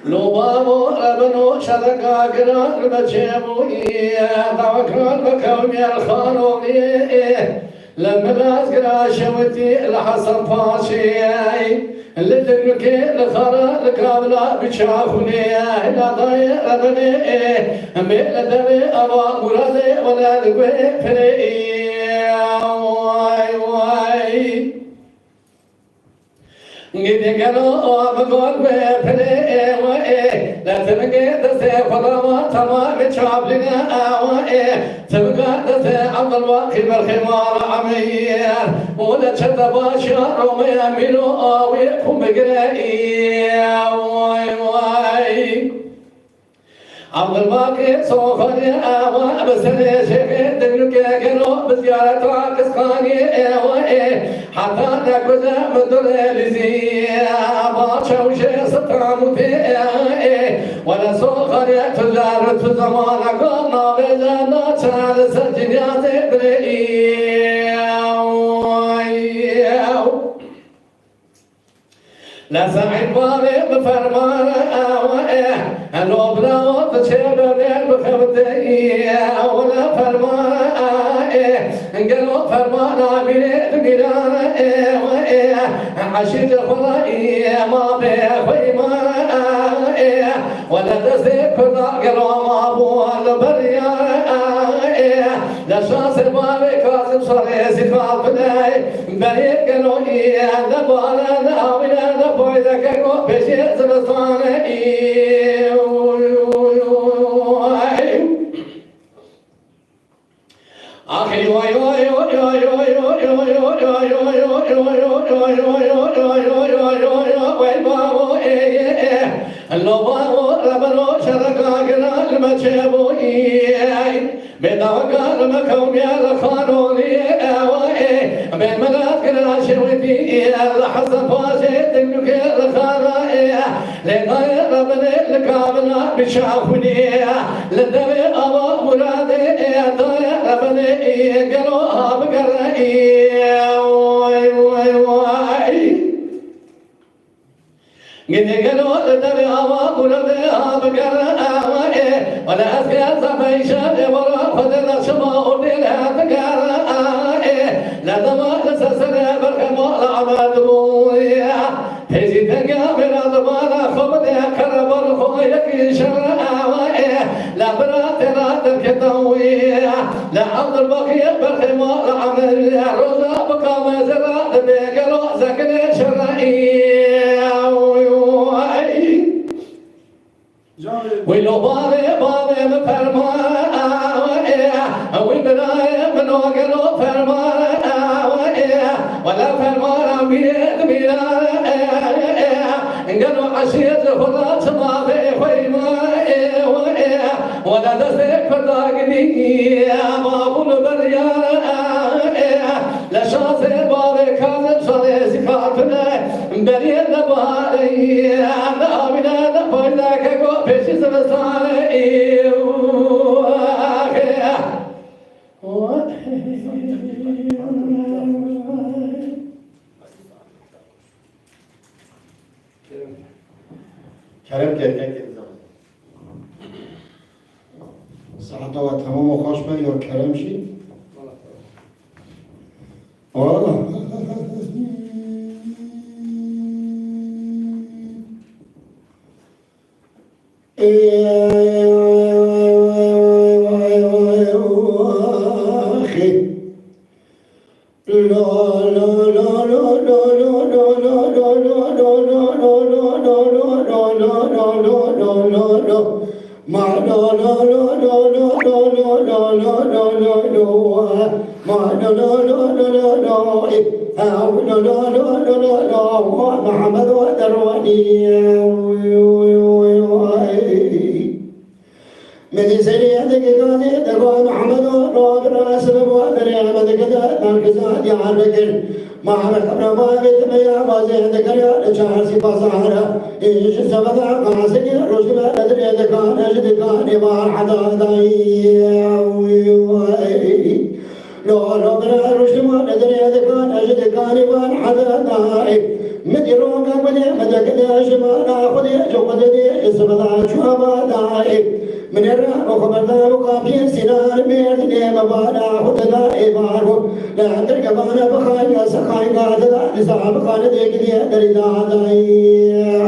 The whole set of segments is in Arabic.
لبابو ابنو شرقا قرار بجيبو توكل بكومي الخانوني لما لازقرا شوتي الحسن فاشي اللي تنكي الخرا الكابلا بشافوني لا ضايع ابني ميل دري ابا مرادي ولا لقوي فري واي واي قد قالوا بقول بفري واي لا تبقى تسافر ما تمام شابلنا واي تبقى تسافر الواقي بالخمار عمير ولا تتباشر وما يعملوا ويكون بقرائي واي واي عبد الباقي صوفر يا بسني شيخ دنك كانوا بزيارة عكسخاني حتى ناكل مدر لزي باشا وشي سترامتي ولا صوفر تجارة زمان قلنا بزانا تعال سجنيات بريء لا سعيد باري بفرمان لو بلاو تشير بين بخبتي ولا فرمان قالوا فرمان عميل قران عشيد خلاي ما بخوي ما ولا تزيد كذا قالوا ما ابو البريان لا شاس الباري كاظم صري سفاف بناي بريء قالوا نبالا ناوينا نبويدا كاكو بشي زبطانا أخي واي واي واي واي واي واي واي واي واي واي اللو بابو ربنو شرقا قرا المجيبو بدوقا المكوم يا الخانوني بين ملاك الاشوتي الحسن فاشي تنك الخانائي لغاية ربني الكامنا بشافني لدوي أبا مرادي داية ربني قلوها بقرائي واي واي واي قد قالوا لدوي أبا مرادي بقرائي ولا أسكي صفي شابي ورا فضل شماء لها بقرائي لدما لسسنا بالخمال عمدويا هزي تنقى من أضمانا خبدي كرب الخويك شرعاوي لا برات رات الكتوية لا عبد البقية بالخمال عمل روزا بقى مزرات بيقلو زكني شرعية ولو باري بفرمان وبراي من وقلو فرمان ولا فرمان بيد بيران قالوا عشية فرات ما في خيمة ولا تسيك فرداقني ما بول بريان لا شاطئ باري كاظم صلي زكاتنا بريد نباري نامنا نبويدا كاكو بيشي زبساني کرم که ساعت و تمام و خوش به یا کرم شی محمد ودرواني من سريعتك قال محمد ودرواني ديار بكر ما خبر ما بيت ميا بازي ذكر شهر سي بازار ايش سبدا قاسي رجل بدر ذكر اجد كان بار حدا داي لو بر رجل ما بدر ذكر اجد كان بار حدا داي مديرون قبل مدك شما خذ جودي سبدا شما داي من الرا وخبرنا وقابل سنان ميردني مبانا خدنا إبارو لا عندك بانا بخايا سخايا قادنا نساب خان ديك دي دريدا داي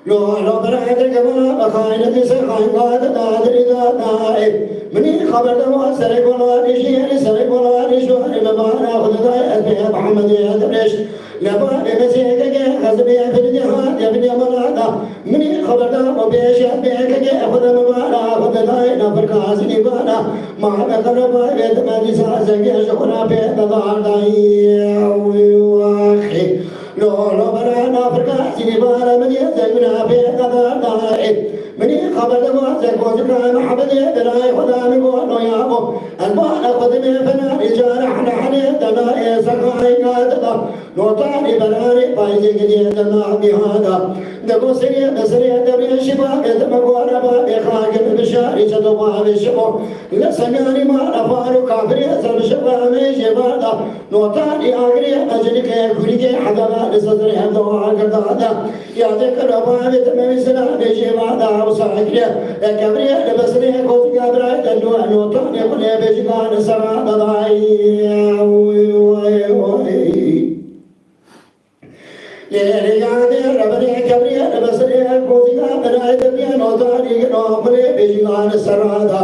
لو برا عندك بانا بخايا دي سخايا قادنا دريدا داي مني خبرنا وسري ولا نشي سري ولا نشو مبانا خدنا أبي محمد يدرش لبا بمسيك خزبي في الجهاد يا بني ملادا مني خبرنا وبيش بيك أخذ مبالا أخذ داي نفر كاسني بالا ما بقرب بيت ما جساسك شكرا بيت دار داي ويوخي لو برا نفر كاسني بالا من يزقنا بيت دار داي مني خبرنا زكوزك محمد بلاي خدا نقول يا أبو البال خذ من فنا رجال حنا حنا دنا سكاي قادة نوتاني بلاري بايزي جدنا بهذا دكو سريع بسريع دبي شباب دمغورا بخاك بشاري شدوا بشبو لسناني ما أفارو كابري سر شباب شبابا نوتاني أغري أجلك كوريك حدا لسدر هذا عقدا يا ذكر باب تمام سلام شبابا وساكري كابري بسريع كوز كابري دلوا نوتاني كل بيجان سرا داي يرجعني ربنا كبري بسري كوزيا بناي دبي نوتاني نوبري بيجان سرادا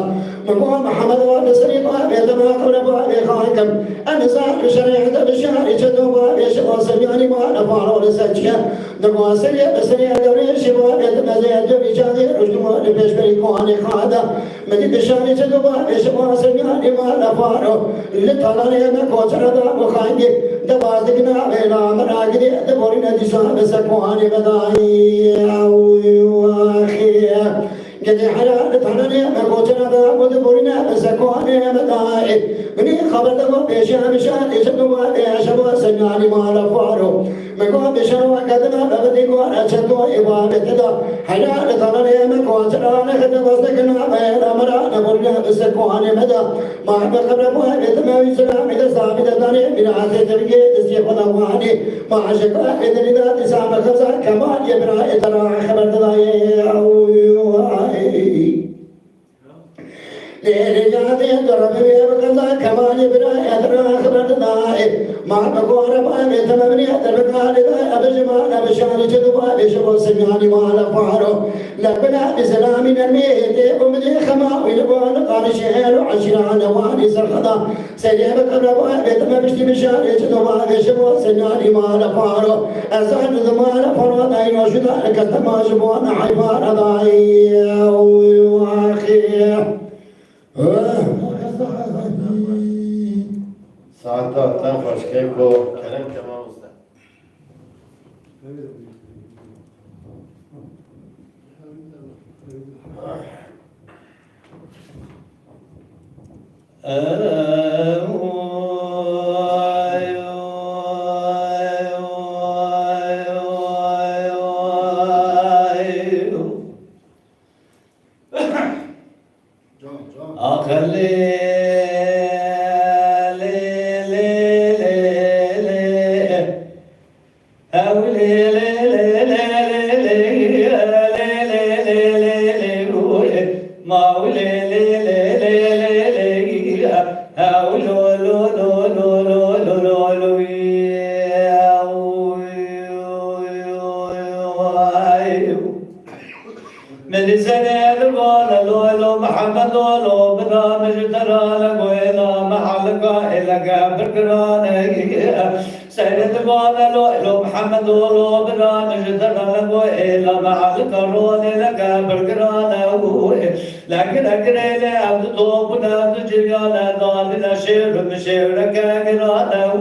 مقام محمد وبسري ما بيدما قربا بخاكم أنزار شريعة بشاري جدوا بيشوا سبياني ما نفارو لسجيا دقوا سري بسري دبي شبا بيدما زيد بيجاني رجوا لبيش بريكواني خادا مدي بشاري جدوا بيشوا سبياني ما نفارو لطلالي مكوشردا وخايدي دبازقنا بينا مراجدي دبورنا دشان بسكواني بداي أخي قد حلال تحنني مكوشنا دا ودبورنا بسكواني بداي مني خبر دبو بيشان بشان يشدوا بيشوا سناني ما لفارو مكو بيشوا قدنا ببدي قوار أشدوا إبادة حلال تحنني مكوشنا نخد بسكنا بينا مرا دبورنا بسكواني بدا ما بخبر بوا بيتما ويسلام إذا سامي داني من عادة ترجع تسيخ دواني ما عشق إذا لذا تسام خبزة كمان يبرا إترا خبر داي لرجال درب بيبكذا كمان يبرا إترا خبر داي ما بقول ما بيتما من يتربكال دا أبجما أبشان جدوا بيشوا سنياني ما لفارو لبنا بسلام نميه أمدي خما ويلبون قال شهر عشران واني سرخدا سيدي بكربوا بيتما بشتي بشار جدوا بيشوا سنياني ما لفارو أزاد زمان فروا داي وشدا كتما شبوان حيفار داي وآخي ساعتها تنفش كيكو كلام كمان مستحيل من سنة الغالة لولو محمد لولو برامج ترالا قويلا محلقا إلا قابر قرانا سنة الغالة لولو محمد لولو برامج ترالا قويلا محلقا رون إلا قابر قرانا لكن أقريلي عبد طوبنا عبد جريانا ضالنا شير مشير كاقرانا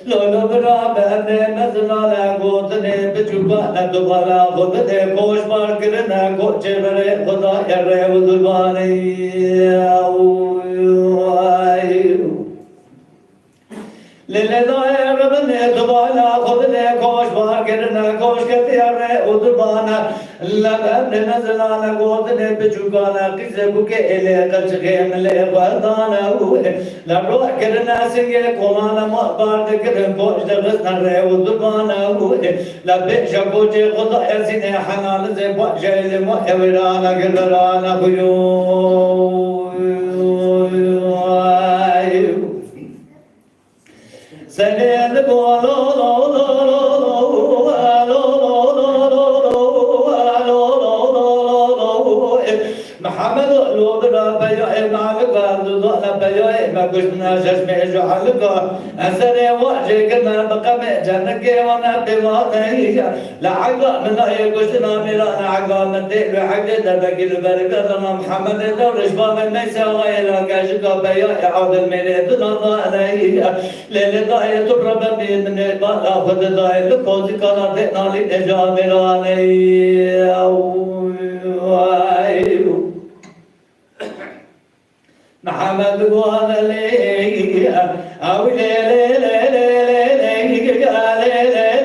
لولو برامج أمني مثلا قوتني بجبانا دبالا غبتي قوش باركرنا کوچه بره خدا یاره و دربانی ضالا خذنا كوش باركرنا كوش كثير ودربانا لبن نزلنا قوتنا بجوكانا قيزة بوكي إلي قلش خيم لي وردانا لبروح كرنا سنجي كومانا مقبار دكرن كوش دغسنا ري ودربانا لبئ شكوشي خضا يسيني حنان زي بوحشي لمحورانا قدرانا سنين بولو محمد لو بنا بيا مالك لولا بيا ما كنا جسمي جعلك أسر وجه كنا بقى جنك وانا بماضي لعقا من أي كنا ملا لعقا من دل حق دبك البركة محمد دورش بام ما سوى إلى كشك بيا عود المريض نضالي للقاء تربى من البلا خد ضايل كوز كنا تنالي جامراني محمد قال لي أو لي لي لي لي لي قال لي لي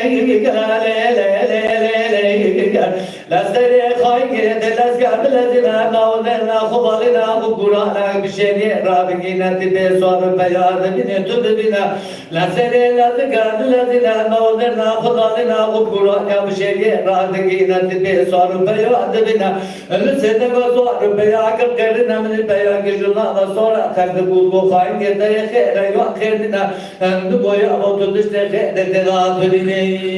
لي لي قال لي لي لي لا سري خايك تلسك بلدنا قولنا خبالنا وقرانا بشيء رابقنا تبي صار بيار من تدبنا لا سري لا تقال بلدنا قولنا خبالنا وقرانا بشيء رابقنا تبي صار بيار بنا لسنا صار بيار كرنا من البيار كجنا صار تكذبوا بخاين يدي خير يا خيرنا نبوي أبو تدشت خير تداتني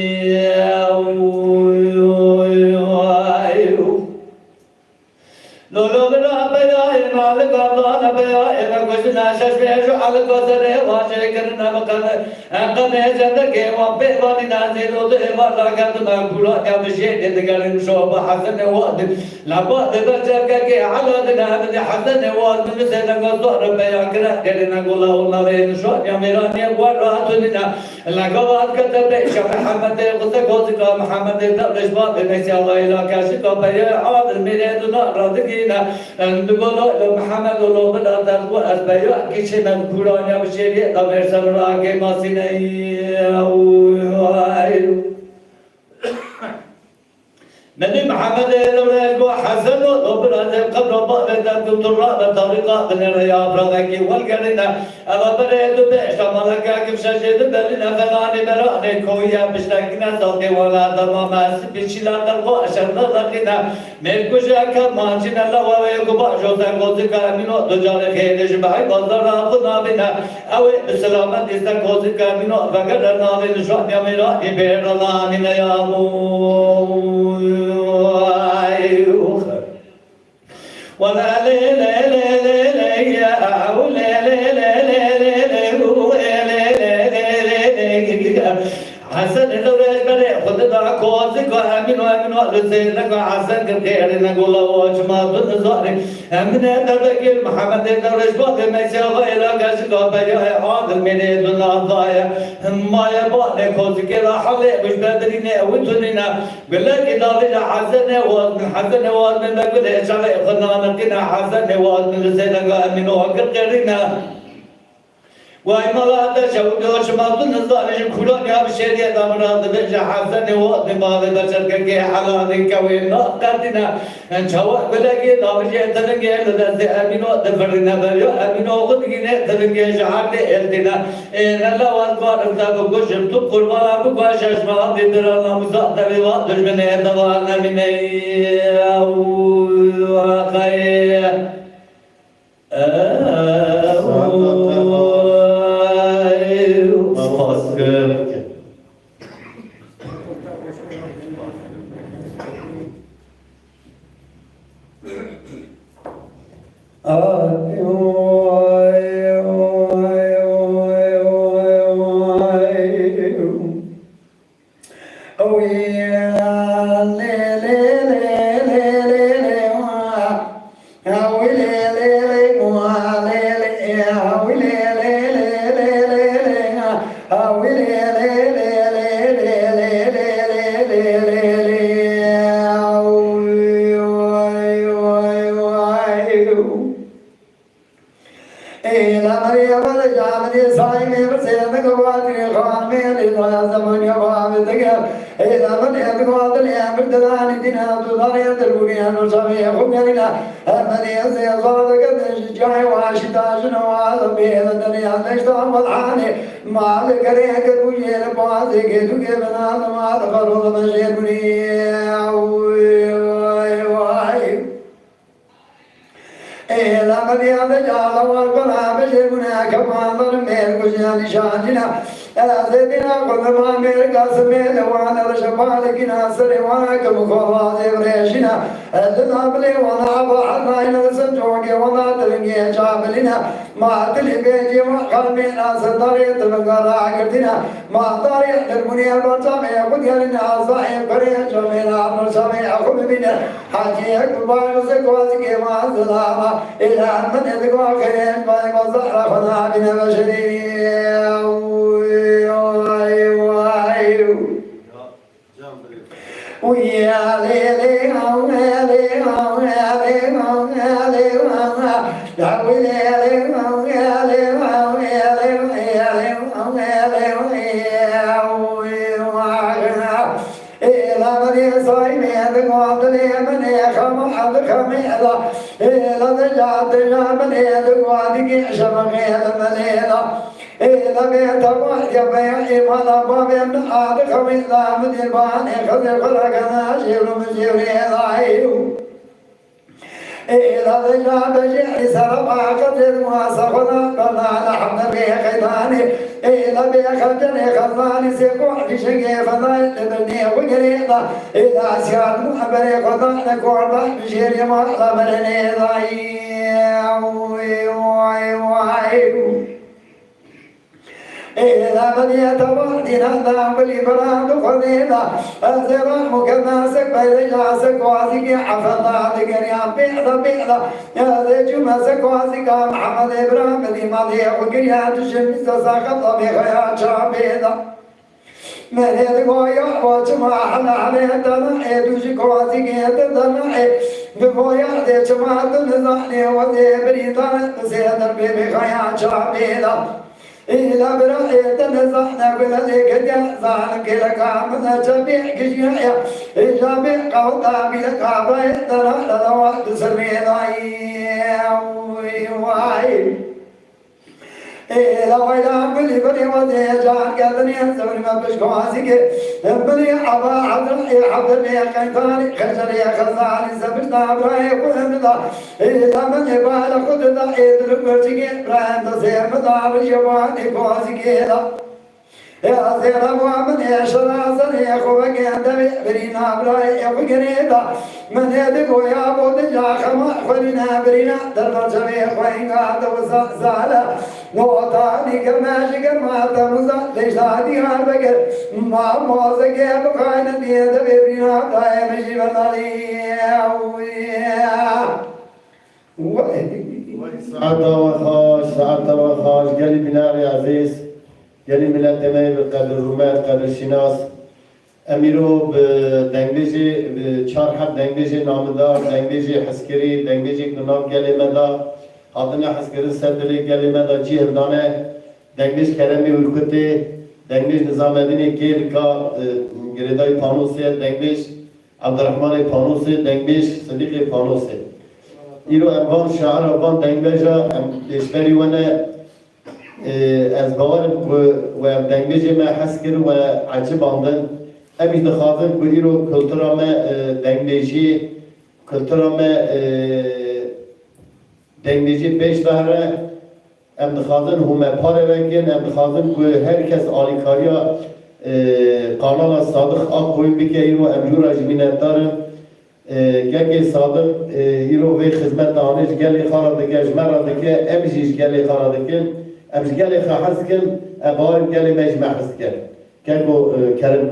لولو بنا بيا مالك الله بيا إذا كنا ششبه على قدر واجه كرنا مكان أنقذ زندك وبيواني نازل وده ولا قد ما كلا كمشي تدقرن شوب حسن واد لبعض بجرك على دنا من حسن واد من سنة قصر بيا كرنا قولا ونرين شو يميراني وراتنا لقوات كتب شف محمد قصك محمد تبلش باب نسي الله إلى كاشك بيا عاد الميراد نار نقول محمد لو بدا تقول أسبيع كيشنا القرآن يا بشير تمر سرنا كما سنين نبي محمد لو حسن لو بدا قبل بعد دكتور بطريقة من الرياض رغكي والقرنا أما بريد بيش مالك كيف شجد بلنا فلاني براني كويا بشتكنا صوتي ولا تماما بشيلا تلقوا أشرنا لقنا ملكو جاكا مانشنا لوا ويقبع جوتا قوتك منو تجار خيرش بحي بطر رابنا بنا أوي بسلامة إستا قوتك منو فقرنا من شوان يميراني بيرنا من يامو ولا لي لي لي لي لي يا لي لي لي لي لي لي حسن دورش بري خد دا كوزك امين امين لسينك حسن كثير نقول واش ما تنظر امين دبك محمد دورش بعد ما سوى الى كشك بيا عادل من دنا ضايا ما يبغى كوزك راح لي مش بدرينا وتنينا بلك داوود حسن واد من بقول شغله خدنا نكنا حسن واد من لسينك امين وكثيرنا وای مالات شود شمات نزارش کلان یا بشریعت امراض بجا حسن و دماغ بشر که حلال کوی نقدنا انشوا بلگی داوجه تنگه لذت امینو دفرنا بريو امینو خود گینه تنگه شعار التنا ان الله والبار تاب گوشم تو قربان ابو گوشش ما دیدران مزاد و دشمن دوان من او خیر قواتي خامي إذا زمن يباب ذكر إذا من يدقوا الأمر دلاني دينا تضاري تلوني أنو سمي خمينا أمني يزي صادق الشجاع واشتاج نواز بيض الدنيا نشتام والعاني ما ذكريك الوجه لبازي كدو كبنا ما تفرض مشيرني إذا مديان جال والقنا بشرنا كمان ضرمير كشيان شاجنا أزدنا قل ما مير قاسمين وانا رشبالكنا سروانا كمخوضات بريشنا أزدنا بلي وانا بعضنا إنا سنجوك وانا تلقي شابلنا ما تلقي وقلبنا سداري تلقى راكتنا ما داري ترمني البرسامي قد يلنا صاحب بريش ومنا برسامي أخذ بنا حاجي أكبر سكواتك ما سلاما إلى أن من يدقوا خير ما يمزح رفنا بنا بشري ويا ليلي هون ليلي هون ليلي هون ليلي هون يا ليلي هون يا ليلي هون يا ليلي هون يا ليلي هون إلى من يصيم يدقوا دلي من يخم حد خميلا إلى دجاج من يدقوا دقي شمغيل مليلا إذا بيت واحد يبيع إيمان بابين عاد خميلا من البان خذ خلقنا شير من شير ضعيف إذا ذجاب جعل سربا قدر واسفنا قلنا نحن في خيطاني إذا بيخجني خلاني سيقوع في شقي فضايل لبني وقريضة إذا سياد محبري خضعنا كوربا بشير يمحضى مني ضعيف إذا من يتوحدنا ذا بالإبراد خذينا أزرع مكناسك بين جاسك واسك حفظا ذكريا بيضا يا ذي جمسك واسك محمد إبراهيم ذي مضي وقريا تشمس ساقط بخيات شعبيضا من يدقوا وجمع على دمعي دوشك واسك يتدمعي بقويا ذي جمع تنزعني وذي بريطان سيدر بخيات شعبيضا إذا برأيت نزحنا بلديك جهزان كلك عمنا جميع كشيعيا إذا بقوتا بلك عبايت رحل لوحد سمينا إذا ويلا بلي بلي وزي جان قدني سوري ما بشكواسك بلي عبا عبد حبني قيطاني خشري خزاني سبرنا براي قلمدا إذا من يبال خددا إذ لبرتك براند سير مدار يواني كواسك يا سير من يشرا سني خوك عند برينا براي يبغريدا من يدقو يا بود جا خما خلينا برينا در جميع خوينا دوزالا موتاني كماشي كما تمزا لشادي هاربك ما موزك بخاين ديد برينا دايم جيبنالي ساعة وخاش قالي بناري عزيز قالي ملت دمي بقدر رومات قدر شناس أميرو بدنگليجي بچار حد دنگليجي نامدار دنگليجي حسكري دنگليجي كناب قالي مدا هادنا حسكري سردلي قالي مدا جي هردانه دنگليج كرمي وركتي دنگليج نظام الدين كيل كا گرداي پانوسي دنگليج عبد الرحمن پانوسي دنگليج صديق پانوسي إيرو أبان شعر أبان دنگليجا إشبري وانا از باورم و دنگليجي ما حسكر و عجب عندن أبي دخاطر بيرو كلترا ما دنگليجي كلترا ما دنگليجي بيش دهره أم دخاطر هما پاره وكين أم دخاطر هركس آليكاريا قانون صادق أقوي بكي إيرو أم جورا جمينات دارم گه صادق ایرو وی خدمت دانش گلی خارد که جمرد که امجیش گلی خارد که امج گلی خاص کن ابار گلی مجمع حس کن كانوا كرم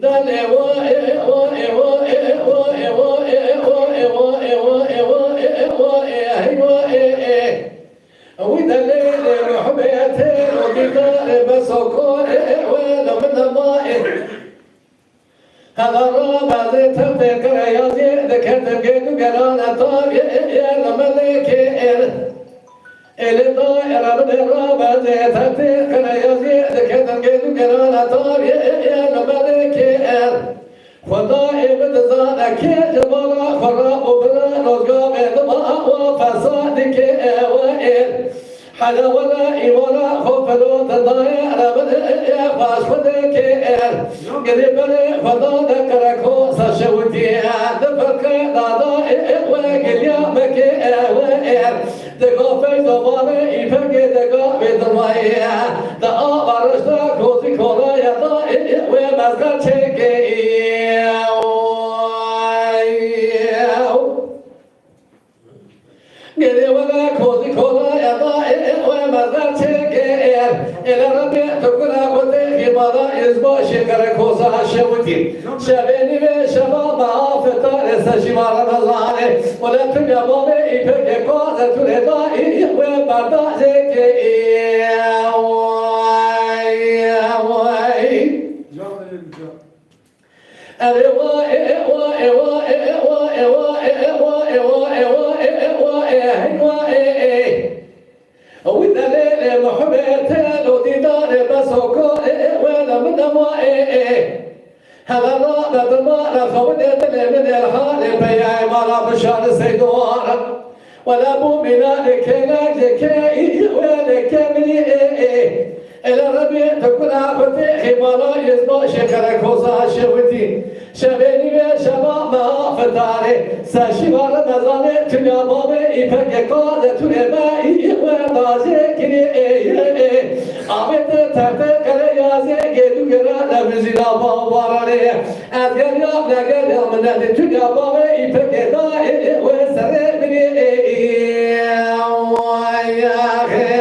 دل وإذا الليل محبيتين وقدار بسكون ولمن الماء هذا الرابع زي تفكر يا زي ذكرت قيد قرانا طاب يا الملك الدائرة من الرابع زي تفكر يا زي ذكرت قيد قرانا طاب يا الملك خدائي بتزانك جبارا خراب وبران وقام دماء وفسادك وإن حدا ولا ولا خوف لو تضايع من فاش فدك قريب لي فضادك ركوس شوتي دفك دادا وقل يا مك وإن دقافي دباري يفك دقافي دمايا دقا برشتا كوزي كولا يدا ومزقا تشكي قلي ولا كوزي كولا يدا ومزقا تشكي إلى ربي تقول قدي ماذا يزبو شكر كوزا شوتي شبيني بشباب عافتا لسشما رمضان ولا تبقى بابي يفك كوزا تلدائي ومردا زكي وإذا ليل محبتين وديدار بسوكو ولا من هذا الرابط المال خودت من الحال بيع مرا بشار سيدوار ولا مؤمنا لكناك ولا كملي إلى ربي تكون فتحي مرا يزبا شكرك وصا شوتي شبيني شباب ما فتاري ساشيوار مزاني تنيا بابي إفك قادة تنبائي ودازكني آمد تحت كريازي قدو قرانا بزينا باباراني أذكر يوم نقل يوم نهد تنيا بابي إفك دائي وسر مني يا أخي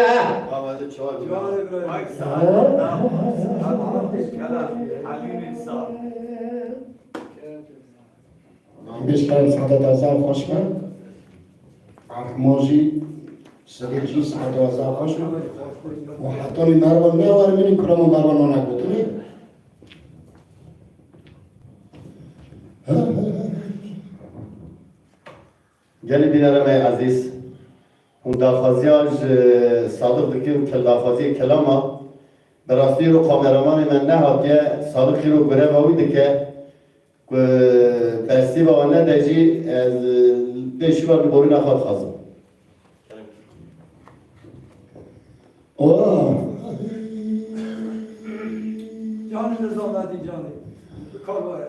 بيشتغل سعادة عزام خوشمن عرماجي سريجي سعادة عزام خوشمن وحطوني مروان ميوار مني كرامو مروان وانا قلتوني گلی بینرمه عزیز اون دافازیاج صادق دکیم که دافازی کلاما براستی رو کامرامان من نه هاتیه صادقی رو گره باویده که بستی با آنه دیجی دیشی بار ببوری نخواد خواستم جانی نظامتی جانی کار باره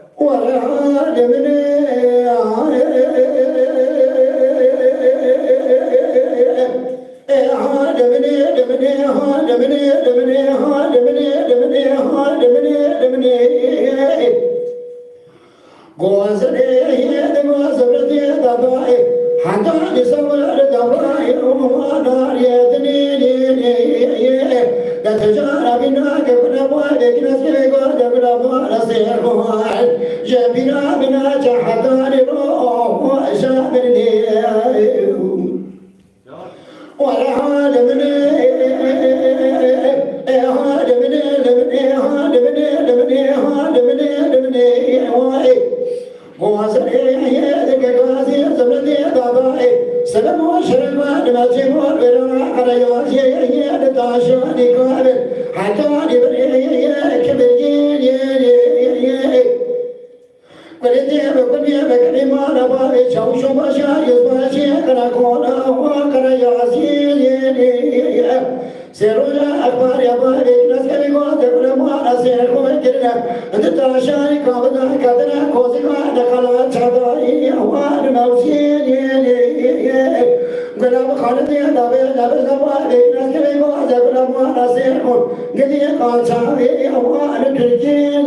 جبنا بنا جحدان روح وأشابرني ولا حال من سلام وشرم نمازم ورنا على يوازي تاشوني قابل حتى نبري كبرين ولدي بكني بكني ما نبغى شو بشا يسبشي كنا كونا وكنا ياسين سيرولا أكبر يا باري نسكبي قاد كنا ما نسير كم كنا أنت تاشاني كابنا كدنا كوزيكا دخلا تشاداي أوان نوسين كنا بخالدي دابي دابي سباري نسكبي قاد كنا ما نسير كم قدي كاشاي أوان تركين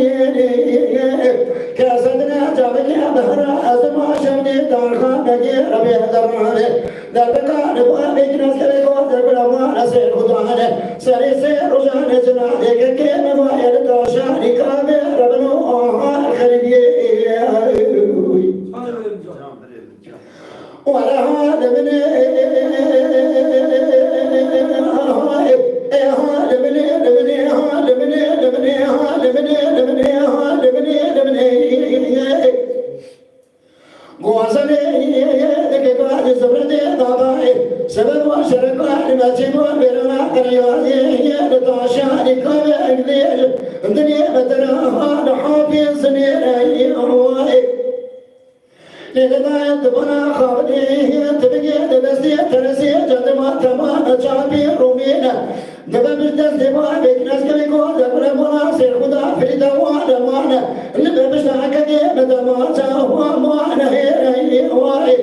كاسدنا جابني بهرا أزما شمني دارخا نجي ربي هدراني داربكا نبغى بيجنا سرقوا داربلا ما نسير خداني سري سير رجعنا جنادي كي ما يلتاشاني كامي ربنا آهان خريبي ولا هذا من للغاية بنا خابنيه تبقي دبستي ترسي جدما تما أجابي رومينا دبا بجدس دبا بكناس كبيكو دبرا مناصر خدا في دوانا مانا اللي بشتاك دي بدما جاوا مانا هيري واي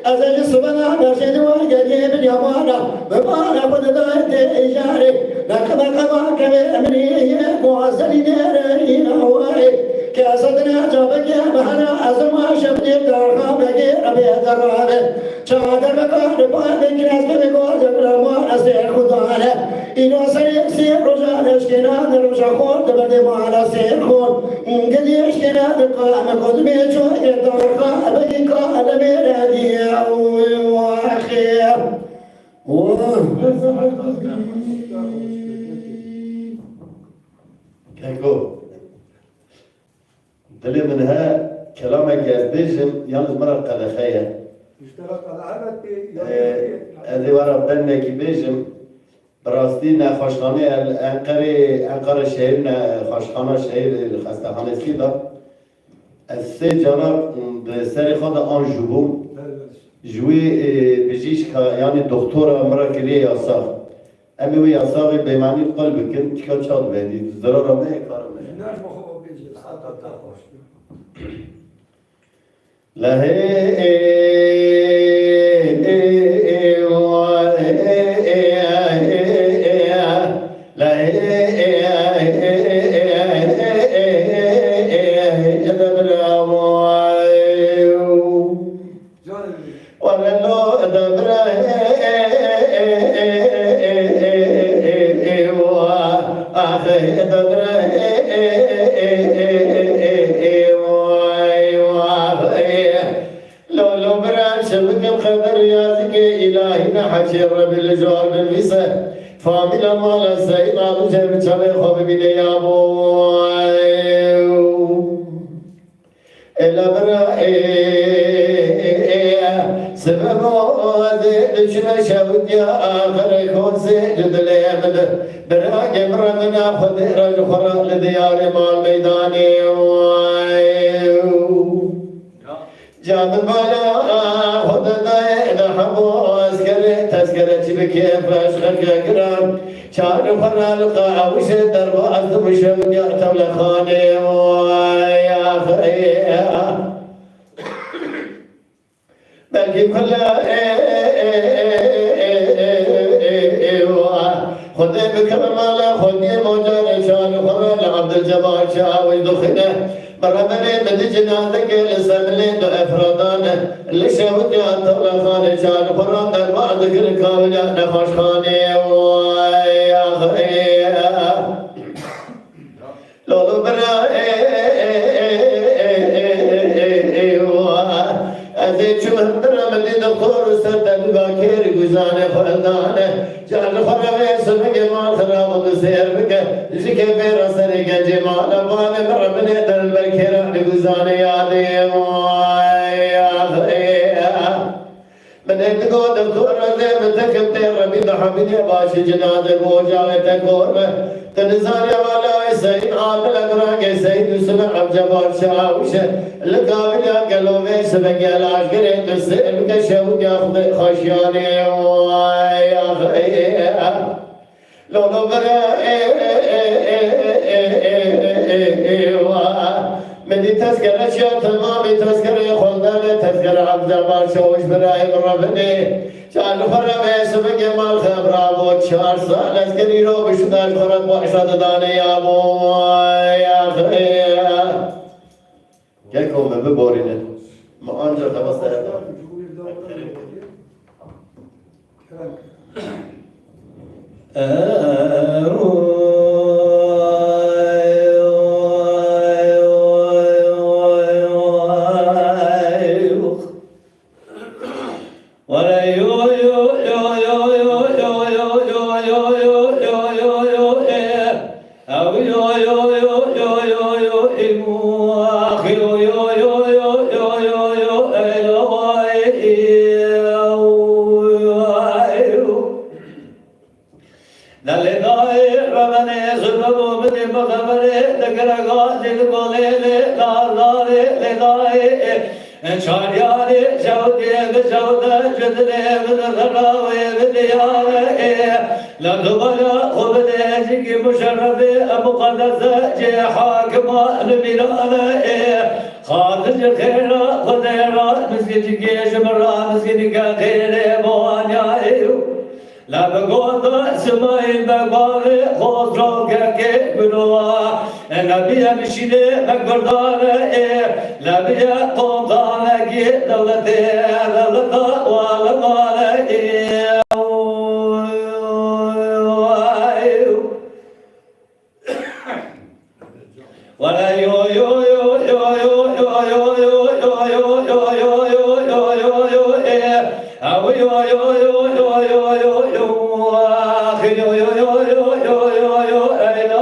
أزل سبنا برشد وجدي من يمانا بمانا بدأت إجاري لكما كما كبير مني معزلي نيري واي كاسدنا جابك يا مهنا أزما شبدي دارها بقي أبي درانه شادر بكار بعد كناس بقول جبرما أسير خدانه إنه سير رجال إشكنا نرجع خون تبدي معنا سير خون قدي إشكنا دقام خد بيشو يدارها بقي قال ميرادي وأخي كيكو دلي منها كلامك يا بيجم يالز مرة قلخية اشترط العبد هذه ورا بدنا كي بيجم براستينا خشخانة أنقرة شهرنا خشخانة شهر الخستخانة سيدا السي جانب بسري خدا آن جبو جوي بجيش يعني دكتورة مرة كلية ياساق أمي وي ياساقي بمعنى قلب كنت كا تشاد بيدي ضرورة ما يكارم ناش بخوف بيجي حتى تخوش لا لو بران شبكم خبر يازك إلهنا حشر بالجوار بالمسا فامل مال السيد على جيب شبه خوب بني يا بوي إلا برا سبب وذي شنا شبك يا آخر كون سيد ليمد برا جمر من أخذ رجل خرق لديار مال ميداني جاب بالا خود داي حبوس كره تذكرة بكيف أشغل كرام شعر فرال قاوش درباز مشم يأتو لخاني ويا خيا بلكي كل خذ بكرم مالا خذني موجان شان فرال عبد الجبار شاوي دخنه مرحبا بدي جنازك لسملين دو افرادان اللي شهود يا طول خاني شان فران در بعض كل كامل نخوش خاني ويا خيا لولو برا ازي چون درم اللي دكتور سردن باكير گزانه فردانه جان خرابه سمك مال خراب سير بك زكي بير سرك جمال بان ربنا در البركير گزانه يادي يا خيا من اتقو دكتور رزي من تكب تير ربي دحمد باش جنازه بوجاوه تكور تنزاني والا سيد عامل اقراق سيد سمع عبجبار شاوشه لقابل يا قلوبي سبق يا العشقرين تسألك شوق ياخذ خشياني يا خيا لو برا مدي تذكر اشياء تمامي تذكر خلدان تذكر عبد الله شوش براي ربني شان فرما سبق مال خبر ابو شهر سال اذكري رو بشداش فرق وحشد داني يا ابو يا خيا كيكم ببورينا ما انجا خلاص Çaryari çavdiye ve çavda cedre ve zarave ve diyare La duvara hubde ciki muşerrefi mukaddese ce hakıma lümirane Khadıcı khera khudera miski şemra miski khere boğanya La begoda İsmail begavi khosro ke günua Nabiye mişide mekberdare Nabiye qomdane ki devlete devleta valamane Wala yo yo yo yo yo yo yo yo yo yo yo yo yo yo yo Awi yo yo yo yo yo yo yo Akhi yo yo yo yo yo yo yo Ayla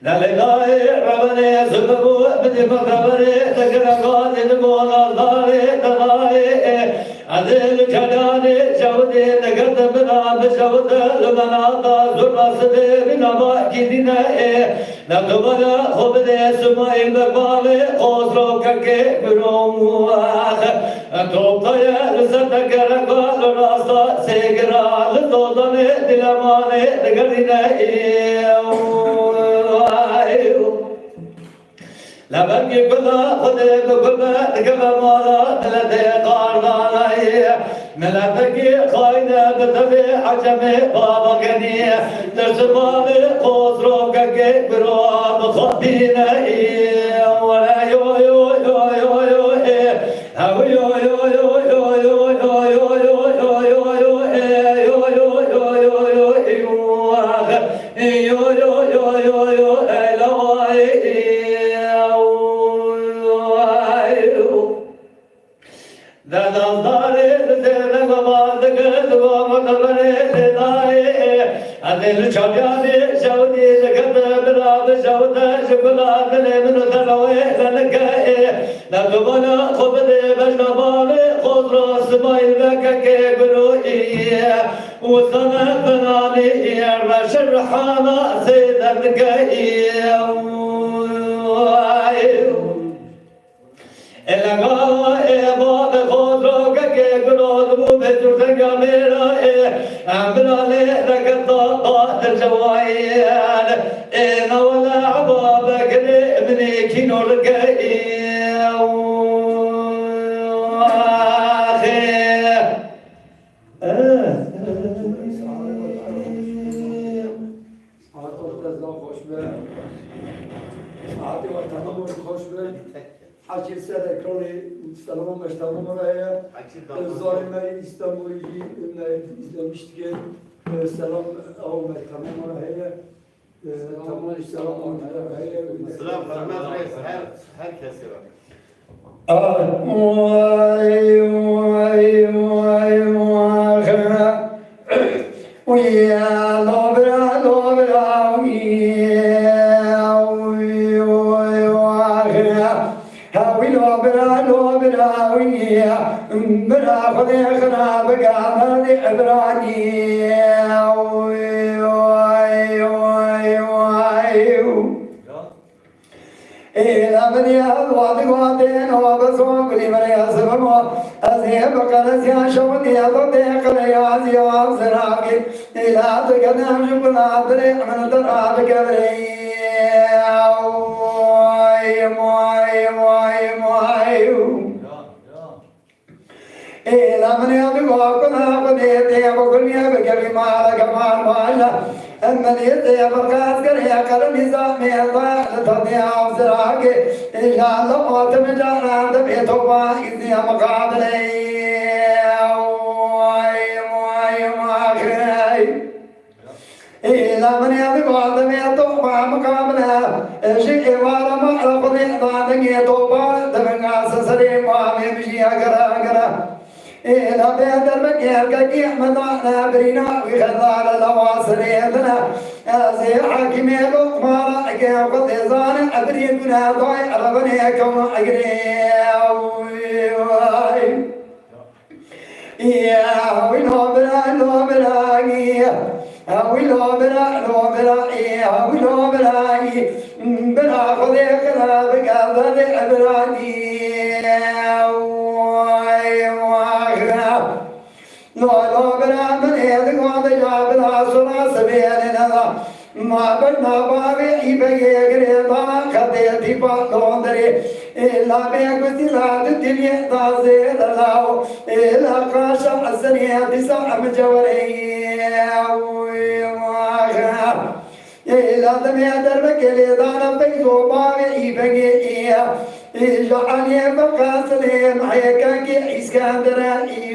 La legaye rabane zulmu bidi makrabane Takra qadir mu'adare tanaye Adil jadane javde nagat bina bishawde Lumanata zulmasde binama kidine La dubara khubde sumail bakbale Khosro kake gurumuah Toptaya lüzata karakal rasta Segira lütodane dilamane Degardine La bangi kula khude kula Degaba mara Dilade qardana Melafeki khayna bitabi Acame baba gani Tersumali khosro kake Biroab khabina Wala yo yo yo yo yo Hawi yo yo yo yo yo yo yo yo yo yo yo yo yo yo yo yo yo yo yo Adil çabiyani şavdi zekatı biradı şavda şukulat lemin tarawe lankae La dubana khubde bajnabale khudra smail kake gurui Usana banani rashirhana sedan kai Elagawa ebad khudra kake gurud bu betur gamera Amrale rakata qadir jawayan Ena wala ababak ibni kinur kai Saat ortasından hoş be. Saati ortasından hoş be. Akirse de krali İstanbul'un meştabı oraya. Zalimleri İstanbul'u izlemiştik. Selam Ahmet tamam oraya. Tamam selam oraya. Selam, hürmet reis, herkese var. بنا خذيكنا بقدر عبراني نولو بنا من يدك وضجا بنا صنا سبيلنا ما بنا بابي بقي قريبا خديتي باطوندري إلا بيقوتي لا الدنيا تازير لاو إلا قاشا السنية تسع مجوري إلا دمية دربك لدانا بيزو بابي بقي جعلني بقاسلي معيكا كي إسكندراني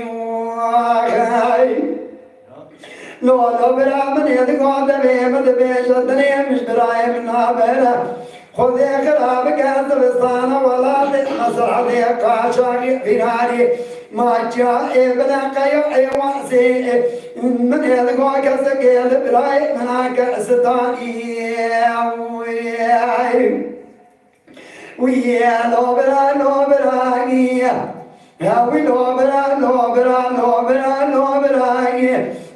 لو برا من يدقوا دمي مدبي جدني مش براي من عبرة خذي خرابك أزبستان ولا تنصر عليك عشاقي في ناري ما جاء ابن قيو واسي من يدقوا كسكيل براي مناك استاني ويا لو برا يا وي لو برا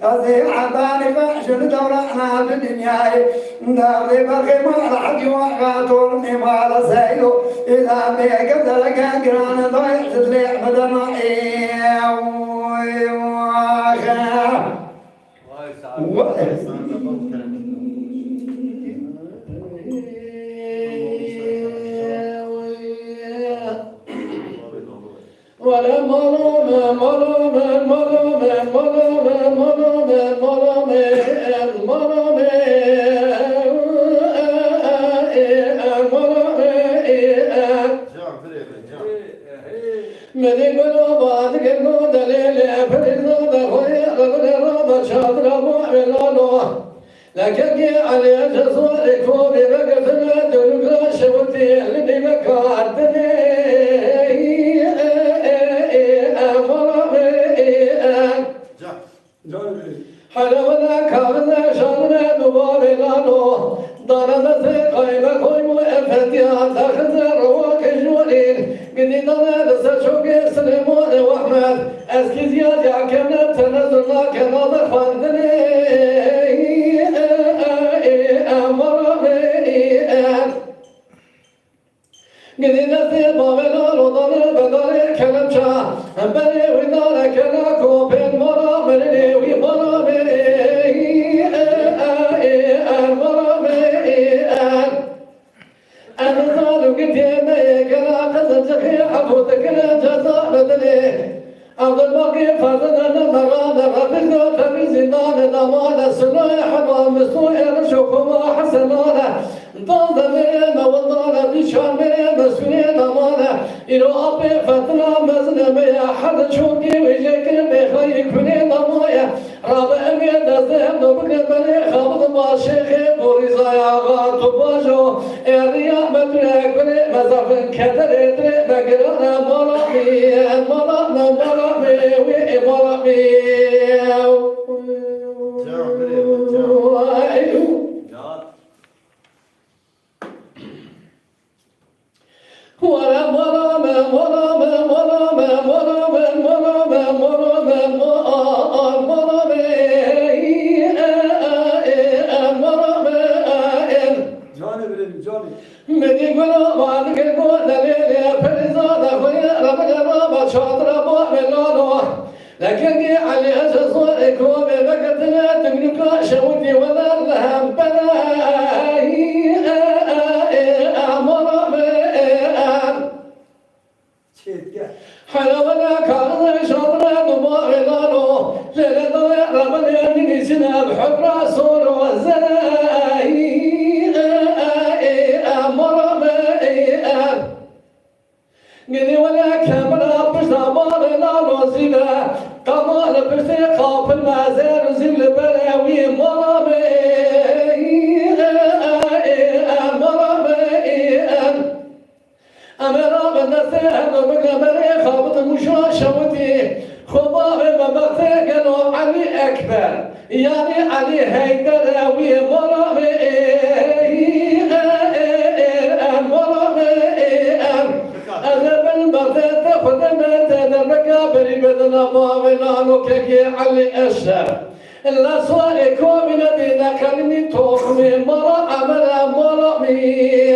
أزيد عطاني فاشل دورنا بالدنيا داري برغي ما الحج وقاتورني ما لسيلو إذا بيك بدلك قران ضيع تدليع بدنا ولا من يقولوا بعد قلوا دليل فريضة ضخوية رغم شاطر مؤمن لكن علي جسورك وبرقتنا دلقا شوتي لني مكارتني حلونا كارنا شارنا دوارنا دارنا ثقايبا كويمو افتيا تخزر رواك جوالين قدينا لسا شوكي سليمان واحمد اسكي زياد يعكمنا تنزلنا كناظر فاندني قدينا ثقايبا لوضانا بداري كلمشا بني ودارا كنا كوبين مرا مني ومرا عبد الباقي فضلنا مرانا غفلنا فبزنانا ضمانا سلاح ومسوء رشوكما حسنانا ضمنا والله بشان مسؤولين ضمانا إلو أبي فتنا مزنا بيا حد شوكي ويجيك بخيك بني ضمايا رابع أمين دزهم نبقى بني خابط ما شيخي بوريزا يا غاتو باجو الرياء مدرك بني مزافن كدر ادري بقرانا مرامي لكني على أساس صوركم بقتنا تملك شوتي ولا الهم حلونا كارنا شرنا ضمائرنا جلدنا ربنا نسنا بحب رسول والزراي قدي ولا كامل بشامالنا نوزينا قمال بشتاق المازال زل بلاوي مرامي أمرام النساء بقمري خابط مشاشوتي خبار مبتقنوا علي أكبر يعني علي هيدراوي مرامي أذب البغداد خدمة المكابر بدنا ضامنا نككي علي أشهر لا صاركوا من دينا كلمي توقمي مرا عملا مرامي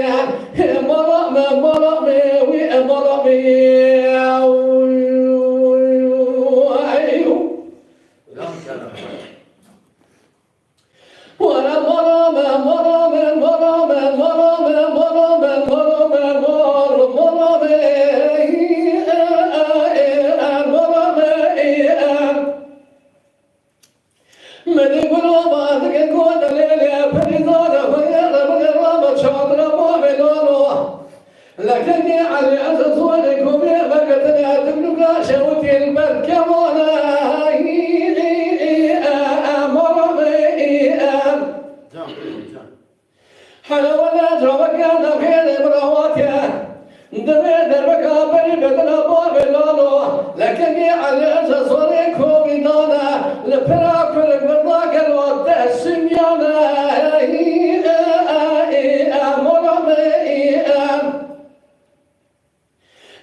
لكن على أساس ولكم بقتنا تبلغ شوتي البركمانة حلونا جوكنا في البرواتيا دمي دربك بني بدنا بابلانو لكن على أساس ولكم بنانا لبراك لبراك الوقت السميانا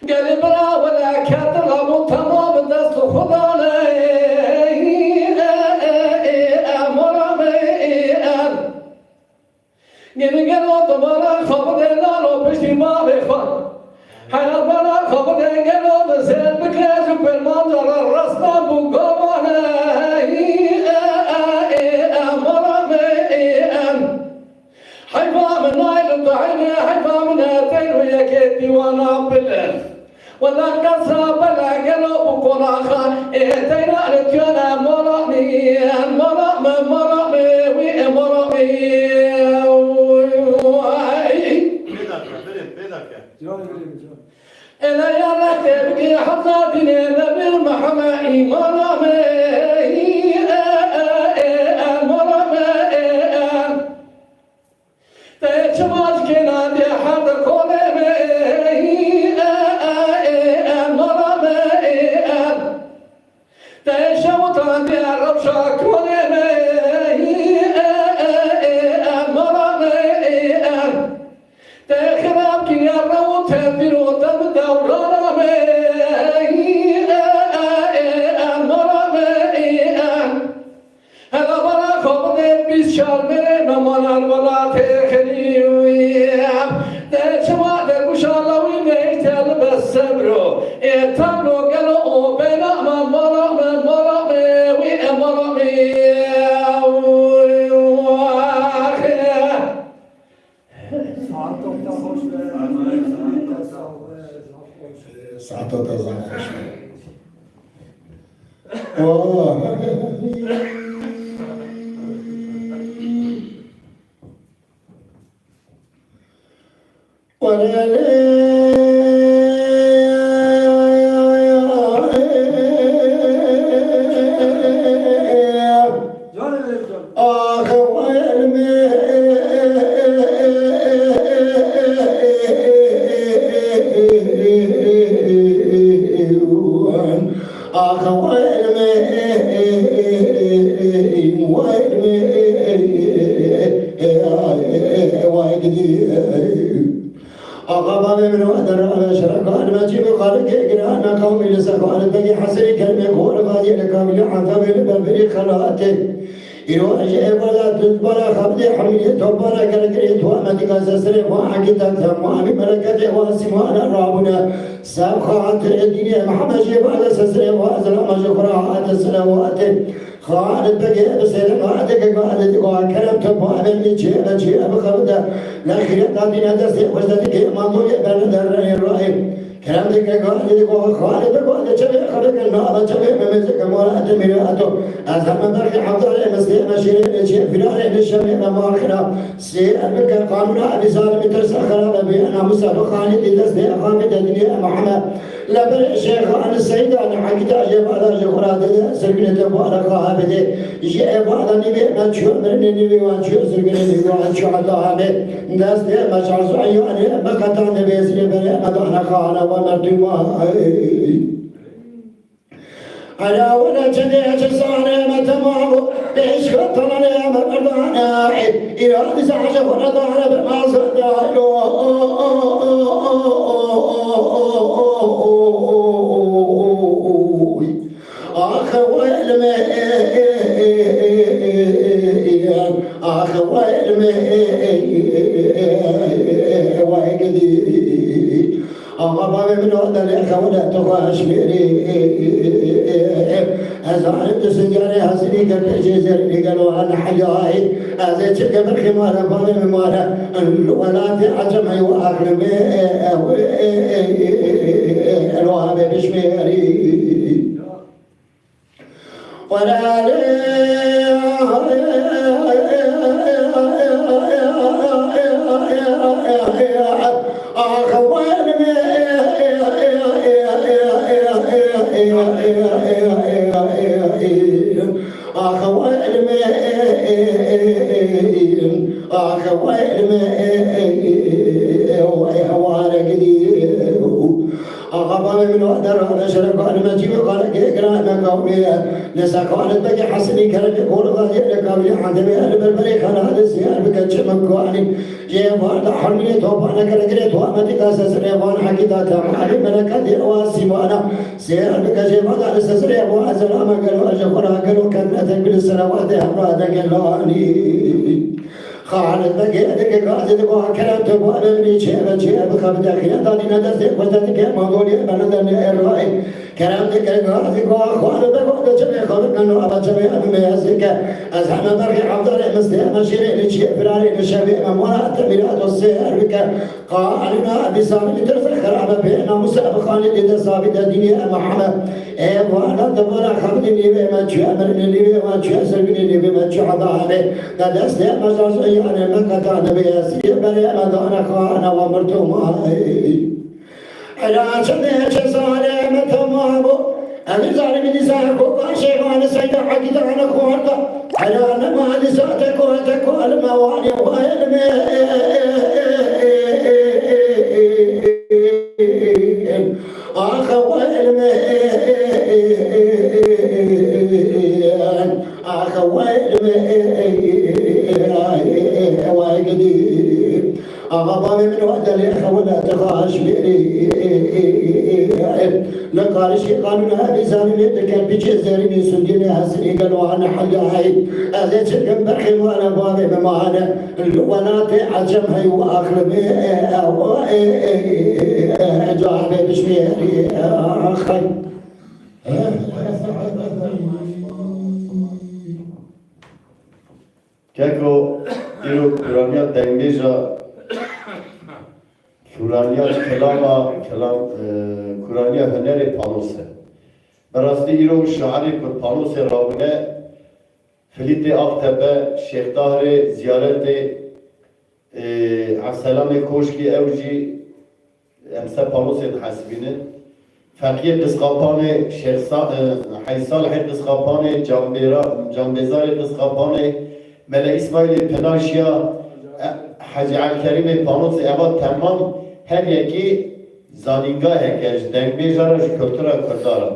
قال برا ولا كاتر ابو تمام دست خدانا قال طبرا خبر لالو بشتي ما بخا حنا برا خبر قالوا زين بكلاس بالمنظر الرسمه بقوانا حيفا من نايل الطعيم حيفا من هاتين ويا كيتي وانا بالله ولا قصة بلا قلوب قراخة اهتينا لتيانا مرامي مرامي ومرامي إلا يلا تبكي حتى ديننا بالمحمى مرامي تشمال كنا دي حد كولمي تشوت عندي الربشة كولمي تخرب كي الروت تبيرو تبدا ورامي هذا برا خبر بيس شالمي نمانا الولا تخلي وياب تشوا دربوش الله ويميتال بالصبر اتمنو قالوا بلا مرامي ومرامي ساعتها تزعفش ولا أقام من وأدر على شركان ما جيب خالق إقرانا قومي لسفان بقي حسري كلمة قول غادي لكامل عذاب البابري خلاته إنو أجئ بلا تدبر خبدي حمية تبرا كالكريت وأمتك سسري وعقدك وعمي ملكته واسمانا رابنا سابخات الدنيا محمد جيب على سسري وأزلام شكرا السلوات خالد بقي بسير وعدك قالت وكرمت وعمل لي شيء بخبده لا خير دادينا دستي وزدك منظور بلد الرأي كلامك قالت وخالد قالت شبه خلق النار شبه ممزك مراد مراته أزم برك حضر مسلم مشير شيء فلان الشبه مارخنا سير بك قانون أبي سالم ترسخنا بأنا مسافر خالد دستي خالد الدنيا محمد لا بل شيخ عن السيد أنا حكيت أجيب على جغرات سرقنا تبارك خابده جاء بعض النبي ما تشوف من النبي وانشوف سرقنا النبي وانشوف عطاها ناس ده ما شعروا أيوة ما كتر النبي سير بنا أدانا خانا ومرتوما أنا ولا جدي جزانا ما تمام ليش قطرنا يا مرضانا إذا زعج ورضانا بما صدقنا آخر أغضب من هذا الإخوة ولا تخاش بيري أزعلت سجاري هسري قد جزر قالوا عن حجاي أزيت قبل خمارة بابي ممارة ولا في عجم وآخر الوهاب بشميري ولا أخوان أخوي وأنا قدير أخبر من ودر أشرك أنا مجيب قال كرام قومي نسا قالت بقي حسني كرم يقول غادي لك قبل حدمي أنا بالبلي خلال السيار بكتش مكواني جيب وانا حرمي توب أنا كرقريت وأمتي كاسس ريبان حقيقة تمالي ملكة دي واسي وانا سيار بكجيب وانا لسس ريبان أزل أما قالوا أجفرها قالوا كنتك بالسنوات أمرادك اللاني خالد بقيتك قاعد تبغى كلام تبغى مني شيء بخبر داخل داني ندرس وتدك مغولي بلدني الرأي كلام ذكر قاعد تبغى خالد بقى جميع خالد كانوا أبى جميع من يزيك أزحم بري عبد المسلم مشير لشيء فراري نشبه ممرات تمرات والسير بك قالنا بسام لترس خراب بينا مساب خالد لتصابد الدنيا محمد إيه وانا تبغى خبرني بما جاء مرني بما جاء سرني بما جاء عذابه ندرس مجلس يعني مكة نبي يسير بني أنا خانا ومرتوما على شدة شصالة متمامو أنا زاري من زاركو كاشي وانا سيدا حقيقة أنا خوارتا على نما لساتك وتكو المواني وعلم أخو علم أخو علم أغضب من وعد الإخوة ولا تخاش بيري لقارش قالوا لها بزاني يتكلم بجزاري من سجن هسري قالوا أنا حاجة هاي هذا شكل برخي وأنا بابي بمعنى الولاد عجم هاي وأخرب جاهبي بشميري أخي Kako iro Kur'an'ya dengeja Kur'an'ya Kur'an'ya hüneri panose. Berasti iro şairi kur panose ravne Filite Aktepe Şeyh Tahri ziyareti Asselame Koşki Evci Emse panose hasbinin Fakir Kıskapane Şeyh Haysal Kıskapane Cambezari Kıskapane Mele İsmail Pınarşya Hacı Al-Kerim Panos Eva tamam her yeki zaninga hekej dengbejara şu kültüra kırdara.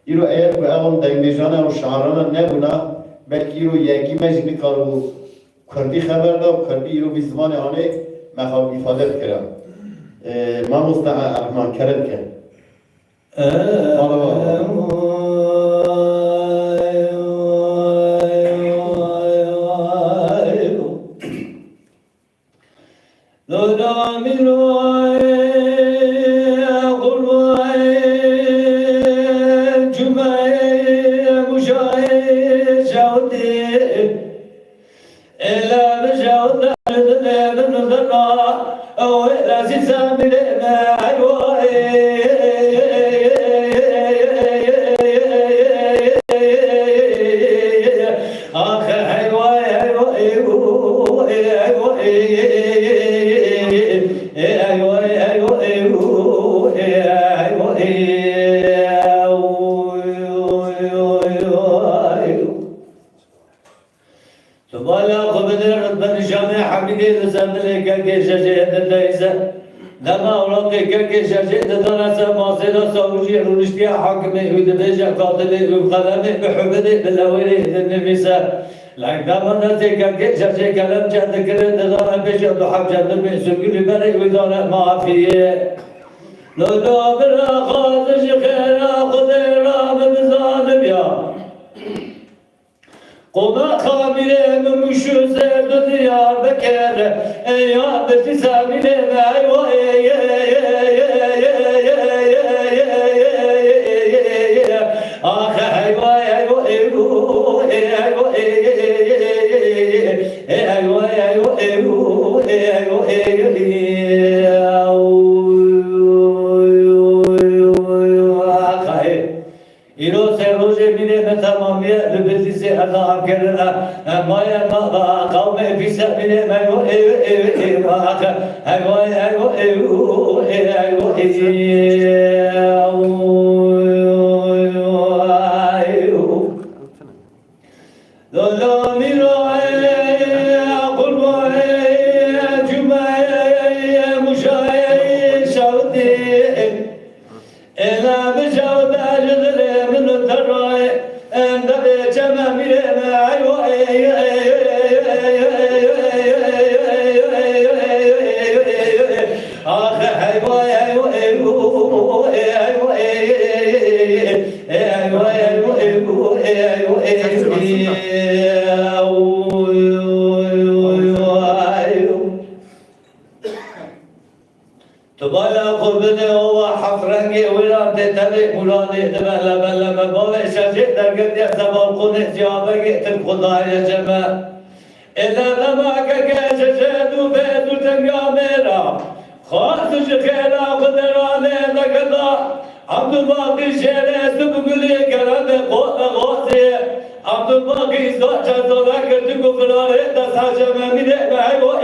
İro eğer bu evan dengbejana o şaharana ne buna belki İro yeki mecni karu Kırdi haberde Kırdi İro bir zamanı hani mehab ifade bikira. Mamusta Ahman Keremken. لما أوراقي كاكي شجعت درسة ماصلة صوجي رونشتيا حاكمي ودبجة قاتلي وبقلمي بحبني بالأولي النميسة لك داما نزي كاكي شجع كلام جهد كرد دارا بيشة ضحب جهد من سكولي بري ودارا ما فيه لو دابر خاطش خير خذي رام بظالم يا قوما خامله ممشو زرد ديار بكر يا بتسامله ايوه اخ ايوه ايوه ايوه ايوه إنه سيروج من تمامية لبزيز الله كرنا ما ينقضى قوم في سبيل ما يو تبالا قربني هو حفرنجي ويران تتلي مرادي تبهلا بلا مبالي شجيء درقد يحتبال قنت جابك تبخدا يا جماعة إذا لماك كاششادو بيتو تنقاميرا خاصش خيرا قدراني لكذا عبد الباقي شيري سبقلي كرد قوة غوثي عبد الباقي زوجة صلاك تكو فراري تساجة ممينة بحيو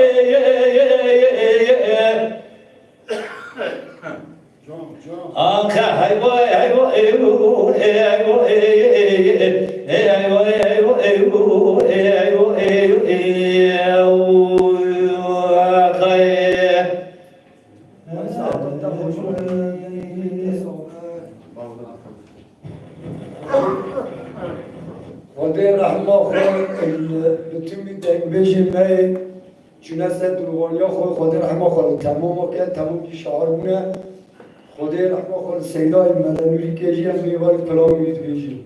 خدای رحمه خود بتونی بجمعی جنازه دروانیا خود خدای رحمه خود تمام کرد تمام کی شعارونه خدای رحمه خود سیدای مدنوری کشی هم میوار پلاوی بیشی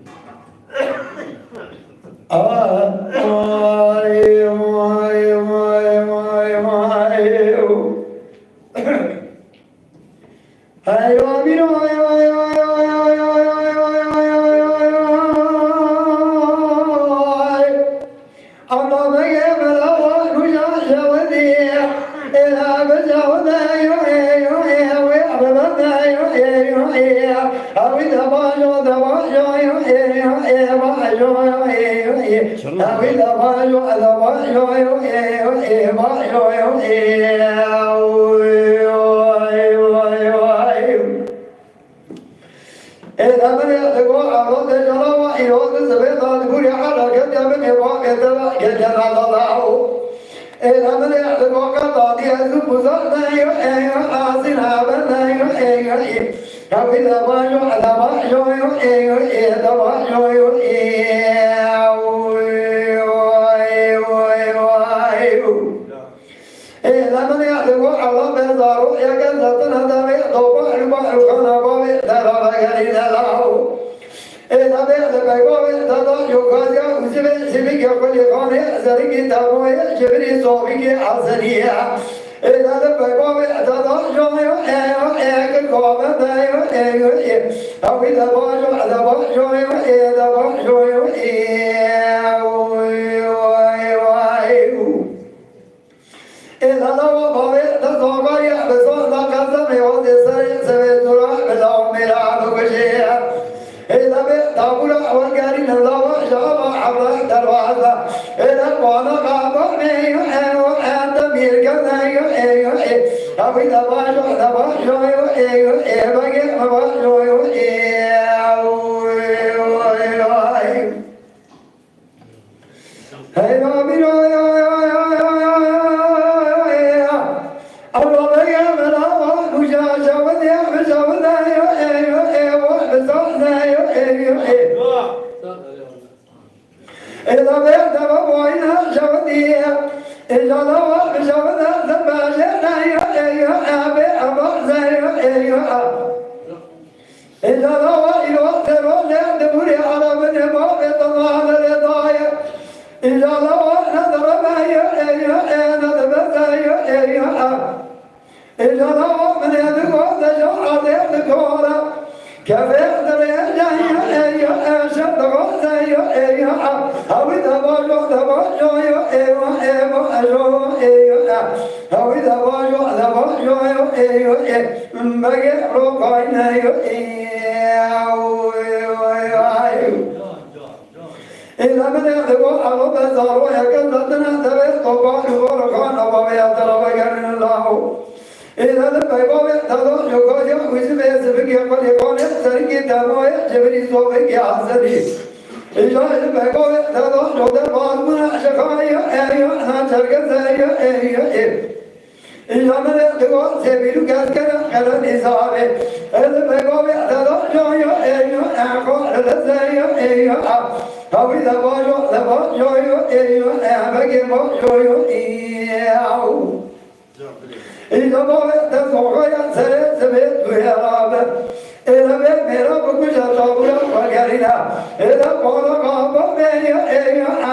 وكجا صبرا وقرنا إذا قال قام بيا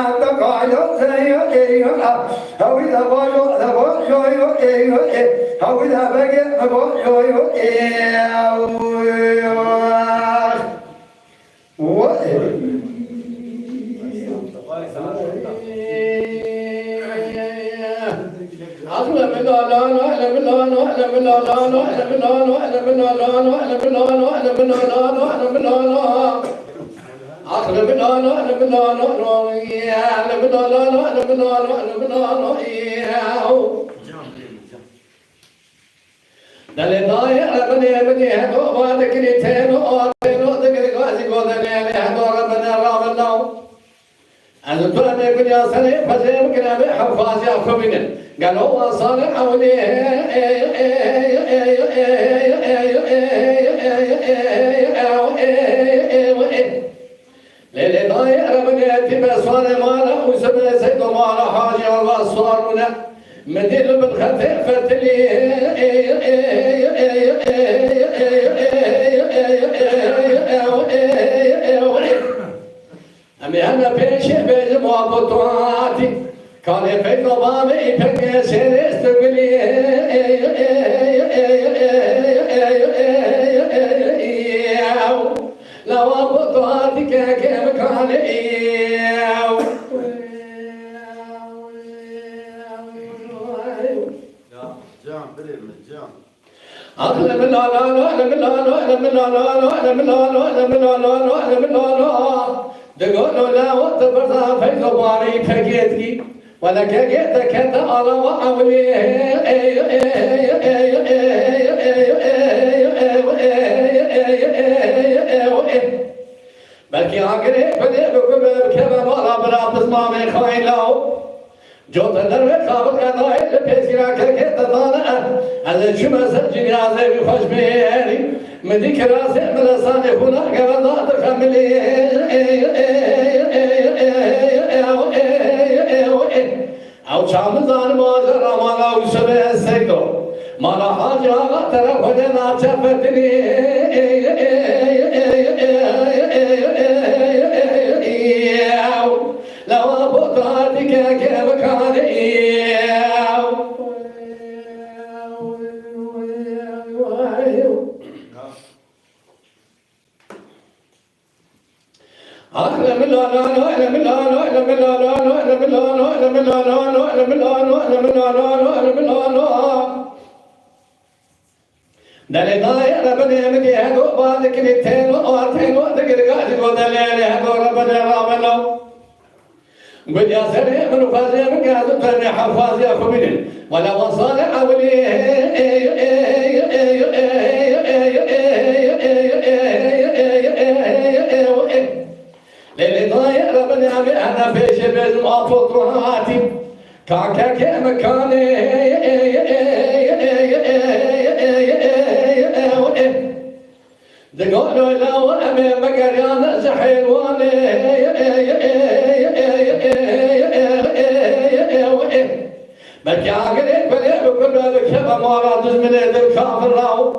أنت قاعد زي أو إذا بجو أو إذا بقى بجو قالوا صالح ليلة ضايع من يأتي بأسوار مالا وسبع سيد مالا حاجة والأسوار منا مدير بالخطير فتلي أمي أنا بيش بيج موابطواتي كان يفيد بابي يفكر سير استقبلي لو أبطواتي كيف كان أغلب دقولوا لا وقت برضا في ضباري فقيتكي ولا كجيت كذا على وعولي بلكي عقري بدي بكم كذا مرة بلا بسمع من خايلو جوت الدرب خابط قضايا لبيسيرا كجيت ضانا على شو سجل يا زي خوش بيني مديك راسي ملساني هنا قبضات خملي أو شامزان ماجر مالا وشبه السيدو مالا حاجة ترى خدنا شفتني لو أبطاتك كيف كان دلي ضايع ربنا يمدي هدو بعدك نتين وآتين وذكر قاعد ودليل هدو ربنا رامنو بدي أسرع من فازي من قاعد تاني حفاظي أخبرين ولا وصال أولي للي ضايع ربنا أنا بيش بيز مافطراتي كاكا كمكاني دقولوا لو أمي مقريانا زحيواني بكي عقلي بلي بكل بكشبه مرادز من يد الكافر راو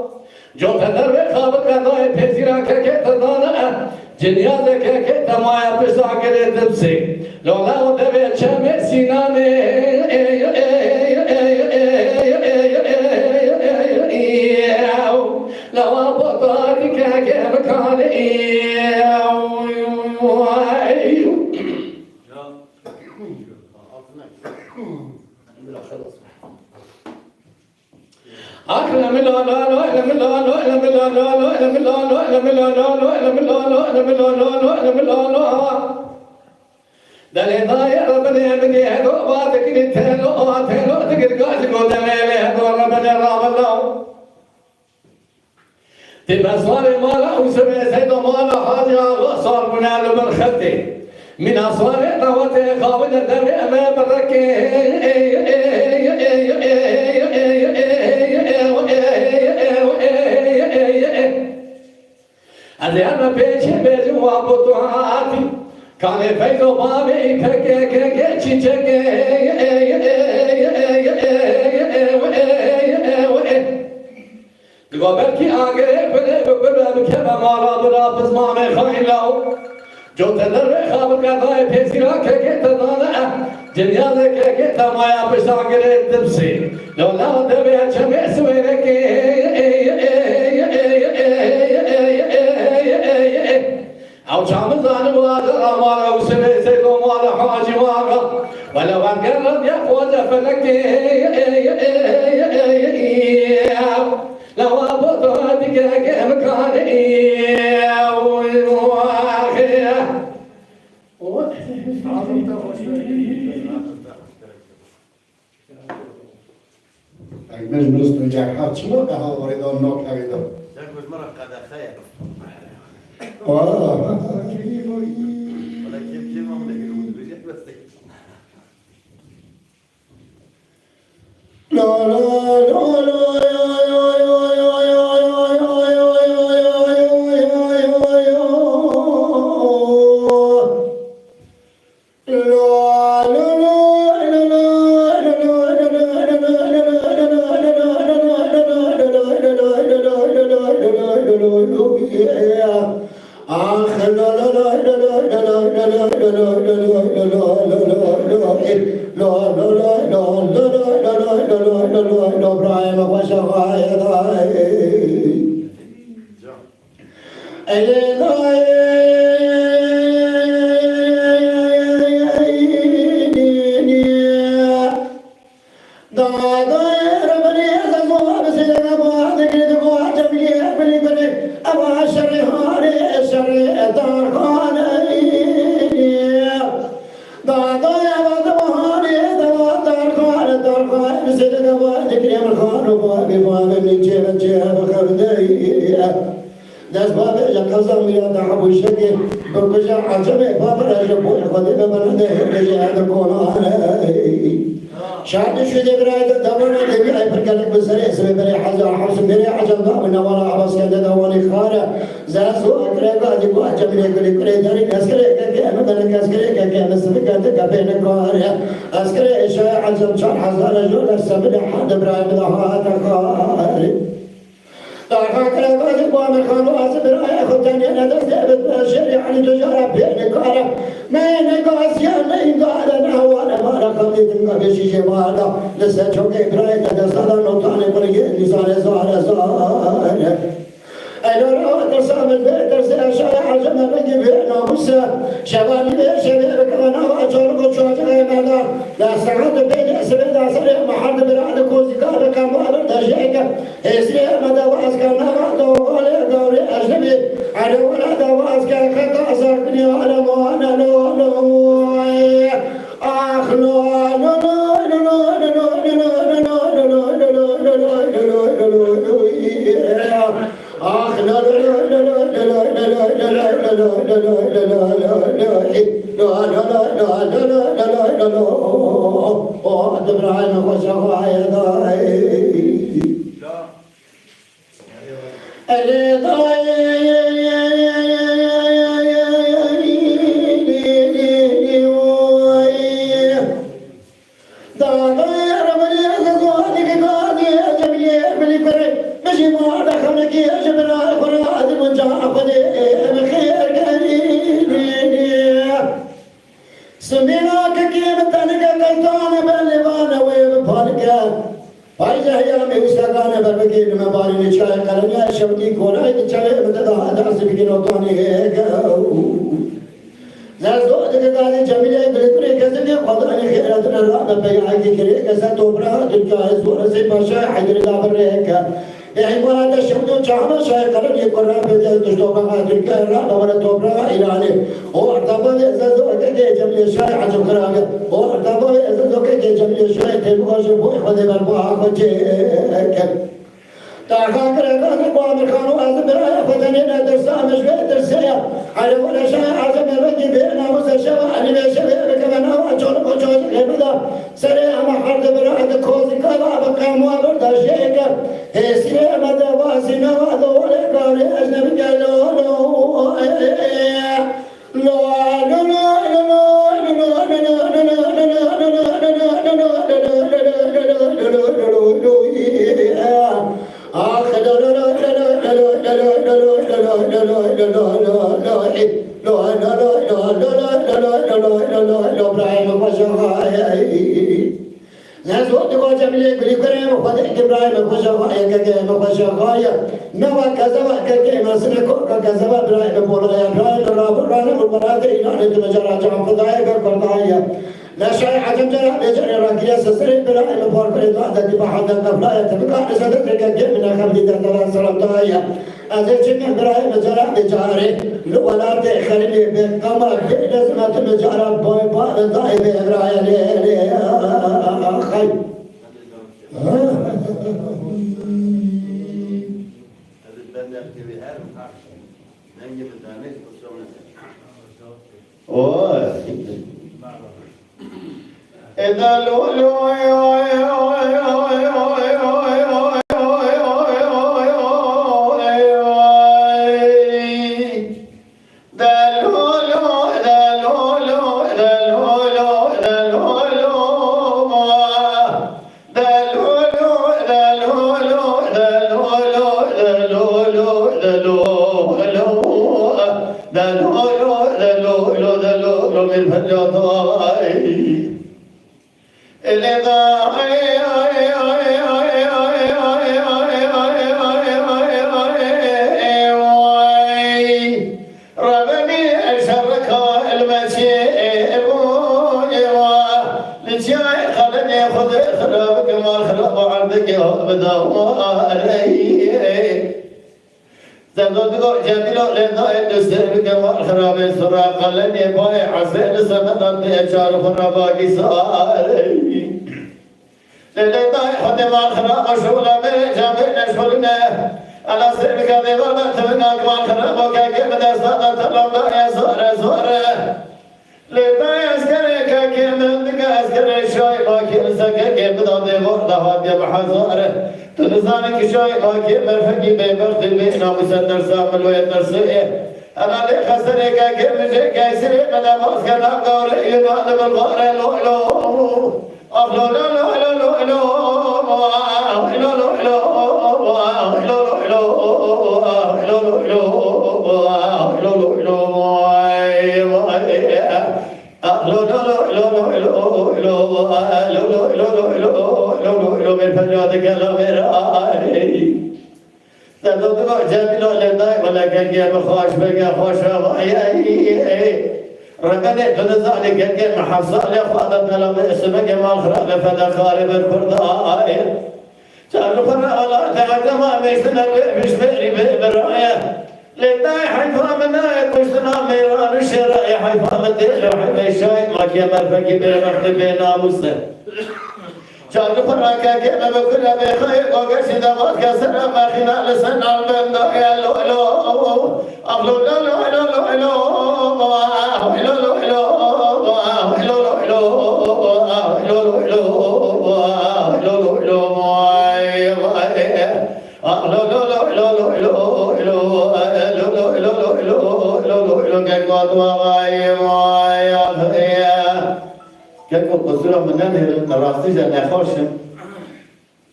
جوت دربي خابط قضاي بيزيرا كيت ضانا جنيازة كيت مايا بسا كري دبسي لولا ودبي شمي سيناني لو أبطاري كيف مكاني دلي ضايع ربنا يمني هدو بعدك نتهلو آتهلو تقل قاعد قول دليلي هدو ربنا رام الله تبقى صار مالا وسبع سيدو مالا حاجة صار منالو من خدي من أصوار طواتي خاوين الدري أمام الركي أدي أنا بيجي بيجي وابطواتي كان فيدو بابي كي تشيكي belki agere böyle bir kere mara bıra pızma me khayla jo tedar khabar ka dae pesira ke tadana dünya ke tamaya pesa gere tepsi lola de be chame svere ke او شامل ظالم وهذا اماره وسنه سيد ومال حاجي واقع ولو قرب يا خوذ فلك لو ابوت هذيك مكان مجلس نجاحات شنو قهوة وريدون نوك هريدون تاكل مرة قد خير واه ولا كيف ما بدك بيجي بس لا لا لا شاهد شو دبرة دبرة دبي أي فرقة بسرعة سبب بري حاجة حرس بري حاجة ضام نوارا عباس كذا دواني خارة زازو أكرهك أجيبو أجمع كل كل داري كسكرة كذا أنا داري كسكرة كذا أنا سبب كذا كبين كارة أسكرة إشاء عجب شان حزار جول سبب حد برا بدها تكارة تاخا كلامه قام خانو أسبر أي خدني أنا دست بشري عن تجارة بين كارة ما نقاس يا نقاس أنا وانا ما ركضي تنقى بشيء ما هذا لسه شوك إبراهيم تدسنا نطعني بريء لسان زار أنا أترسم البيت أرسل شارع عجمة بجيب ناموسة شبابي شباب كمان أجر وشاج ماذا لا سعد بين أسباب لا سريع محل براد كوزي كار كم أبر دشيك إسرائيل ماذا واس كان هذا ولا دوري أجنبي على ولا دواس كان خطأ ساكني على ما أنا لو آخ لو آخ لا لا لا لا لا لا لا لا إبراهيم خشغاية كجيم خشغاية نوا كذبا كجيم سنكو كذبا إبراهيم بولايا إبراهيم راب رانا والبراد إيمان تمجرا جام خدايا كردايا لا شيء عجب جرا بجرا راكيا سسري إبراهيم فارق إذا دي بحد كفلايا تبقى نسدت كجيم من خمدي دلنا سلام دايا أزيد إبراهيم جرا بجاري ولا تخلي بكما لازم تمجرا باي باي داي إبراهيم خي إذا لولو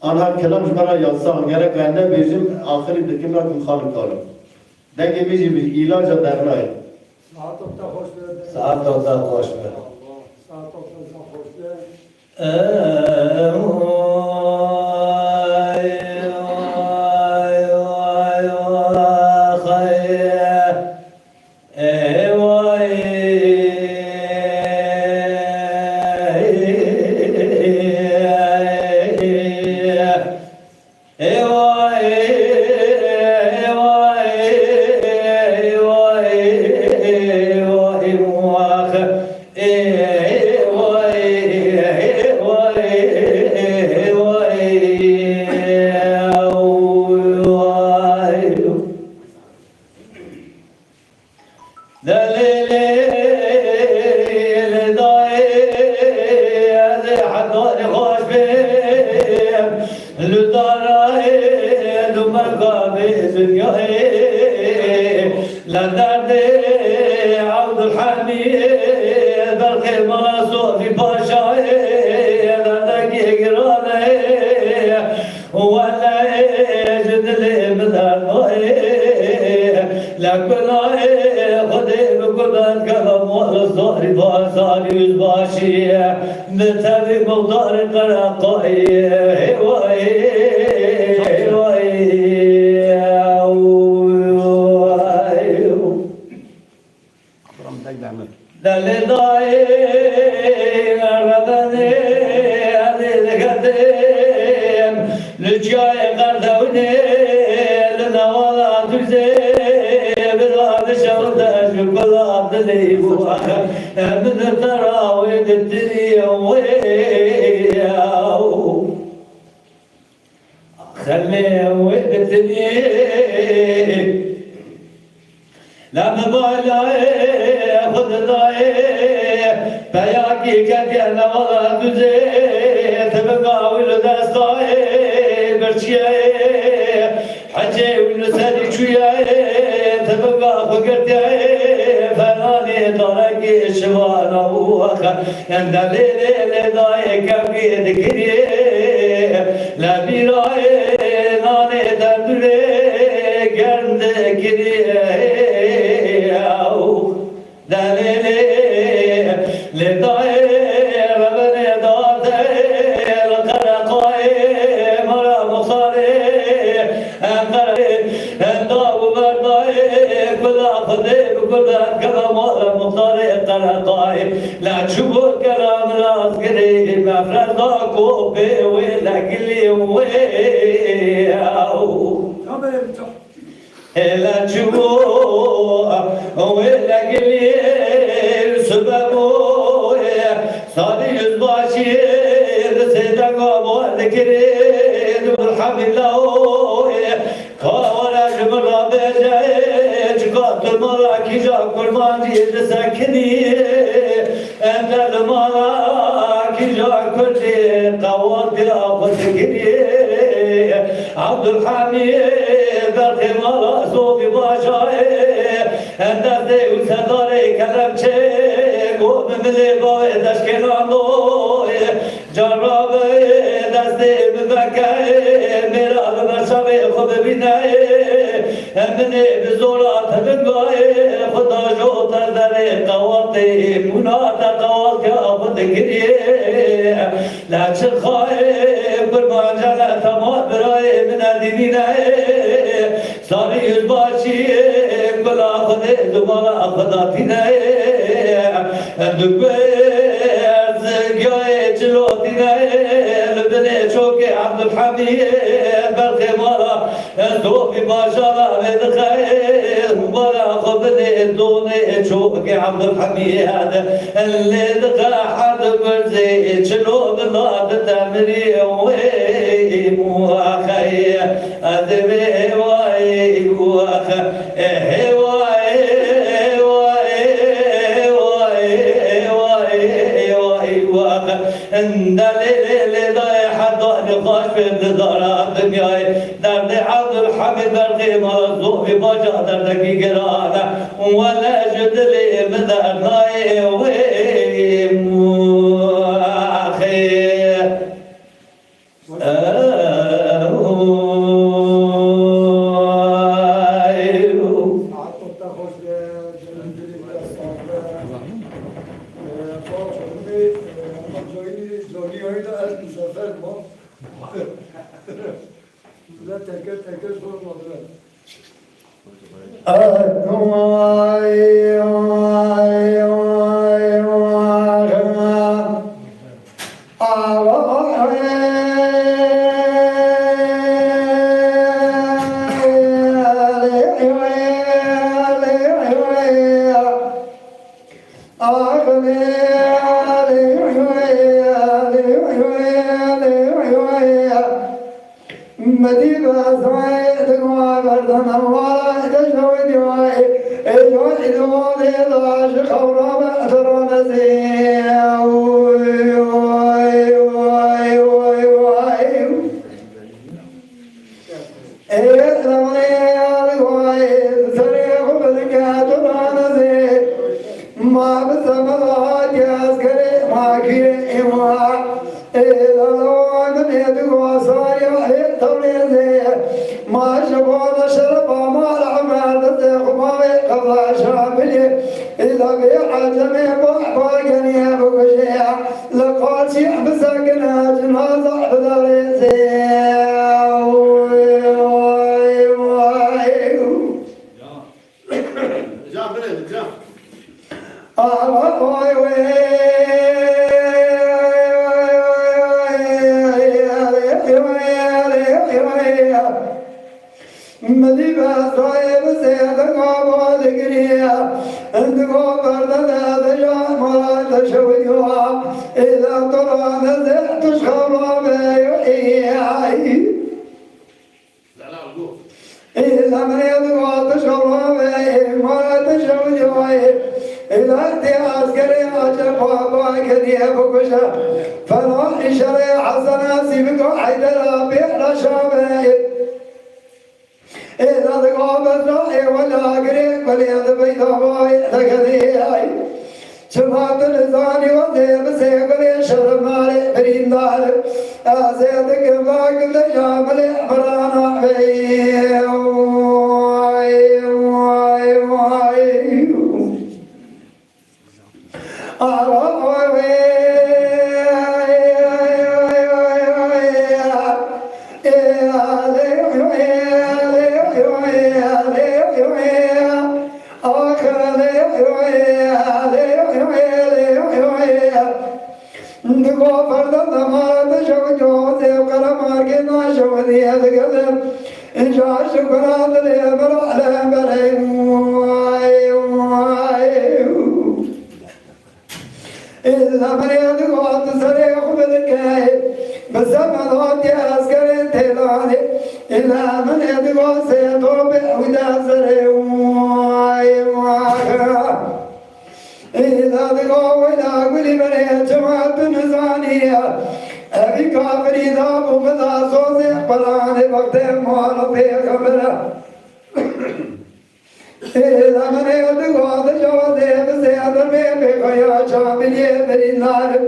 آنها کلامش برای یادسان گره کنده بیشیم آخری دکیم را کن خالق دارم دنگی بیشی بیش ایلاج در رای ساعت تا خوش به نتابع مقدار قرقائي جاي قردوني لنوالا تجزي بلاد شوطة شكلات لي بواخا من تراويد الدنيا وياو خلي ويد الدنيا لما بالاي خد ضاي بياكي كدي انا والله تزي تبقى ولد دستاي برشياي حجي ونسالي شوياي تبقى فقرتي فناني طرقي شوانا وخا عند ليلي ضاي كبي ذكري لا بيراي ناني دردري قرد كري دليلي لداي ربني داتي القرقاي مرا مخاري انقري انداو برداي كل اخذي بكل كذا مرا مخاري قرقاي لا تشوفوا كلام راس قري مفردا كوبي ولا قلي وياو لا تشوفوا ولا قلي سببو صادي الباشي سيدك ابو الكريم والحمد لله كورا جمرا بجاي جقات المراكي جا كل ما جيت سكني انت المراكي جا كل قوات ابو الكريم عبد الحميد برخي مرا صوفي باشاي انت وسداري كلمشي قوم ملي باي تشكيلانو جرابي دستي بفكاي ميراد برشاوي خب بيناي امني بزورات بنغاي خدا جو تردري قواتي مناتا قواتي ابد كري لا تشخاي قربان جانا تمام براي من الديناي صاري الباشي كل اخذ دوباره اخذاتي ناي دبير زقاي جلوتي ناي لبني شوكي عبد الحميد برخي مرا توفي باشارة بدخير مرا خبني دوني شوكي عبد الحميد اللي دخل حد برزي شلو بلاد تمري ويم واخي ادمي واي واخي دليل ضايع حضاني خاش في انتظارات دنياي درد عبد الحميد برقي مرزوق في بجا دردك قرانا ولا جد لي مدرناي ويم اخي لا تكل صور مضرب مدينة سعيد وعبد النوار تجوي دواي اجوي دواي ضاش خورا ترى نزيه واي واي واي واي ايه رمي واي سريع بدك ترى نزيه ما بسمع جاز كري ما كي ما ايه لون يدوا صايا ما شبونا شربا ما العمال تخمامي قضى شاملي إذا بيع جميع باقني أبو شيع لقال شيع بساكنها جنازة بداري زي مدي بسرائي بسيطة قابل قرية عندكم بردنا دجا ما تشويها إذا طلع نزعت شخبا بيوحي إذا من يدعو تشخبا ما تشويها إذا أنت عسكري عجبا باكدي بكشا فلا إشاري حسنا سيبك حيدر بيحنا شابه إذا تقابل رأي ولا قريب وليد بيت أبوي تكذيعي شفات لساني وزيب سيقلي شرمالي برين دار أزيدك باك لجاملي برانا بي إذا مريض قوات سريع بالكاي بسمع ضوء عسكري تلاني إذا مريض قوات سيطوب ودا سريع إذا ذقوا ودا قولي مريض جماعة نزانية أبي كافر إذا بمضى صوصي بلاني وقت موالا بيغمرة إذا من يدقوا تجوزي بسيادة بيبقى شاملية برينار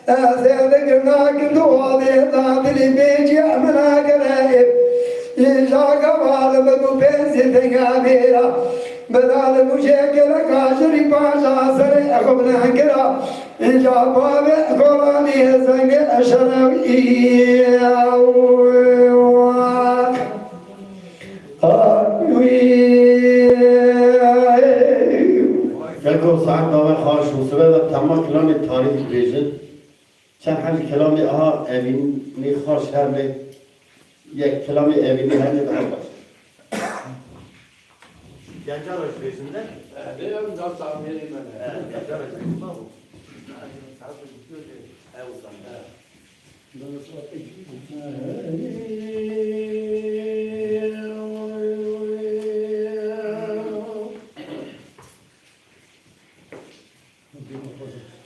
أسيادة كنتوا ذيطا بلبيجي أمنا قرائب يشاق بالبدو بيسي تنقاميرا بدال مشاكل كاشري باشا سري أخبنا كرا إجابة بقراني سنگ أشرفي گلگو ساعت داور خواهش مصبه و تمام کلام تاریخ بیشن چند حال کلامی آها اوینی خواهش هرمه یک کلامی اوینی هرمه به هم باشه گنجار hoş بیشنده؟ Diyorum da tahminim ben. گنجار hoş بیشنده bu.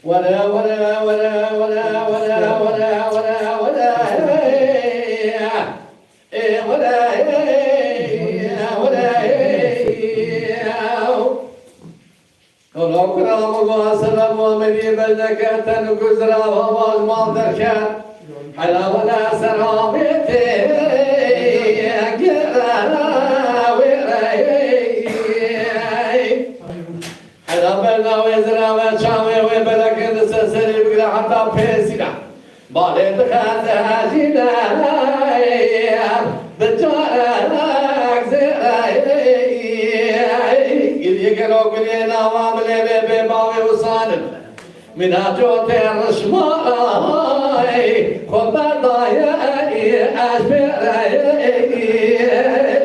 ولا ولا ولا ولا ولا ولا ولا ولا ولا ولا كرام وسلام ومدي بزكاة نكزرا وواز مال دركان حلا ولا سرابتي حلا بلنا وزرا وشامي وبلكن سسري بقرا حتى بيسنا بالي دخان هاجينا بجارك زي يقولوا قلينا واملي بباوي وصانب من هجوت الرشماي خبا ضايعي أشبري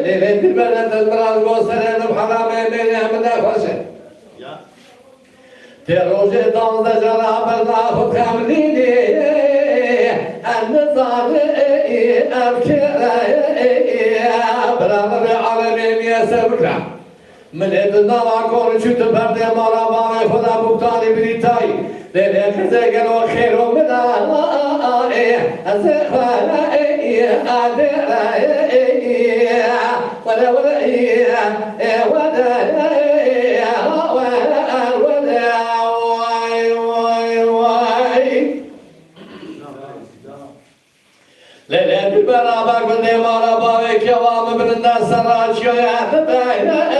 ليلة البلد المرال قوسرين بحرامي من يمنا خشن تروجي دون جراب الناخد كامليني النظام أبكري برامر عالمين يسبكرا من ابنا واقول شو تبردي مرا باوي خدا بوتاني بريتاي ليلة كزيقن وخير منا أزيخوانا ولا ولا ليلة ببرابر قلني مرا باوي كوام من الناس راجيو يا ثبايا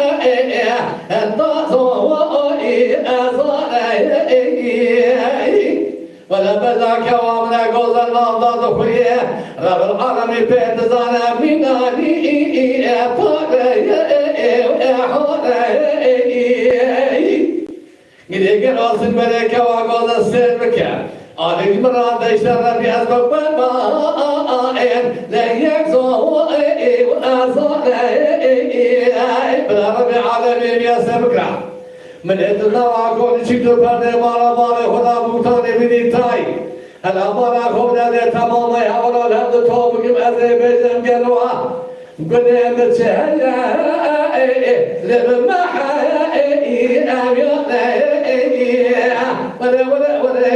ولا بذاك وامنا قوز النهضة ضخية رب العالمين بيت زانا مناني قد يقرأ سنبلك وقوز السلبك عليك مراد يشرب يسبق بالماء لا يكسو وأزال بلا رب العالمين يسبق من إدنا وعقول شكل برد مارا خدا بوتاني بدي تاي هلا مارا خدا ده تمام يا ولا لهذا توب كم أزاي بيجم جلوا قلنا متشهيا لما حي أبيض ولا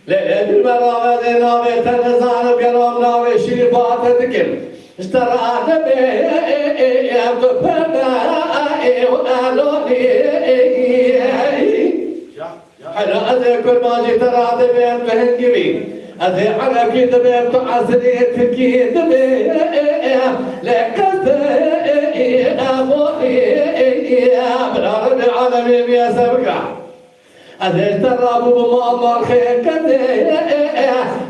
ليلة المرامة نامي تنزان بقلوب نامي شريفات تذكر اشترى نبي يبدو فنا وقالوني حنا أذكر ما جيت راضي بين بهنجبي أذي على كيد بين تعسري تكيد بين لكت أبوي بالأرض العالمين يا سبقة أذي ترابو بمامر خير كده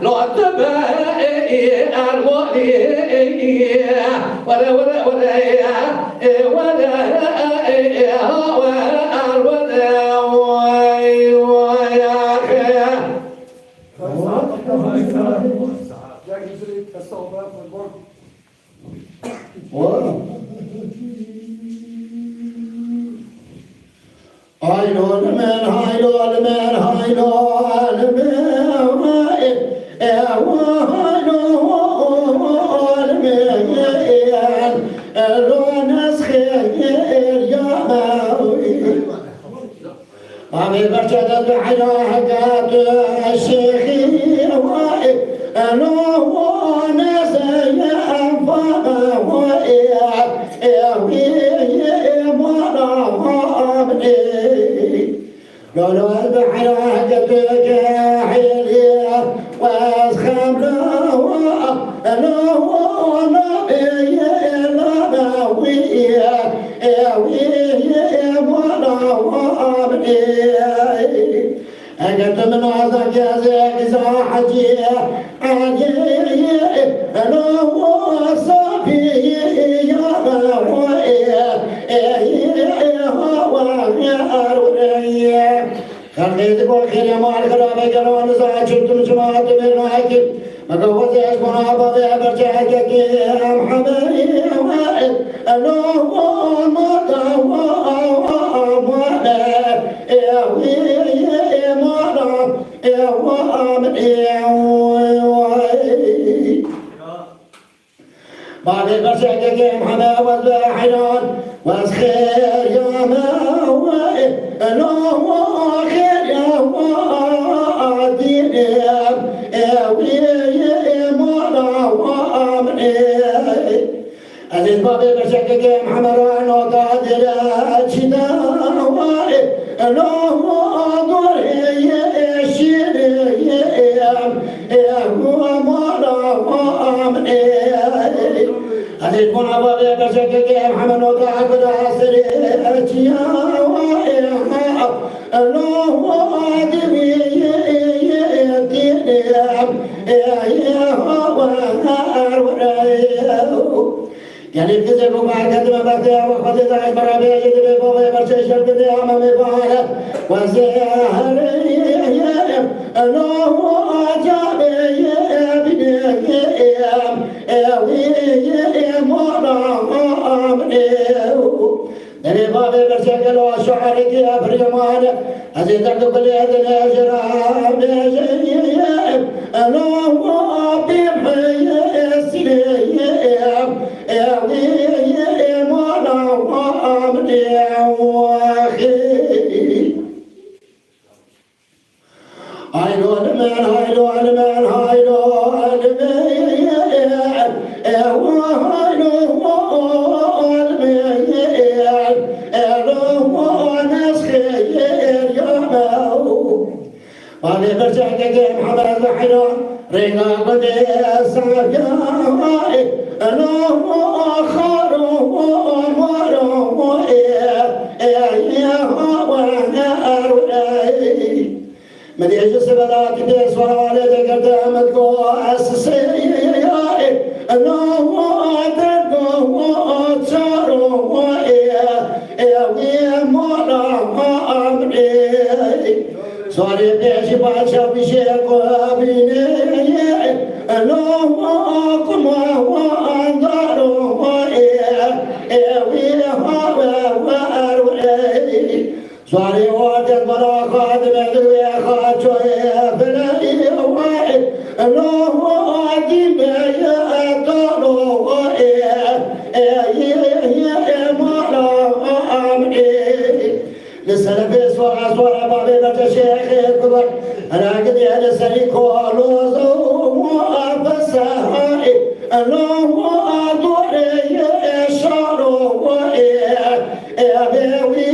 لو تبع أرموني ولا أمي برشد بحياة الشيخي واقف أنا ونسي أنفاق وإياك قالوا بحياة حيلية وأسخم له أنا ونبي لنا وإياك أجد من عذاك يا زيك زاحجية أنا وصافي يا خليتك والخير يا مال خرابي قالوا أنا زاحج شدتم جماعة من راكب مقوز يشبه أبا يا برجعك يا محمد واحد أنا بعد برشاك يا محمد والباحران واسخير يا موائد أنا خير يا وادين أزيد بابي برشاك يا محمد وانا قادر أجنا واحد أنا أزيد من أبوي بشكك يا محمد وضعك العصر أجيا وإيحاء الله وادمي يعني الكذب وما كذب بكى وقد ذا برابي يجد بابي برشش الكذب أمامي بارك وزهر الله أجابي دني بابي برشكل وشعرك يا بريمان أزيد كل يدن أجرام الله بحي السليم وأنا برجعك يا محمد الحنان رينا بدي أسعى أنا آخر ومرو وأنا أروي من يجلس بلاك ديس وعلى ذكر دامك وأسسي أنا أدرك سواری پیشی بچه بیشه قابینه الله اکم و اندارو ایوی ها و اروی سواری وارد برا خادم دوی خاچوی فلایی وای الله اکیم دارو لسلف سوار سوار بابي بچه شیخ کبر راگد یاد سری کالوز وافسهای الله دوری اشارو ابوی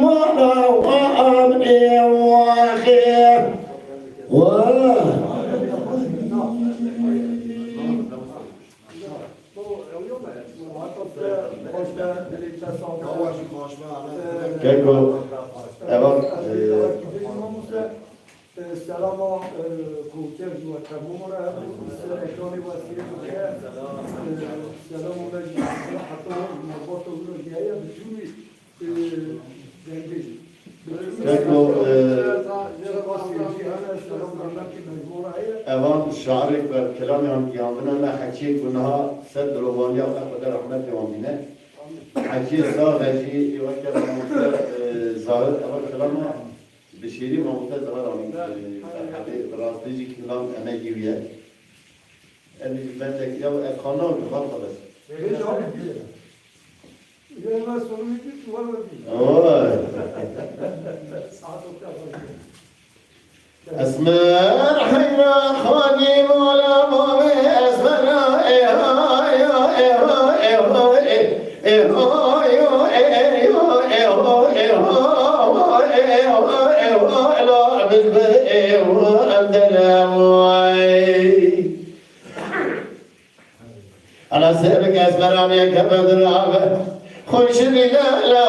مولا وامنی واخیر Keko, evo, سلام کوکر جو تمورا اکرانی واسیه کوکر سلام ولی حتی مربوط رو جایی بتونی زندگی Keko, evan şarik ve kelamı ham kıyamına ve hakî günah sed rovaniya ve kadar rahmet yamine. Hakî zâveci ve kelamı zahir evan kelamı بشيري وممتاز غير عن راستيجي كلام أماجيوية اللي بدك يو القانون بخلطة بس. أسمر حنا خاني مولا مامي أسمر أنا سألك أسمراني كبد العبد خش لي لا لا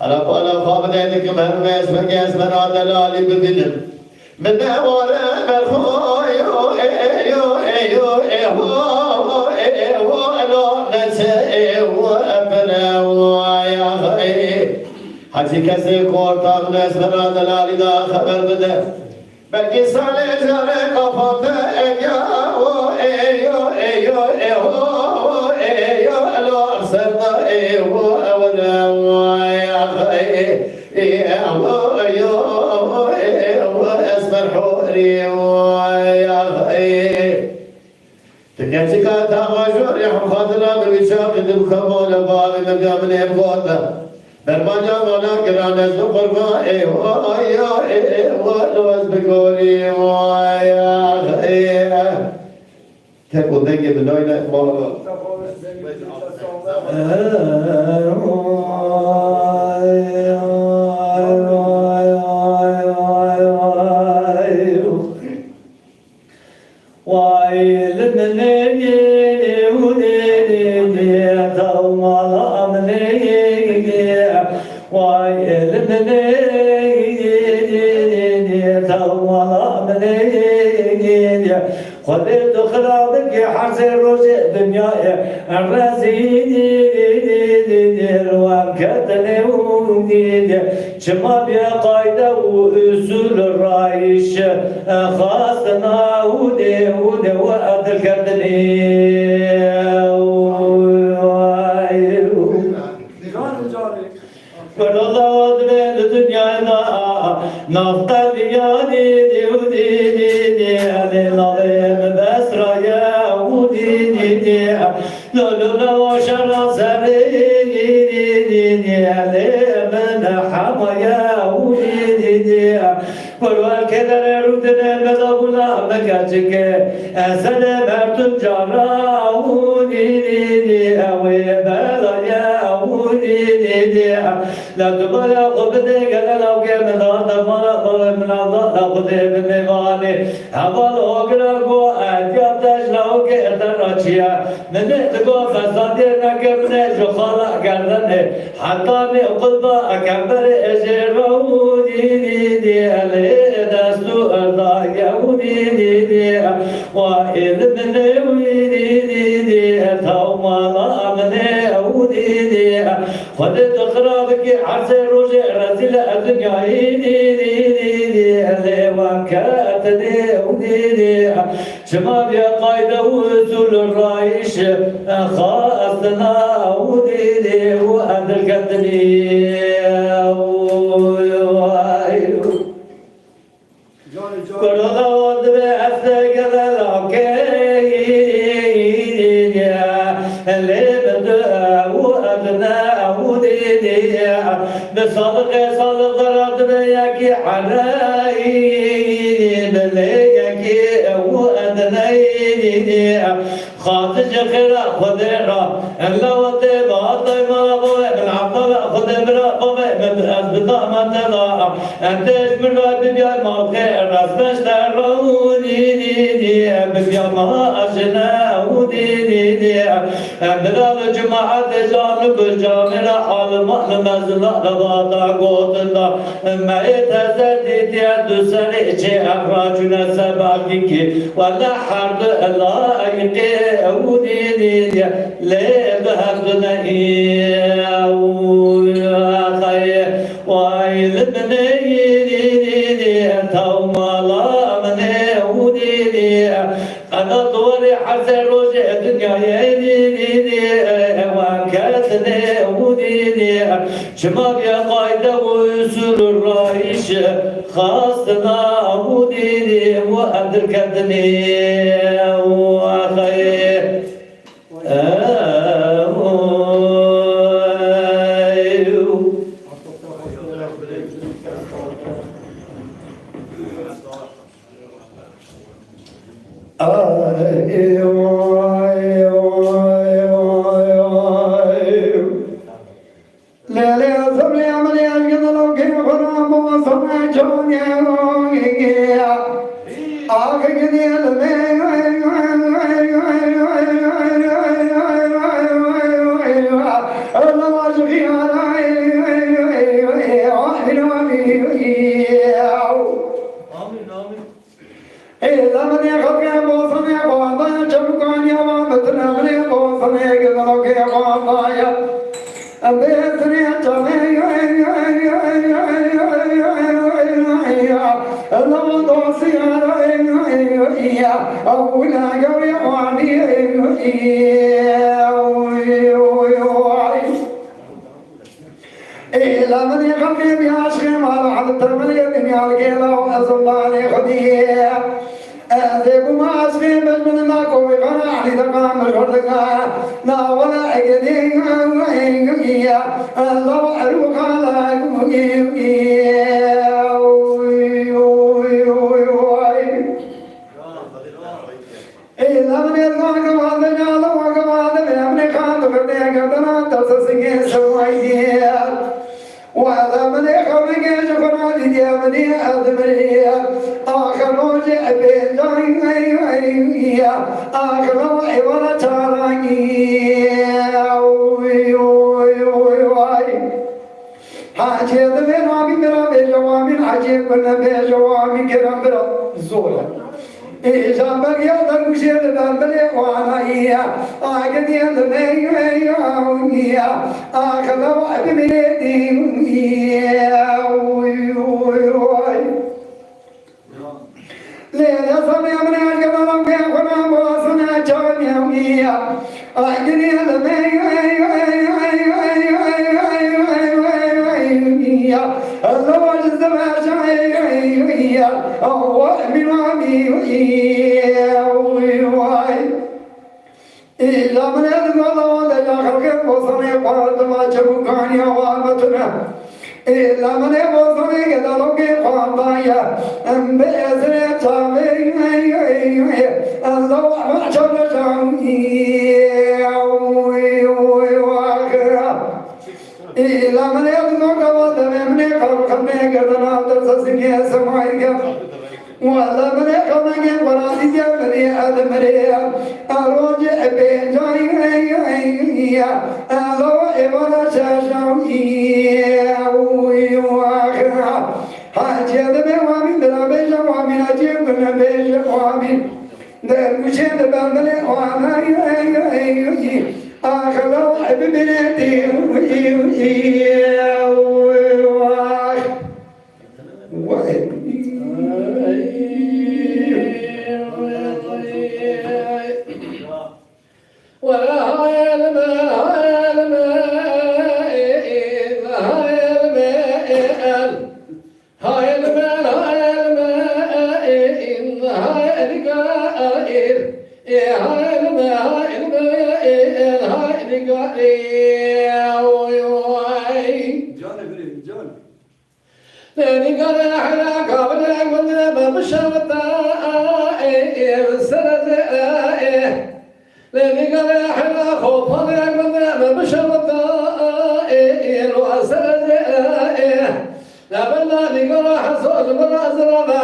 أنا بقول خابد عندك مهما اسمك أسمران دلالي بدلم من ورا بالخوي حجی کسی کورتاق نسبرا دلالی دا خبر بده بلکی سالی جاره کفاته ایو الو سرنا ایو اولا اسمر حوري تكاتي كاتا غجور يحفظنا بالوشاق دبكمولا بابي مقام الهبوطة برمانجا مولا كرانا زقربا ايوه لوز بقولي تكو دنجي بنوينة مولا خذت خرابك حسن رجع دنياي الرزيد وكتني وديد شما بيا قايدة وأصول الرايش خاصنا ودي وأدل كردني قال الله أدري الدنيا نفطر ياني دي العظيم بسرى يا ودي لولا وشرى سري من حمايا ودي والوال كذا ردنا المذابنا مكاتك أسد مرتب جرى ودي أوي بلا يا ودي لا تبلا قبدك لو كان ذات من الله لا قدر بمغاني أول أقرأ وأجاب تجلو وكدراتيا من تقو فصادر نكمنا جخالا قردن حتى قلبا أكبر أجر ودي دي علي دستو أرضا يودي دي وإذ من ودي دي توما لا من ودي دي خد تقرابك عرس روجي رسل الدنيا دي علي وانكات دي شما بيا قايدة وصول الرايش خاصنا ودي وأدركتني كل غوض بأفتقر العكي اللي بدأ وأبناء ودي بصدق صدق رد بيكي حراي بليكي وأدني خاطج خيرا خدرا إلا وطيبا طيبا بوي بالعطلة خدمرا بوي بأسبطاء مدلا أنتش من رأي ببيا ما خير أسبش تروني ببيا ما أجنا ودي بلال جماعة جانب الجامرة حال مأل مزلا لباطا قوتنا ما يتزدي تيادو سريعي أفراجنا سباكي ولا حرد الله يقي ودي ليه بهدنا خير وإذ بني توما لا من ودي أنا طوري حسن رجع الدنيا وانكتني ودي شمال يا قايدة ويسر الرايش خاصنا ودي وأدركتني وخير ولا من يقوم بني آدم ريا أروج بين جاي ألو إبرا شاشوية ويواخرا حاجة دمي وامين درابيش وامين أجيب درابيش وامين درمشين دبندلي وامين آخر ببنتي ولا هاي الماء لأني قال أحلى قبل أقول بشرطة لأني قال أحلى خوفا أقول بشرطة لبناني قال حصول من أزرابة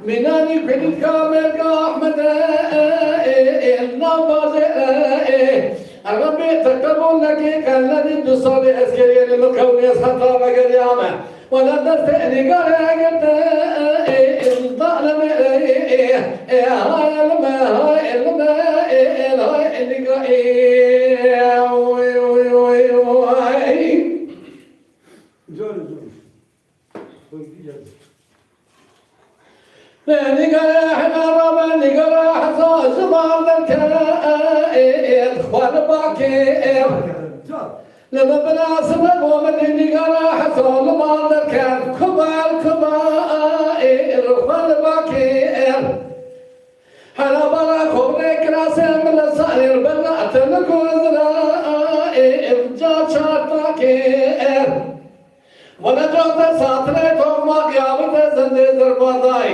مناني كنت كامل كأحمد النبض الربي تكتبون لك كالذي تصلي أسكري للكون يسحطها بقريامة ولا تستأني قال أجد الظالم هاي الماء هاي الماء هاي اللي قال احنا ربا اللي قال حصاص بعض الكائن اخوان باكر لما بنا سبب ومن اللي قال حصل بعض الكائن كبار اخوان باكر حنا برا خبرك راسم من الصغير بلعت الكوزنا جات شاطاكر ولا جات ساتري توما قيامت زندي زرباداي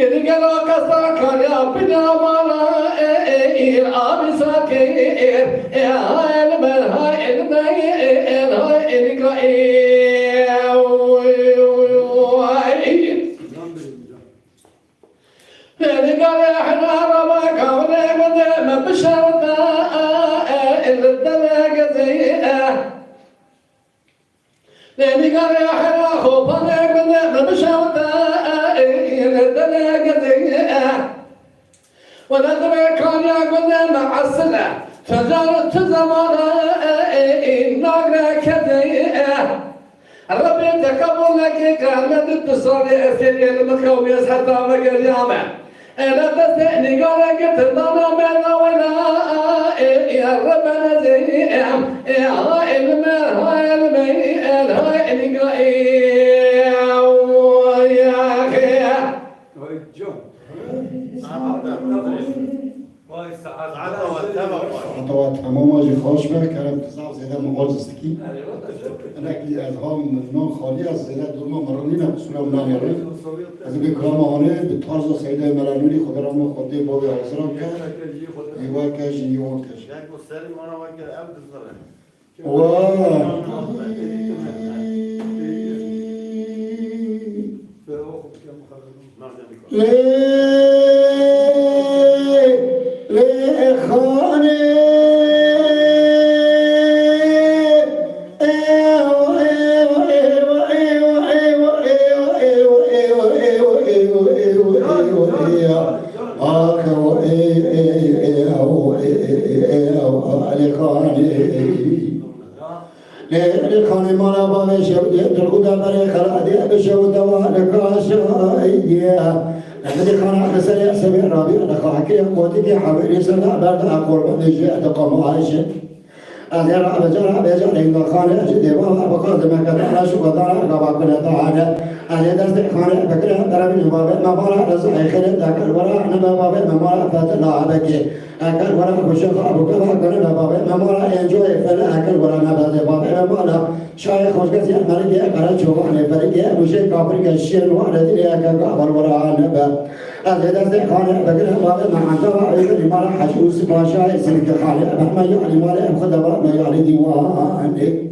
قد قالوا كسا كان يا بنا مالا آبي ساكير هاي المن هاي المن هاي القائر اللي قال احنا ربا كوني من بشرنا الدلق زيئة اللي قال احنا خوفنا من بشرنا الدلق زيئة ونذر كان يقول مع السلة فجرت زمانا النار كذيئة ربي تقبل لك كانت التصالي أسيري المكومي حتى مقريامة أنا تستعني قال قلت ضنا من ولا يا ربنا زيئة هاي الماء هاي الماء هاي القائر يا أخي خطوات تمام خوش به کرم تزاف زیاده مغاز استکی انکی از هم نان خالی از زیاده دورما مرانی نبسولم نمیاره از به کلام آنه به طرز سیده ملانوری خود را ما خودی بابی حاضران کرد ایوا کش ایوا کش لخاني مالا بابي شودي تلقودا بري خلادي بشودا وانا كاشايا لقد كان عسى سبي ربي انا خاكي موتي حبيبي سنا بعد اقول بدي جاء تقوم عايشه أذير أبجر أبجر إن خان أجد بابا بقاد ما كان أنا شو قدر أقابل كل طعنا أذير درس خان بكرة درب بابا ما بارا رزق خير ذاك الورا أنا بابا ما بارا فتنا عبك أكل ورا كشوف أبو كذا كل بابا ما بارا ينجوي فلا أكل ورا ما بابا ما بارا شاي خوش كذي مالك أكل شو أنا فريق مش كابر كشين واحد اللي أكل قابل ورا أنا بابا أذير درس خان بكرة بابا ما عنده أيضا ما راح حشوس باشا يسلك خان ما يعني ما له خد ما يعني ديوانك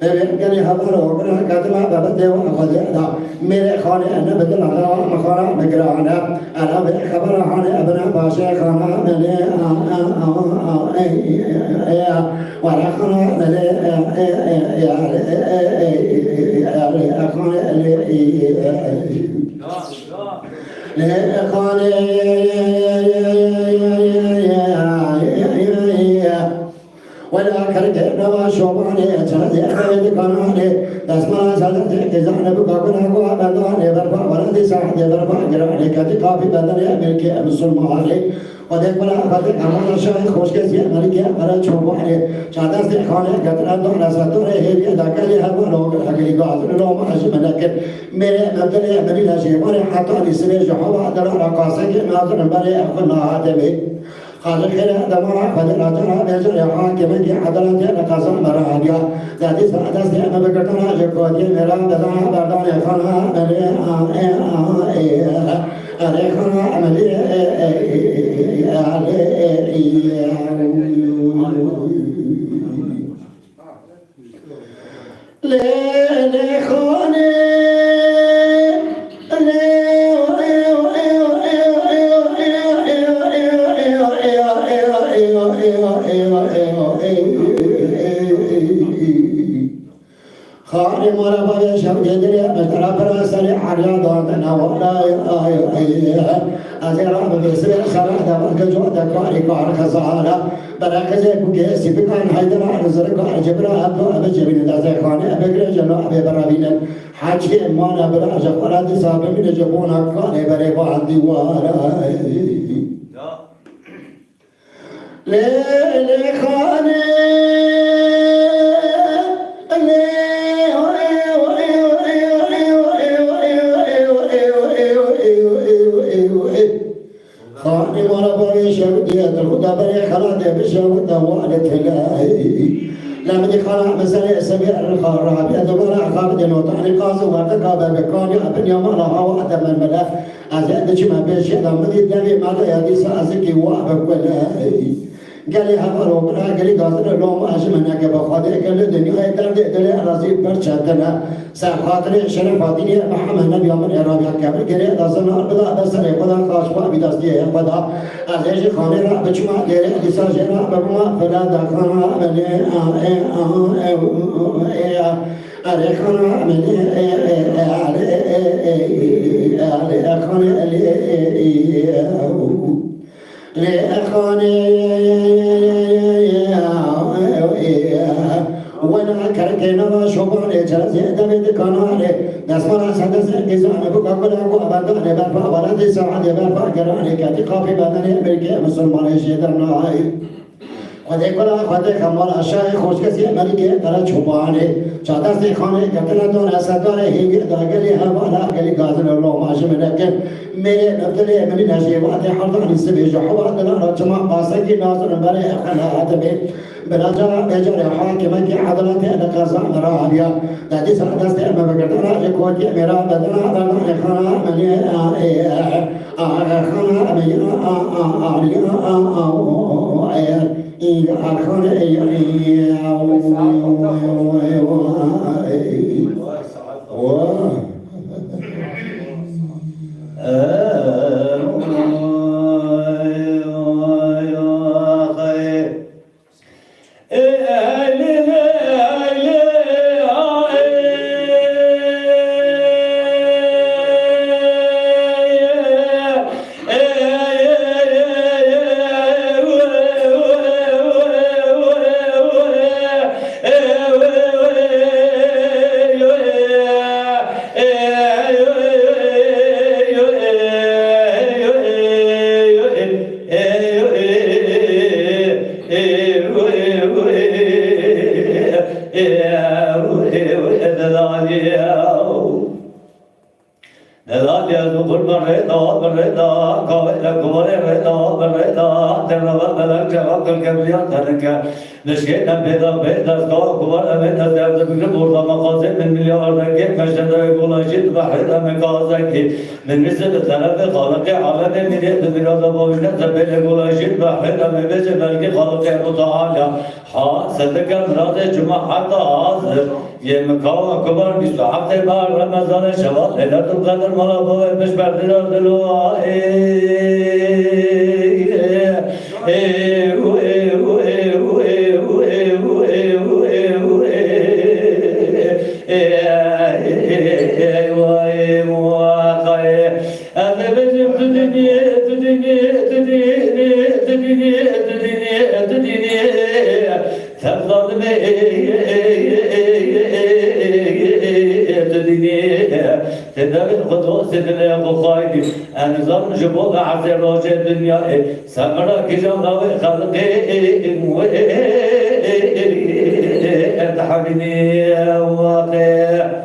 قال خبر وقرا كتما ببدي وأخذ هذا मेरे खाने अन्न बदल आना मखाना मगराना अना मेरे खबर खाने अपना भाषा खाना मैंने वाला खाना मैंने खाने ولا كرك نوا شوبانه أجرد أبد كانانه دسمنا سالت كزان بقابنا قابدانه بربا ولد سعد بربا جرانه كذي كافي بدنه أمريكا مسلمانه وده بلا خاطر أمانة شاي خوش كسي أمريكا برا شوبانه شادر سے خانه قطران دو رساتوره هيري داخلي هوا لوگ أكلي قاضر لوم أجمع لكن मेरे नबदले मेरी नशेबारे हाथों निसरे जो हवा दरा रकासे के नाज़र बरे अपना हाथे में خالق خير دمرة فجر أجرها بيجر حاكم كي عدالة نقصان براجع ذاتي سعادة سيما بكتنا جكوتي مرا بدنا بردان خنا ملي علي خنا ملي لي خاني خاري مرا بابا شب جدري مسترا برا سري حريا دورنا ولا أزرع بسر سرا دبر كجوا دكاري كار خزارة بركز بوجه سبكان حيدر نزر كار جبرا أبو أبو جبين دازر خانة أبغر جنو أبي برابين حاجي مان أبرا جبرا دسابة من جبونا كانة بري باندي وارا لي خانة خاني مرا بابي شبدي الخدا بري خلاده بشود دوالة الله لما دي خلا مسألة سبيع الخراب يدبر عقاب دنوطاني قاصو وارتقاب بكوني أبن يوم الله هو أدم الملف أزيد جمع بيشي لما دي دمي مالا يدي سأزكي وابك ولا قال لي هبر وبرا قال لي قاصر لوم أجمعنا كبخاطر قال لي دنيا يدرد دلي رزيب برشاتنا سخاطر شرفاتني محمد نبي من إرابي كبر قال لي دازنا أربدا دسر خدا خاشوا بدستي خدا أزيج خانه را بچما دير دسا جرا بما فلا دخنا ملي أريخنا ملي لأخاني وانا كركنا وشوفاني جلسي دمد كناني نسمع سدس إنسان بكا كل أبو أبدا نبرفع ولا تسعى نبرفع كراني كاتي قافي بدني أمريكا مسلمان شيدرنا هاي خديكلا خديك كمال أشياء خوش كسي أمريكا ترى شوفاني شادر سي خانه كتنا دون أسدار هيجي داخلي هوالا كلي غازن الله ماشي منك मेरे नब्दले मेरी नशेबात हरदानी से भी जहवा दला रचमा बासकी नाज़र बरे खलात में बराजा बेजर हाकिम की अदालत नकाज़ा मराबिया दादी सरदस्त में बगड़ना जे कोटी मेरा बदना बना खाना मने खाना dernavat melek cevap kılkebiliyat tanıka. Neşkeyle beda beda kava kuvar emet derdi bugün burada makaze min milyardaki meşhede ulaşıp bahide mekazaki min misli tarafi halaki alemi miliyet mirada boyuna zebele ulaşıp bahide mebece belki halaki mutala ha sedeke mirade cuma hatta hazır yem kava kuvar bir hafta bar ramazan şevat leylatul kadir mala boymuş berdiler dilo تدري القدوس تدري القايد أنظر جبوك عزيز روجة الدنيا سمرا كجام راوي خلقي اتحبني واقع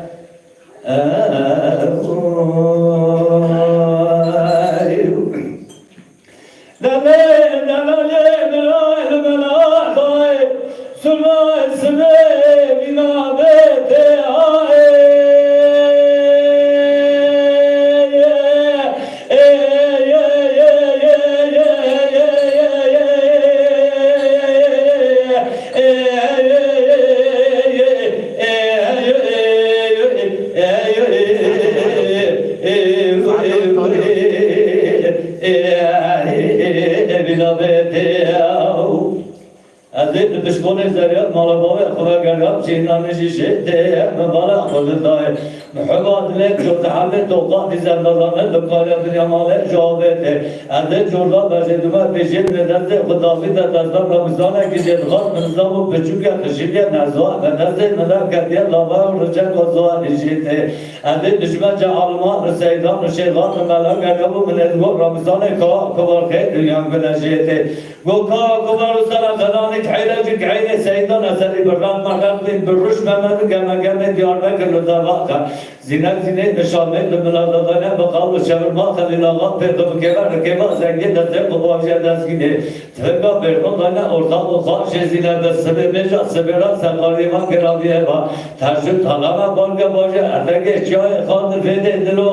Azet düşmanı zeriyat malabaya kula gargam çiğnanı şişette mübarek kılındayı Muhabbat ile çok tahammül tokat izlendalarını dıkkale bir yamale şahbeti Azet çorda başedüme peşin ve nezde kudafi de tarzdan Ramazan'a gidin gaz mınzamı küçük yakışıya nezva ve nezde melaketiye lava rıcak o zuha işiti Azet düşmanca alman seydan şeytan melak erkabu minezgor Ramazan'a kavar kheyr yan güneşiyeti Goka kubar sana kananik حيلك عيني سيدنا سري بران مرات من بالرش ممن كما كان دياربكر لدواقع زينات زينات نشامل لملاذنا بقال شبر ما خلينا غاب بيقب كبار كبار زنجي دزر بواجه دزگينه تفكا برون دانا ortak خارج زينة بسبب مجا سبرا سقاريما كرابيه با ترجم طالما بانگا باجه اتاقه چای خان فيده دلو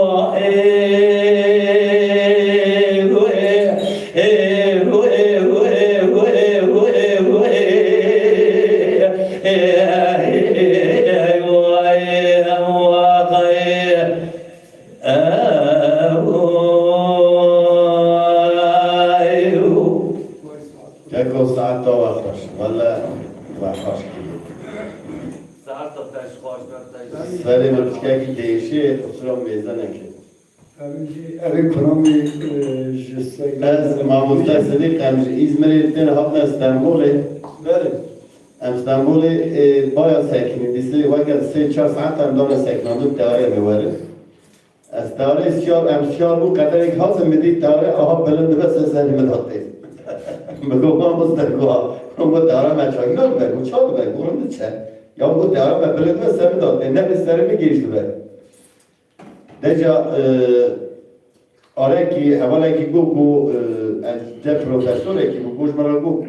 Jako saat to vaxtaş, valla vaxtaş ki. Saat da taş xoş bertaş. Sveri mırtışkaki değişi, usulam mezana ki. Evi kurami jisek. Ez mamusta Sıdık İzmir'den hafta İstanbul'e. Veri. İstanbul'e baya sekini. Disi vakit 3-4 saat hem dona sekinandık tarihe mevarı. Ez tarihe istiyor bu kadar ek hazım edip tarihe aha belirdi ve seslerini medattı. Begoğam bızdır bu tarihe meçak yok be, bu çaldı be, bunun içe. Ya bu tarihe belirdi ve seslerini medattı. Nefislerimi geçti be. Deca araki evvelaki bu de profesöreki bu kuşmara bu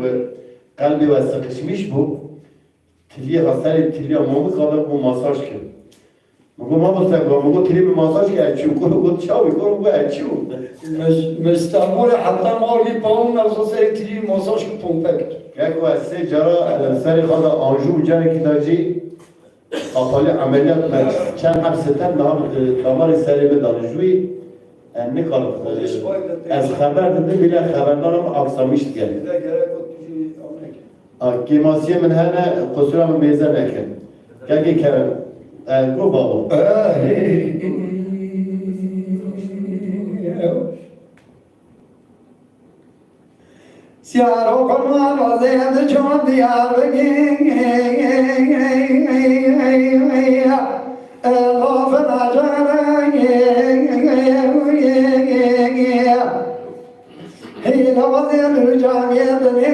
kalbi ve sıkışmış bu tiliye hastane tiliye mamı kalır bu masaj ki bu mamı sakla bu tiliye bir masaj ki açıyor bu çavi bu açıyor İstanbul'e hatta mali paun nasıl elektriği masaj pompek. yani bu ise cara seri kadar anju ucana kitacı kapalı ameliyat ve çen hapsetten damar serimi danıcıyı ne kalıp az haber dedi bile haberdarım aksamıştı yani. Bir de gerek o Kemasiye min hene kusura min beyze nekin. Kaki kerem. Bu babo. Siyaro kalman vaziyette çon diyar begin Lafın acarın Hile vaziyette camiyette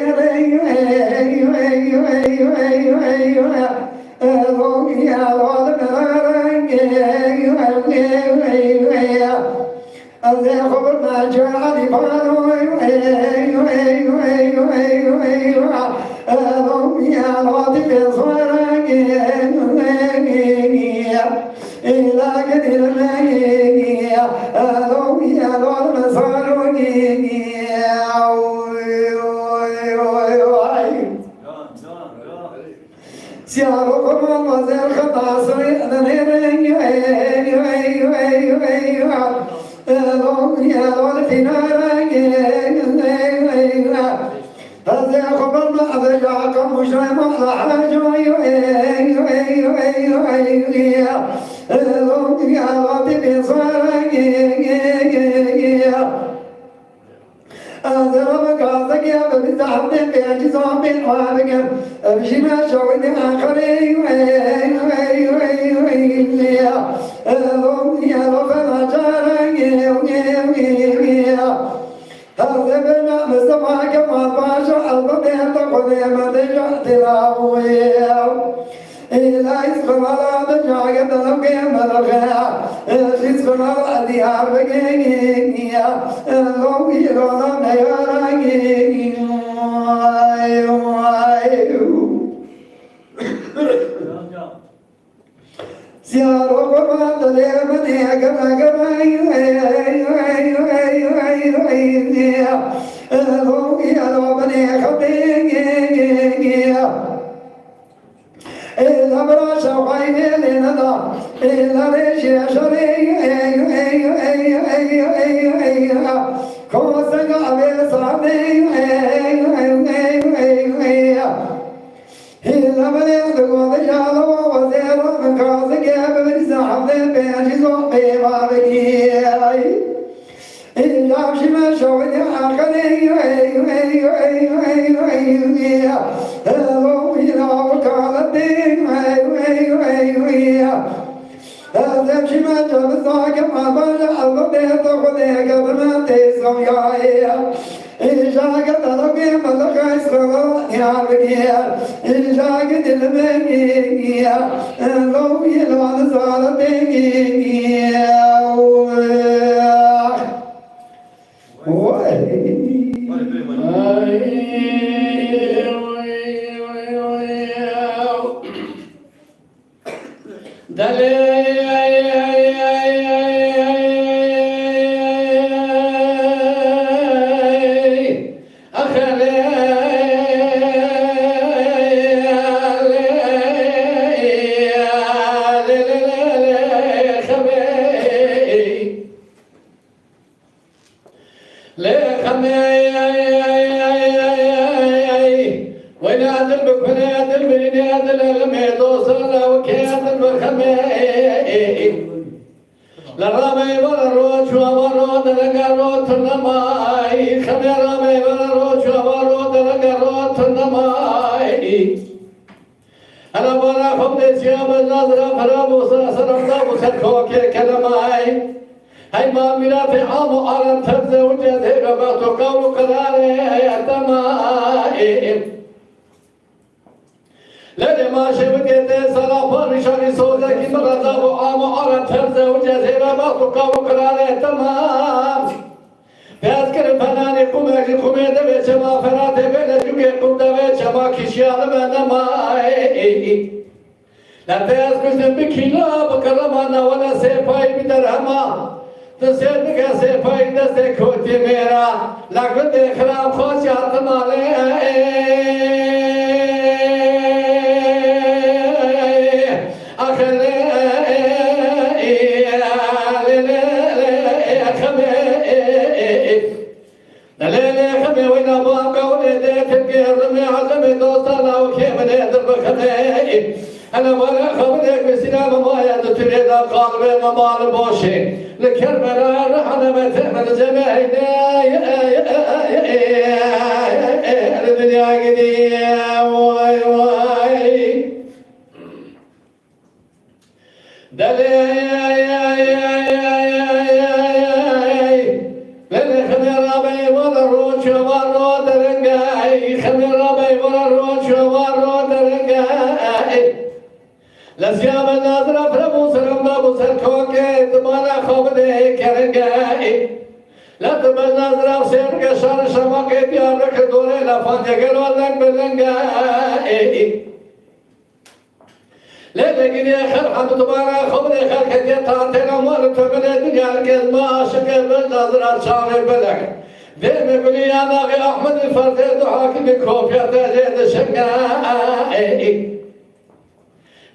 خبر ما جاء لبانو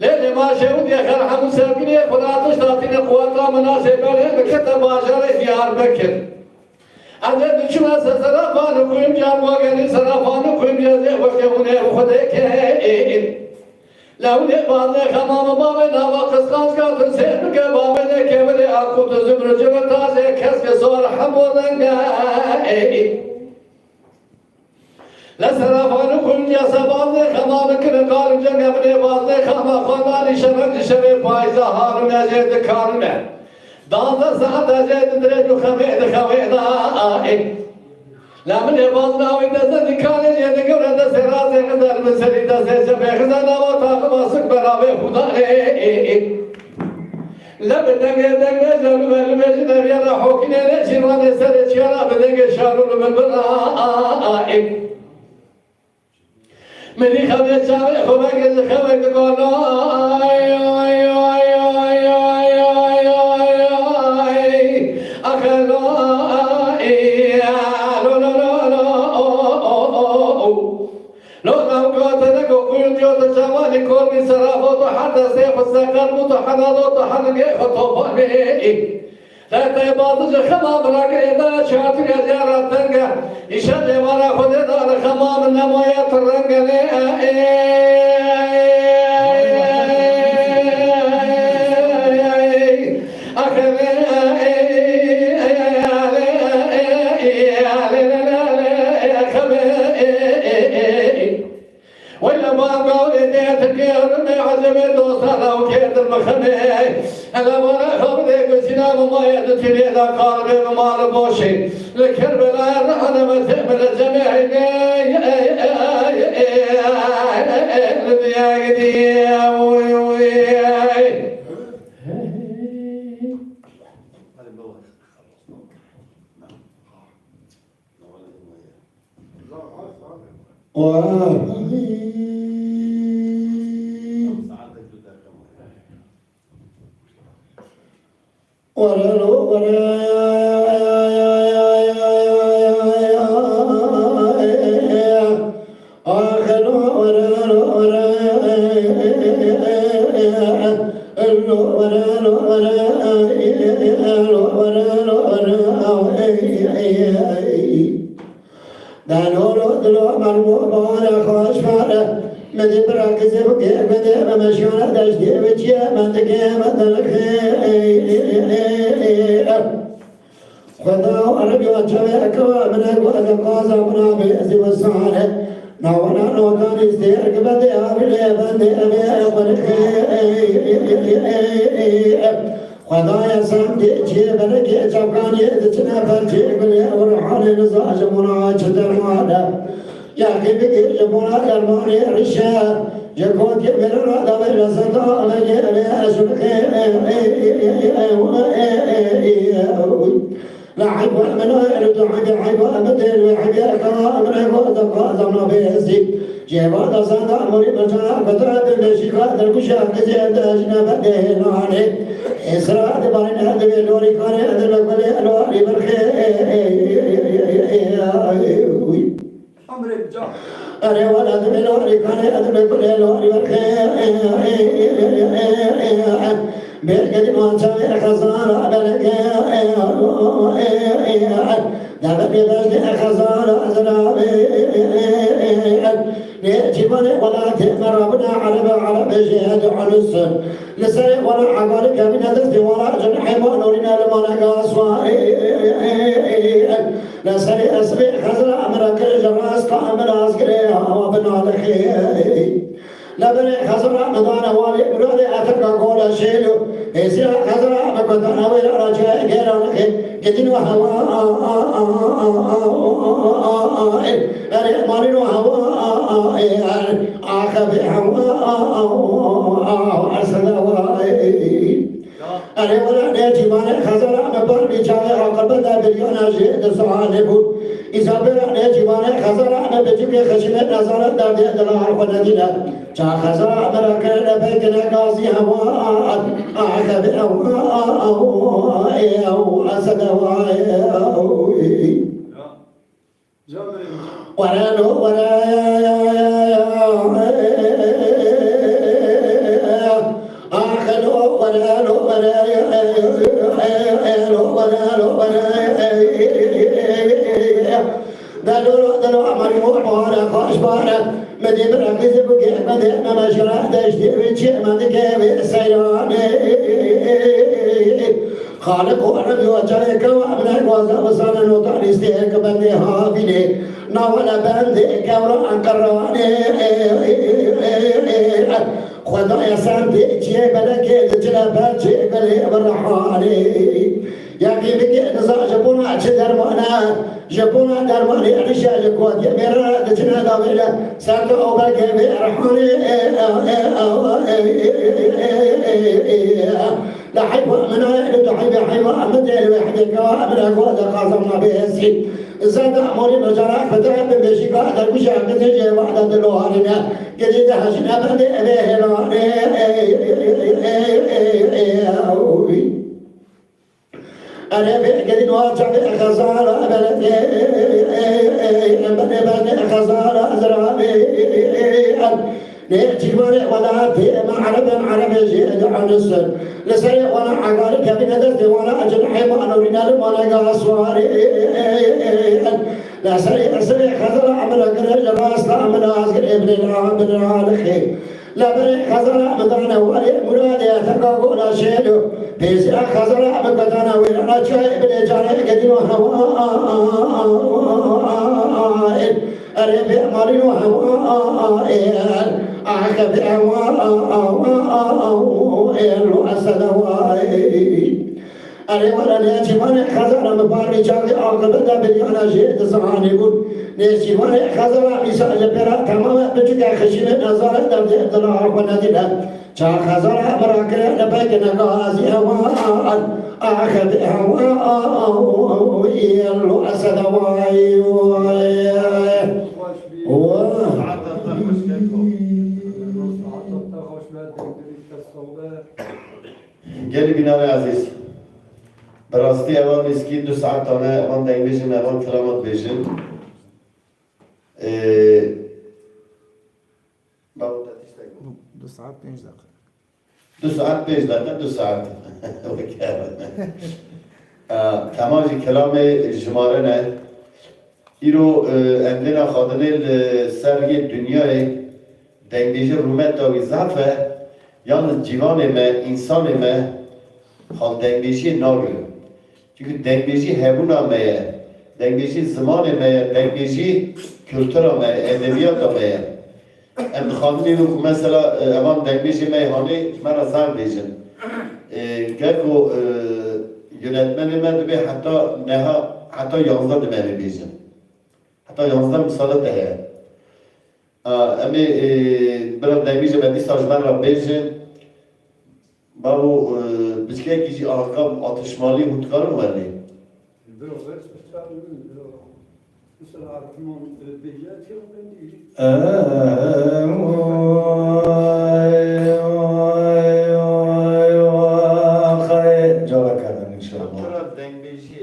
لأن ما شهود يخر حمو سابقين خلاتش تاتين قوات مناسبة لهم كتب باجار ديار بكر عدد شما سرافان كويم جان وغني سرافان كويم جازي وكهونه وخدك لو بعض خمام بابا نوا قسقاس كاتن سيرك بابا كبل اكو تزمر جبتاز كسك صور حمودنگا لا سرافان كويم جاسا بعض خمام كن قال جنگ ابن بعض خمام خانان شرق شر پایزا هارون اجد کارمه دادا ساعت اجد درجو خمید لا من يبغى وين نزل كانوا يدقون هذا سراز يقدر مسري ده سيجب يخزن أو تاخذ سك برابه خدا لا بدك جالو بالمجد بيا حوكين ليش ما نسر شيرا بدك شارو من برا مني خبر شاوي خبر تقول كل من سرافة حتى سيف السكر متحنظ وتحنق خطوباني لا تباضج خمام راك إذا شافي أجارة تنقى يشد مرا خد دار خمام النموية ترنقى ولا ما قال تكير ما عزم دوسنا وكيد المخنه انا ما خبرك سلام ما يدتني اذا قال ما ربوشي لكربلاء رحنا ما تقبل الجميع يا قدي خدايا سامدي جيبنا جي جبكاني ذتنا فرجي بلي ورحاني نزاج مناج درمانا يا كيبي جبونا درماني رشا يكون كبيرنا دبر صدا لجي أسلك لا عيب من يرد عيب أبدا وعيب كرام رغد قادم بيزي جيبا صدا مري بجنا بدر بالشيكا دركشا كزيد أجنب دهناني إسرائيل بارين هذا لوري كان هذا لقلي لوري برخي أري ولا هذا لوري كان هذا لقلي لوري برخي بيركض ما شاء خزانة على دابا بيدرج خزانة أزراب جبل ولا تأمر ربنا على بجهاد علوس لسرع ولا عقارك من هذا ولا جنح ونورنا لما نقاسوا لسرع أسبع خزر أمرك الجراس كأمر أسكريها وبنا لخي لبني خزر مدان والي براد أتك قول شيلو إسرع خزر مكتان ويل رجاء غير لخي كدين وهوا مارين وهوا عاقب هوا أسلا أنا ولا نأتي مانا خزر مبار بيجاي عقب دا بليون أجي دسوانه إذا برا نأتي مانا خزر أنا بجيب خشمة نظر دا بيدلا عرف ندينا جا خزر أمر كرنا بيجنا قاضي هوا عاقب هوا أسلا ولا قدي بركز بك مدى ما شرع دشتي بيجي مدك بسيراني خالق ورب وجهك وابنك وزان وطار استهك بندي هابيني ناولا بندي كورا انكراني خدا يسانتي جي بلكي جلبا جي بلي برحاني ياكي بكي نزا جبونا چه درمانا جبونا درماني عرشا جكوات يميرا دجنا داويلا ساكو او بلكي برحاني لا حيوة منا لتحيب حيوة مدى لوحدك وأمرك وهذا قاسمنا بيسي زاد أموري بجراك فترة بمشيكا هذا كشا كتجي وحدة دلوهارنا قديد حشنا بدي أبيه لواني أنا بقدر واجع خزارة بلدي بلدي خزارة أزرابي نجيبني ولا تيم عرب جيد عن السن لسري ولا عقارك بندرت ولا أجنحي ما نورينا ولا قاسواري لا سري خزر عمرك رجل راس عمل عسكر ابن العام بن الخير لا بني خزر عمدنا ولي مرادي أتقاق ولا شيء بيز خزر عمدنا ولا شيء ابن جاري قديم هواء أربي مالي وهواء أعقب هواء أسد هواء أري ولا نيجي خزر مباري جاي أعقب ده بيانا جيد زماني يقول نيجي خزر مثال جبرا تمام بتجا خشين نظر دم دلار ونادلا جا خزر براكر نبيك نغازي هواء أعقب هواء يلو أسد هواء گلی بینام عزیز براستی اول مسکی 2 ساعت تانه اول دنگ بیشن اول کلامات بیشن دو ساعت 5 دقیقه 2 ساعت 5 دقیقه 2 ساعت تماجی کلام جماره نه ایرو امدنا خادنه سرگی دنیای دنگ بیشن رومت داوی زعفه yalnız civaneme, insaneme hal dengeşi narıyor. Çünkü dengeşi hebunameye, dengeşi zamaneme, dengeşi kültürameye, edebiyatame. Em xanımı mesela evan dengeşi meyhane mera zar diyeceğim. Gel o yönetmenime de bir hatta yazda demeli diyeceğim. Hatta yazda müsaade de Emi biraz dengeşi ben istajmen ra bejim. Babu biskek kişi ahkam atışmalı hutkarım var ne? مثل عرفمان بيجات يوم بندي خير جواب كذا إن شاء الله. Biraz dengeşi.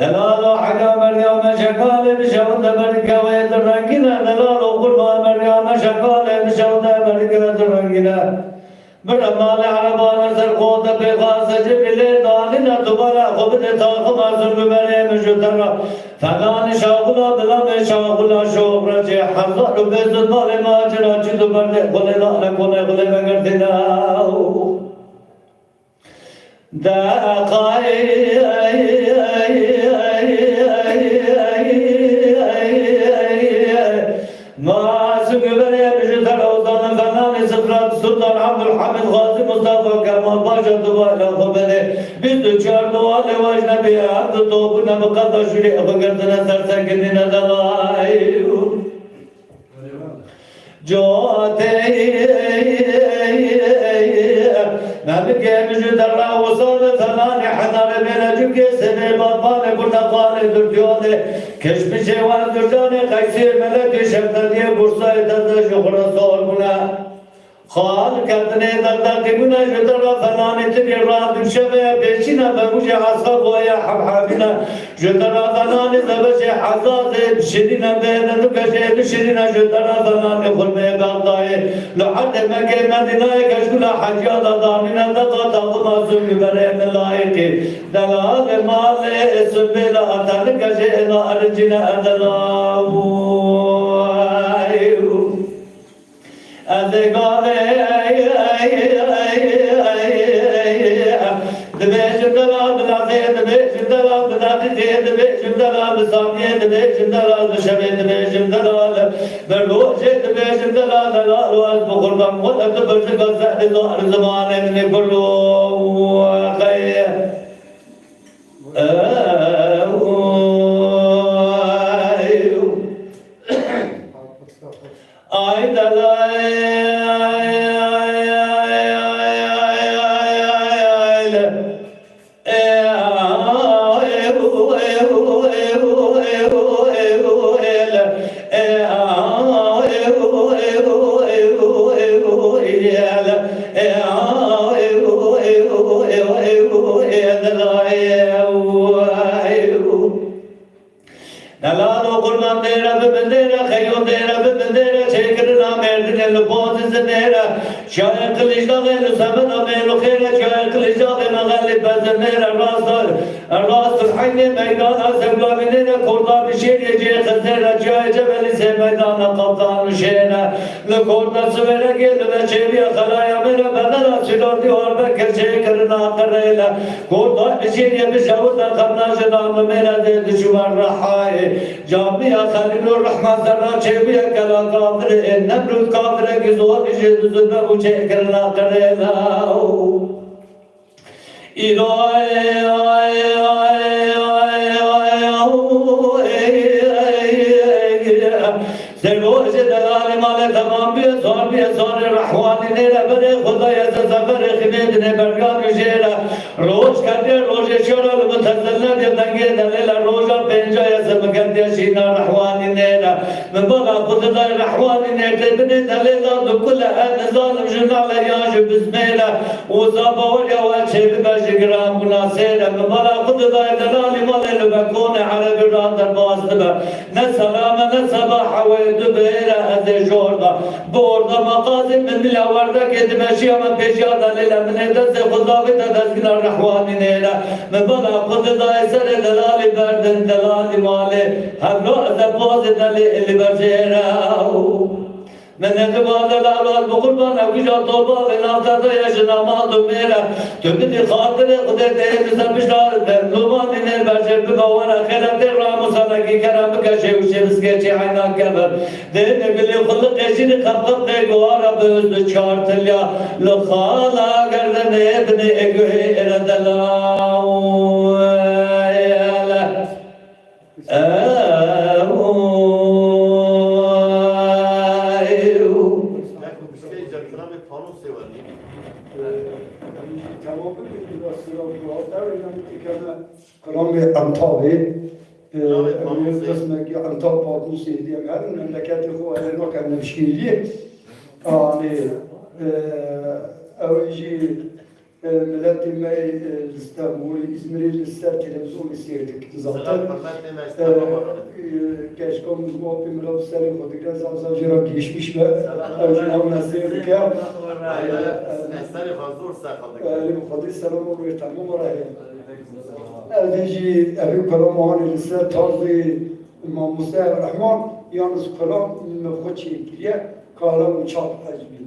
دلالو حقا مريم شكال بشوت بركة ويترقنا دلالو قربا مريم شكال بشوت بركة ويترقنا برمال عربان سرقوت بغاس جبل دالنا تبالا خبت تاخم أرسل بمريم شترا فلان شاغلا بلا شاغلا شوبرا جي حرزا ربز الضال ما جرا جدو برد قولي دانا قولي قولي مغردنا ماسك بريم جثر أوطان فنان سفرات سلطان عبد الحميد غازي مصطفى كمال باشا دبالة خبده بيت چار دوالة واجنبي عبد طوبنا مقدر شريع بقردنا سرسكننا دلائي جواتي نبكي مجد الله وصال ثناني حضر بلا جوكي سنة بطباني قلنا Afgan'ı dürtüyordu. Keşmiş eyvanı dürtüyordu. Kaysir melek şeftaliye Bursa'yı da şuhra sormuna. خال کرنے درد گنا جدرا فلان تری را دشبه بچینا بموج عصب و یا حبحبنا جدرا فلان زبش حزاز بشرینا بین دکشه بشرینا جدرا فلان خرمه بغدای لحد مکه مدینه کشکلا حجیات دامنا دقا تاغما سمی بره ملائکی دلال مال سبیلا اتن کشه انا ارجنا ادلاو Adegale, the vision of the Latin, the vision of the Latin, the vision of the Soviet, the vision of the Shabbat, the vision of the Lord, the vision of the Lord, Bukhurban, what of the person of that is not the man and the Guru. شاید کلیجاقی لسبت آمیل خیره شاید کلیجاقی مغلب بزنیر راست الحین میدان سبلابینیر کردان شیر جی خزیر جای جبلی سی میدان قبضان شیر لکردان سویره گل و چیوی خلایا میره بدن سیلاردی اور بکر چه کرنا کریل کردان شیر بشاوت خرنا شدام میره دید شوار رحای جامعه خلیل الرحمن سرا چیوی کلا کافر نبرود کافر کی زور جد زنده بوچه کرنا کریلا سروش دلال مال تمام بیزار رحوانی نیره بره خدای سفر خمید نبرگان شیره روش کرده روش شورا المتزلن یدنگی دلیل روشا پنجای سمکردی شینا رحوانی نیره من بلا خدای رحوانی نیره بنی دلیل دو کل ظالم جنال یاش بسمیره وزابا ولیا وچه بشگرام مناسیره من بلا خدای دلال مال لبکون عربی ران در باستبه نسلام نسباح ويدبير هذا جوردا بوردا مقاصد من الأوردا كدمشي من بيجادا ليلا من هذا خضابي تدزقنا الرحوان نيلا من بلا خد دايسر دلالي بردن دلالي مالي هم نوع زبوز اللي برجيرا من هذا الأولاد بقربان أوجا طوبا لنافذ يجنا ما دميرا تبدي خاطر قدرت بسبشار لومان إن البشر بقوانا خيرات الرام صلى كرام كشيء وشمس كشيء عينا كبر دين قلي خلق يجري خبط قوارا بوزد شارتليا لخالا قردن ابن إجوه إردلاو کلام انتابه قسمه که انتاب پاکوسی دیم هر مملکت خو اینا که نمشکیلیه آنی اویجی ملت ما استانبول İzmir'i lister televizyon seyrettik zaten keşke muhabbim lafları kodikler zamzamcıra geçmiş ve evcina seyrettik ya Nesleri fazla sakladık. Mukaddis selam oluyor tamam oraya evdeci evi kalam hani lister tarzı İmam Musa Rahman yalnız kalam mevcut çekiliye kalam uçak acbil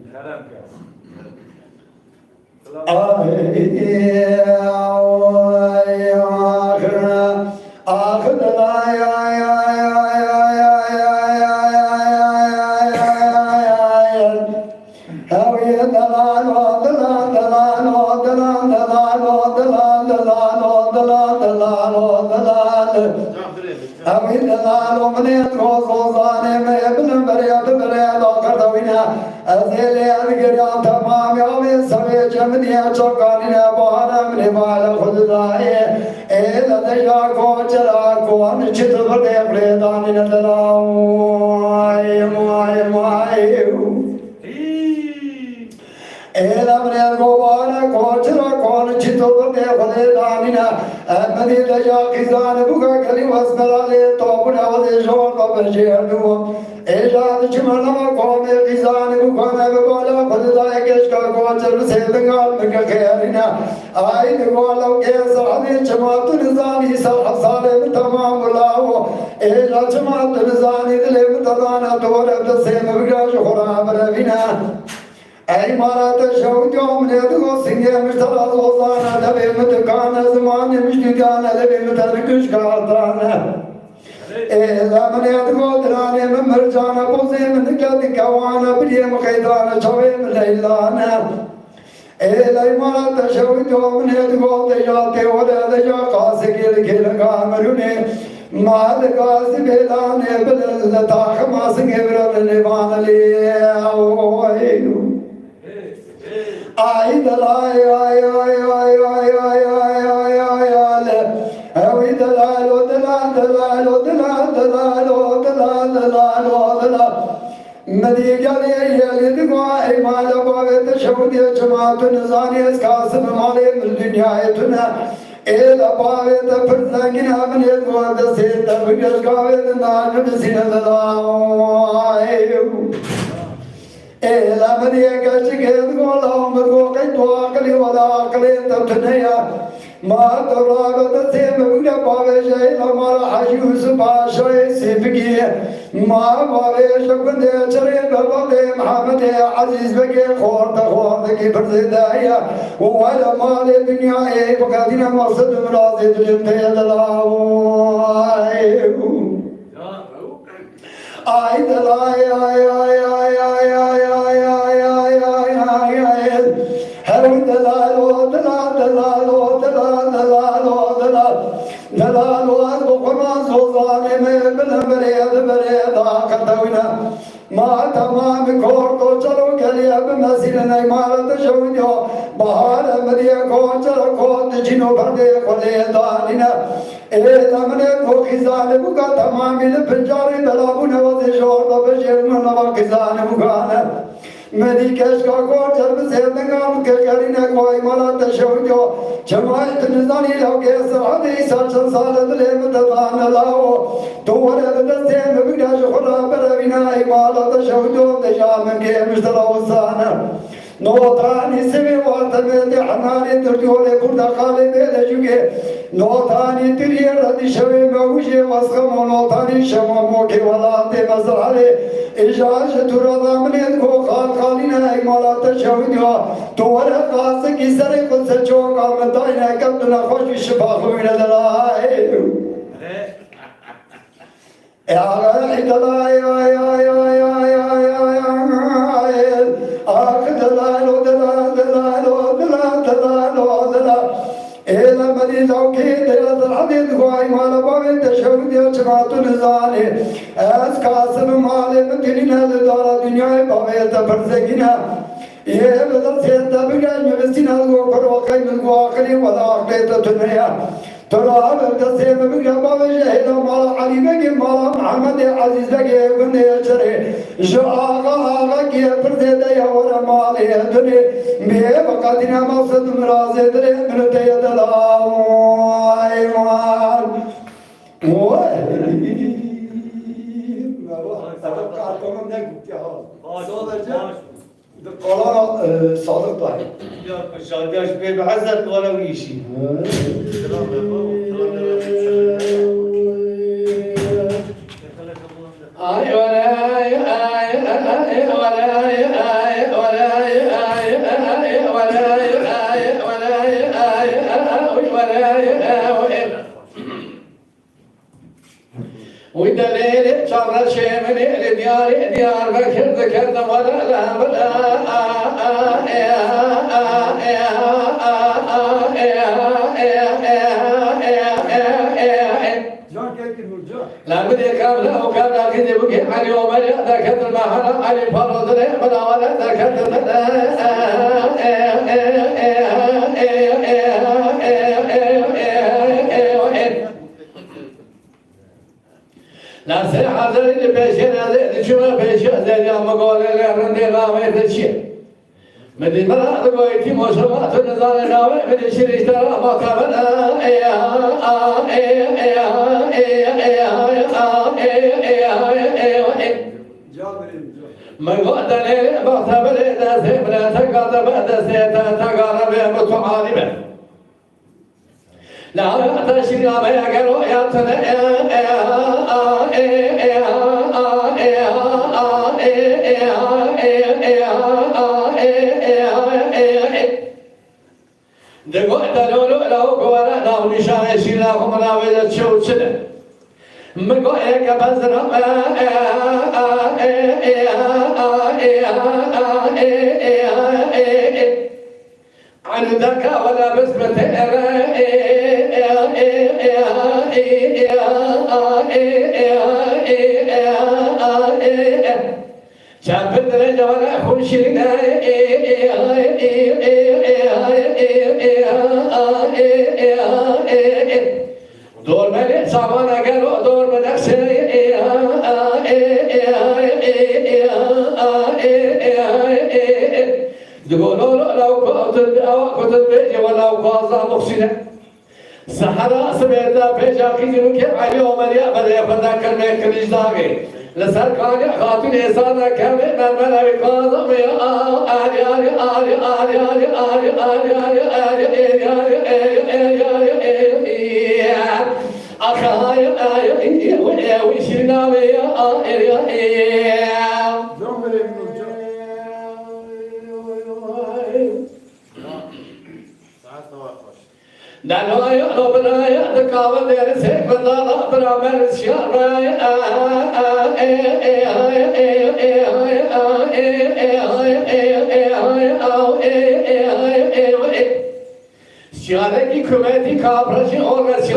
إلى دجاكو جراكو نشد بديك لدان ندلاو ماي إلى من القوانا كوجرا كون نشد بديك لدان أمدي دجاك زان بوكا كلي واسملا لي توبنا وديشون وبشيرنو إجاد جمالا قوم الإنسان بقنا بقولا قد ذاكش كقوجر سيدنا مكخيرنا أي بقولا كيس هذه جماعة الإنسان يسال حصالة تمام الله إلا جماعة الإنسان اللي متدانا دور بسيم بقاش خراب ربنا أي مرات شوق يوم ندعو سنيا مشترى وصانا لبي متكانا زمان مشتكانا لبي متركش كاتانا إذا من يدعو درانا من مرجانا بوزي من كاد كوانا بريم خيدانا شوي من ليلانا إذا مرات شوق يوم ندعو دجاتي ولا دجا قاسك الكل كامروني ما دقاس بلاني بل تاخ ما سنجبر النبان لي آي دلاي آي آي آي آي آي آي آي آي آي أوي دلال ودلال دلال ودلال دلال ودلال دلال ودلال مديك علي يلي دقاء ما لبابت شودي جماعة نزاني اسكاسم مالي من الدنيا يتنا إلى بابت فرزاكنا من يدوان دسيت بقش قاوت نان بسين دلاي إلى مديك شكيت قولا مدوقي تواقلي ولا عقلي تبتنيا ما تراغت سيم بقنا باوش إلى مرا حيوس باشوي سيبقي ما باوش كنت شري بابي محمد عزيز بقي خورد كي فرزدايا ولا مال الدنيا بقادنا مقصد مرازي دلتي دلاوي آي دلاي آي آي آي آي آي آي آي آي آي آي آي هر دلال ودلال دلال ودلال دلال ودلال دلال وقما زوزان من بريد بريد آخدونا ما تمام كورتو چلو كليا بمسيرنا إمارة شونيو بحار مديا كوچلو كوت جنو بردي قلي داننا إذا من خزان بقى تمام الفجار دلابنا وزشور بشير من خزان بقانا مديكش کا کوچر بسیدنگام کے کرنے کوئی ملا تشوجو جماعت نزانی لوگے سعادی سرچن سالت لے متدان لاؤ دور بدستے مبگاش خلا برابینائی مالا تشوجو دجام کے مشترا وزانا نوتانی سوی واتمیت حنانی دردیولے بردا خالی بیلے جوگے نوتانی تری ردی شوی موجی واسقم نوتانی شما موکی ولاتی مزرحلی إجاج ترى من کو خالقنا إمالات تشويها تورا قاس کی سر کو سچو کا مدائنا کبنا خوش شفا من دلائے يا دلائے يا دلائے دلائے إلى مدينة وكيد إلى الحديد قوي مال بابي تشوف ديا جماعة نزاني أس كاسم مال مدينة لدار الدنيا بابي تبرزقنا ये बदल से तब क्या यूनिवर्सिटी को पर वाकई में को आखिरी वाला आखिरी तो दुनिया तो राह बदल से तब क्या बाबे शहीद माला अली के माला मोहम्मद अजीज के गुने चरे जो आगा के पर दे दया और माल है दुनिया में बकादिना मकसद मराज़ दरे मिलते दलाओ ईमान ओए सबक का तो हमने क्या हो قرار صادق طاهر يا شادياش بيه بعزت ولا ويشي ودليل شر شيء من ديار ديار بكر ذكرنا ولا لا ولا لا بدي كامل أو كامل كذي بقي على يوم ذكرت المحل على فرض ولا ولا ذكرت نسي حضرين بيشنا ذي شو بيشنا ذي يوم قول لنا دينا ميتشي مدي مرا تقولي موسمات النظام ناوي مدي شريش ترى ما كمل ما قلت لي بطل إذا سمنا تقاطع بعد سيتا تقاطع بمتعالبة لا تشري ما يقولوا يا دقوة دلولو لو قوانا ناو نشان شيلاهم ناوية تشوشنا مقوة كبزنا عن ذاك ولا بسمة شاب الدرجة ولا خشينا دور ملك سامانا قالوا دور منكسر تقولوا لو كنت بيجي ولو قاضى مخشنة سحرا سبيدا بيجا كيزنو كي عليهم اليا بدأ فذاكر ميك الإجداغي لسر كان خاتون إنسانا كامل من ملا بقاضم يا آلي آلي آلي آلي آلي آلي آلي آلي آلي آلي آلي أخاي آلي وشينا بيا آلي دلوي أبراي دكاو دير سيفدا أبرامر شراي شارك كمدي كابرش أورش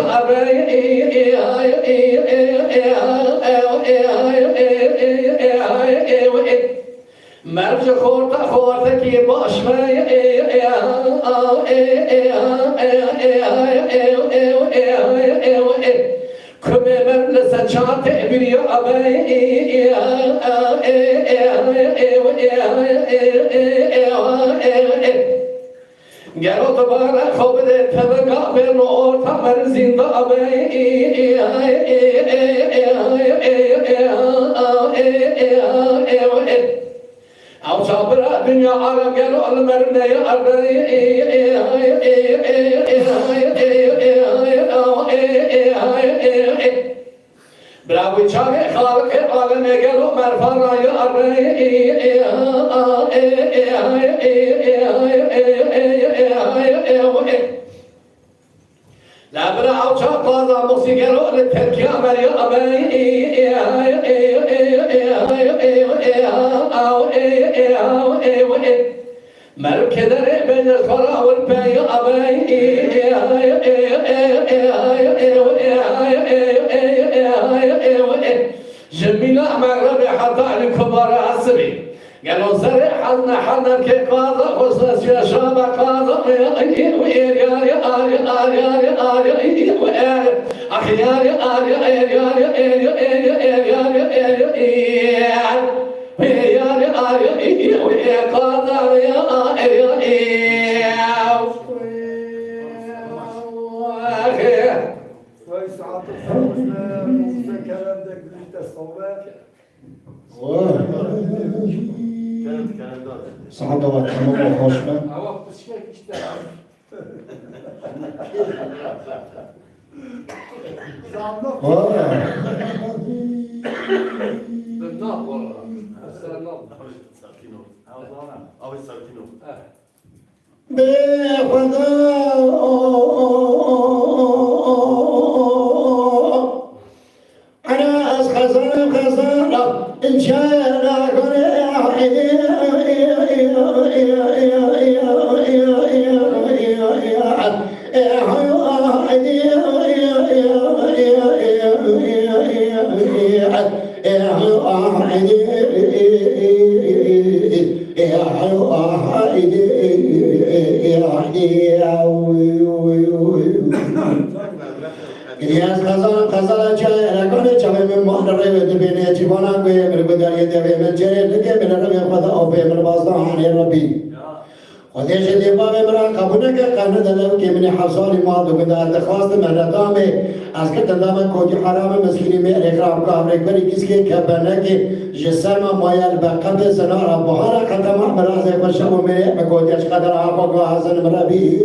مرج خورتا کی باش کمی من لسچات بیا گرو دوباره خوب ده طبقا به نور تمر زنده او صابر الدنيا عالم قالوا المرنة يا براوي شاقي خالق عالم قالوا مرفرا يا لا براو شاق قاضى مخصي قالوا للتركيا مريا مالو كدر بين الخرا والباي جميلة مغربي حتى الكبار عصبي قالوا زرع حنا حنا كيف قاضى خصوص يا شاب قاضى صحة الله تمام وخشمة أنا أسخزن خزانة إن شاء إلياس خزان خزان شاعر كون شاعر من مهر دبي من جري لك من ربي خدا أو في من باصنا عن ربي وديش دي بابي مرا قبولك قرن دلو كي من حصالي ما دو بدار دخواست من ردامه از که دندام کوچی حرام مسکینی می اقرام کا امریک بری کسی که بنده که جسر ما مایل به قبل سنارا بحارا قدم امراض بشم و میره بکوچش قدر آبا و حسن مربی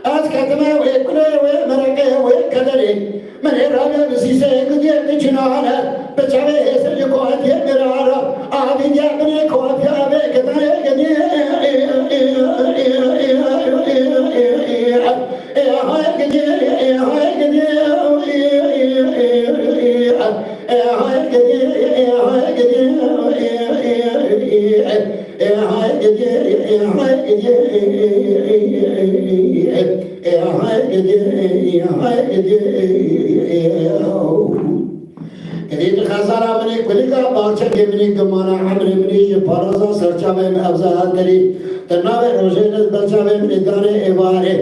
از کتمه و اکنه و مرکه و کدری من رابع بسیسه کدیه بچنانه بچه حسن جکوهتیه مرارا آبی دیا بنی کوافیا به کتنه کدیه كذلك خزارة مني كلها باچه के مني गमाना हमरे مني ये फराजा सरचा में अफजा करी तनावे रोजेन बचा में निदाने एवारे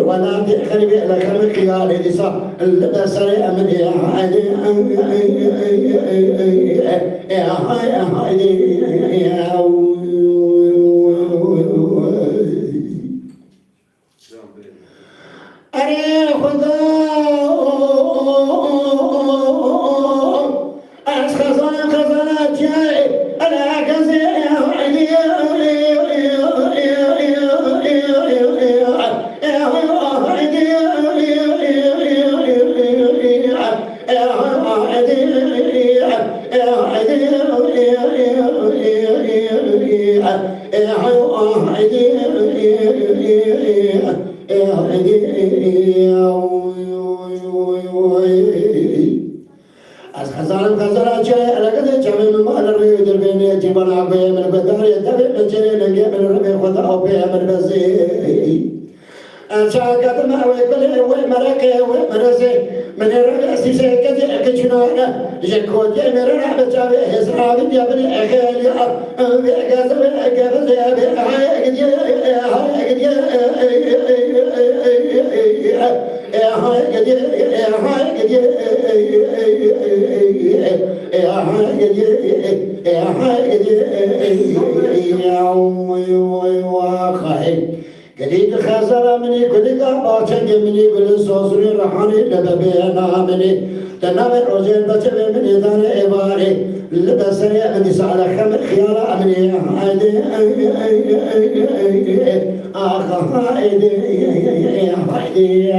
वला के खरबे ला खरबे खियाल दिसा लबसरे अमन या हादे या हादे अरे खुदा از خزانم خزانه چه الگه چه من مال روی در بینی جبان آبی من بداری دبی من چه لگی من ربی خدا آبی من بزی شاكت ما ويقول ومرك ومرسي من الرأس سكت كشنانا جكوت مرنا بتشابه إسرائيل جبل أخيل بيجاز بيجاز قليل خزر مني كل باچن مني كل سوسر رحاني لببينا مني تنام روزين بچه مني دار عباري لبسر مني سال خمر خيار مني هايدي آخ هايدي هايدي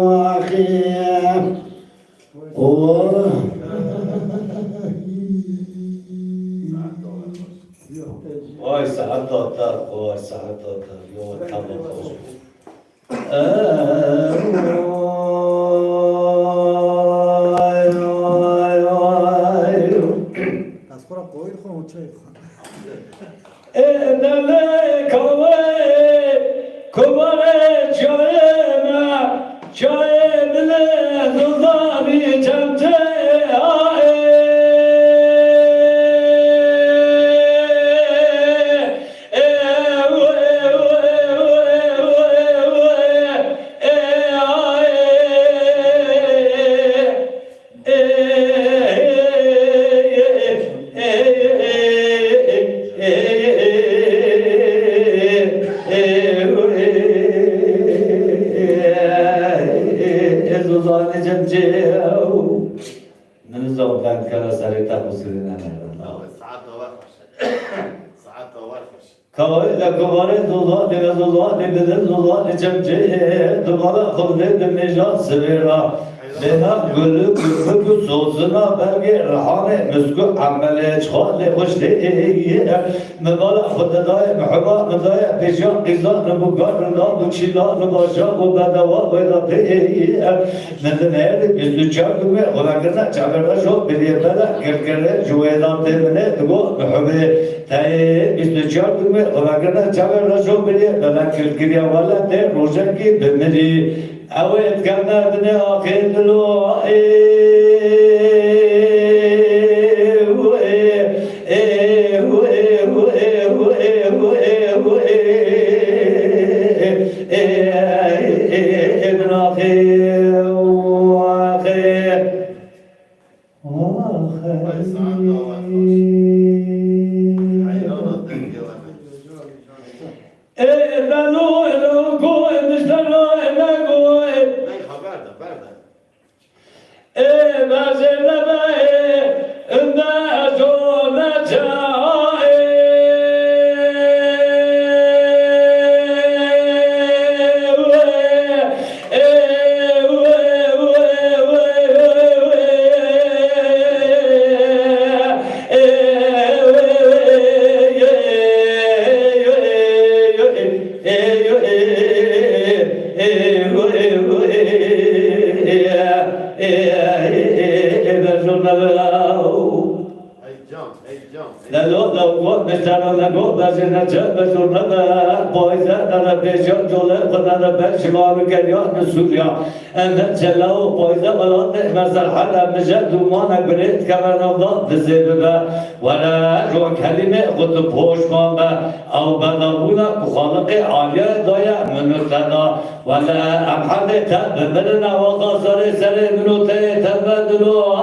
آخي وای ساعت دادتر وای ساعت دادتر یا تمام خوش از خورا قوی خورم چه دل کبار جای ما جای دل زندانی چمچه Duvara kuvvet mecaz severa Lena gülü gülü sozuna belge rahane müskü amele çhale hoşle Mübala khudadaya muhaba müdaya peşan qizan mügarrına müçila mübaşa o bedava ve da peyi Nedenleri bizü çarkıme olakına çağırda şu biliyebela gergere cüvedan temine dugo mühübe Tayi bizü çarkıme olakına çağırda şu biliyebela gergere valla te rojan ki bimiri أويت كنا بني أكيد لو ابن أخي ولا جو كلمة قد بوش ماما أو بناونا بخالق عالية ضيع من التنا ولا أمحد تبدلنا وقصر سر منو تبدلوا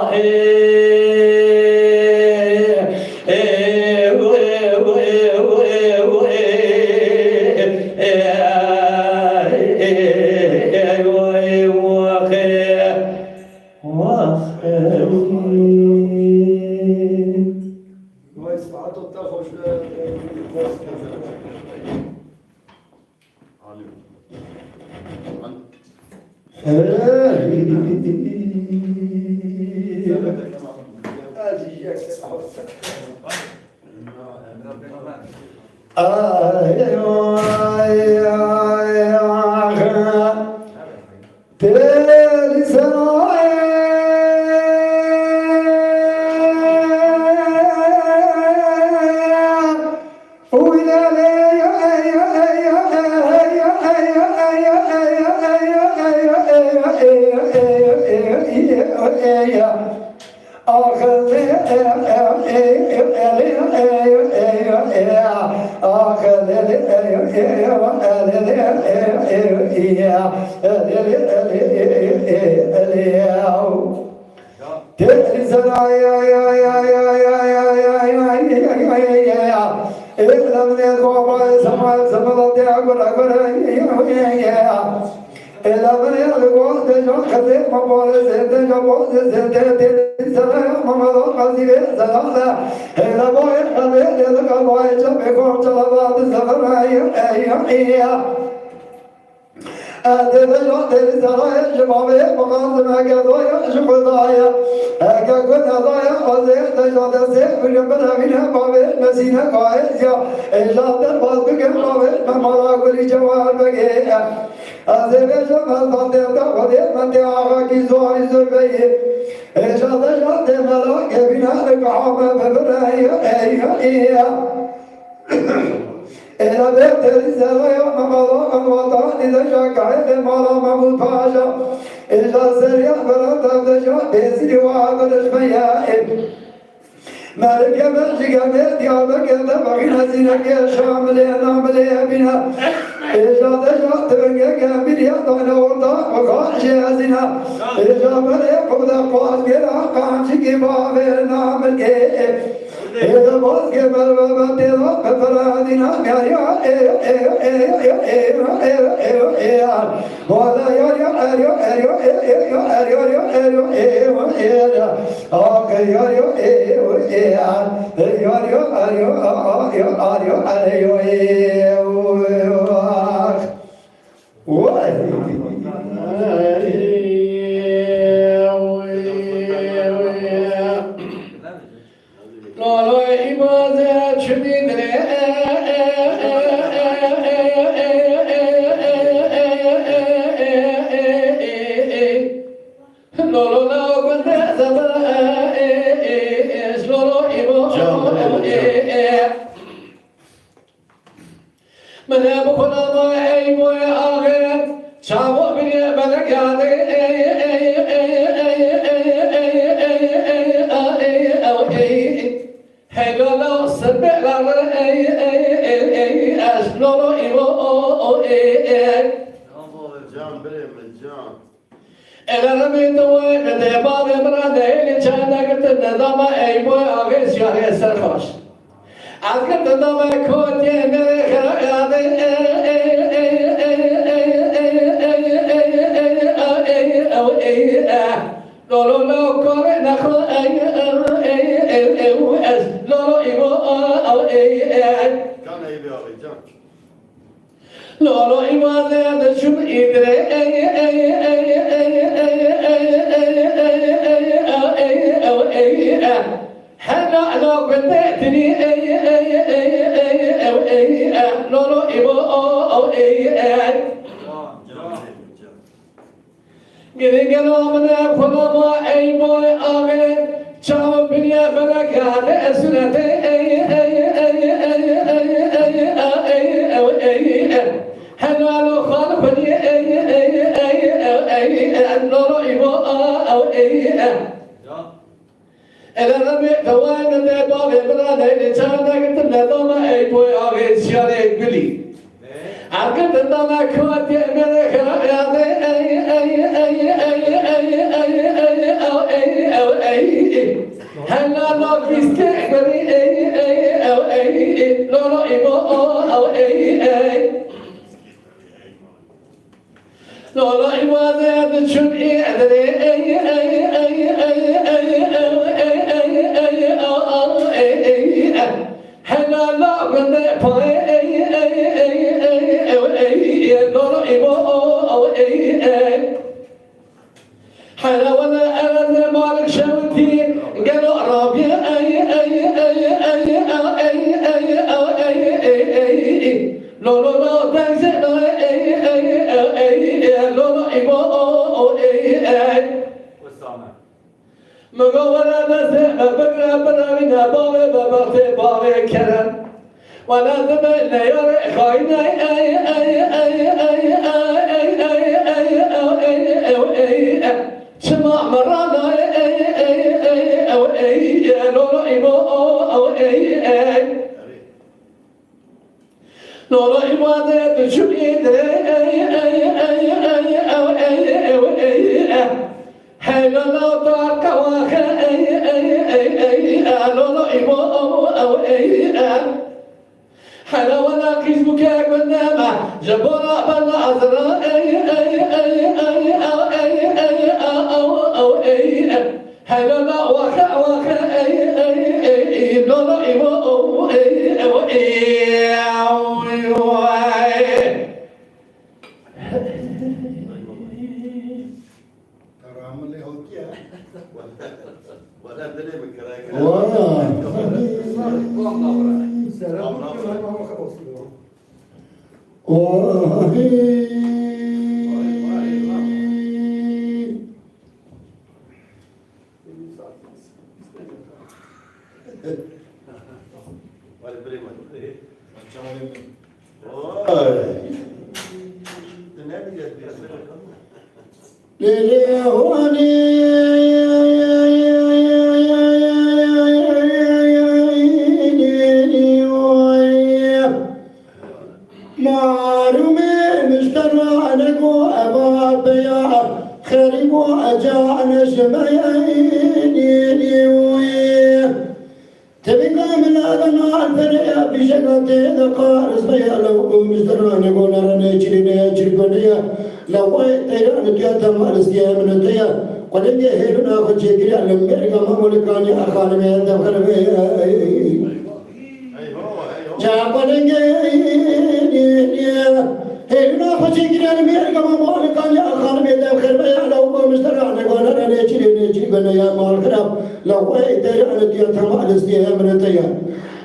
Elarmi to the bottom of the دام ای بوی آگه شیاره سرخوش از که دام کوتی نره خرایاده لولو لو کاره نخو لولو ایبو Can ayıbı abi can. لولو ایبو زیاد شم ایدره هلا لو بدأتني لولو إبو Gidin gelamına kulama ey boy ağabey Çağım dünya berekâde esnete Helalu khalfani Nuru ibo Ellerimi tavayla de bağlı bırakayım Çağına gittim ne dama ey boy ağabey Şiyare gülü Arkadaşlar kuvvet yemeğe kıyafet Helal ol istekleri Lolo ibo Lolo ibo zeyde çün iğderi Helal ol de pay Lolo ibo حلاوة أرد مالك شوتي قالوا رابيا لو لو لو تنزل لو لو إبو مقولة نسمة بقرة برامنا بابي بابي بابي كرم ولا زمن يرى خاينا شمع مرانا لولو إبو لولو إبو ذات شو هلا لو تعرك واخا لولو إبو حلا ولا كيسبك قدامه جبرا بلا أزرا هلا لا وخا وخا لا لا Karamlı hoki ya. Valla deli mi kırayım? Vale, prima. Oy. Ne diyeceğiz? Lele honi معلومة مشترى لكو أبا بيا خريب وأجانا شمعيني تبقى من أذنا الفرق بشكل ذكار اسمها لو مشترى لكو نرى نجري لو تيران تياتم الاسكيا من تيا قلن يهلنا خجيكري لم يرغم ملكاني أخان من دخل جاء هلنا خجيكري لم يرغم ملكاني أخان من دخل لو مستران قلنا نجري بنيا مالكرا لو تيران تياتم الاسكيا من تيا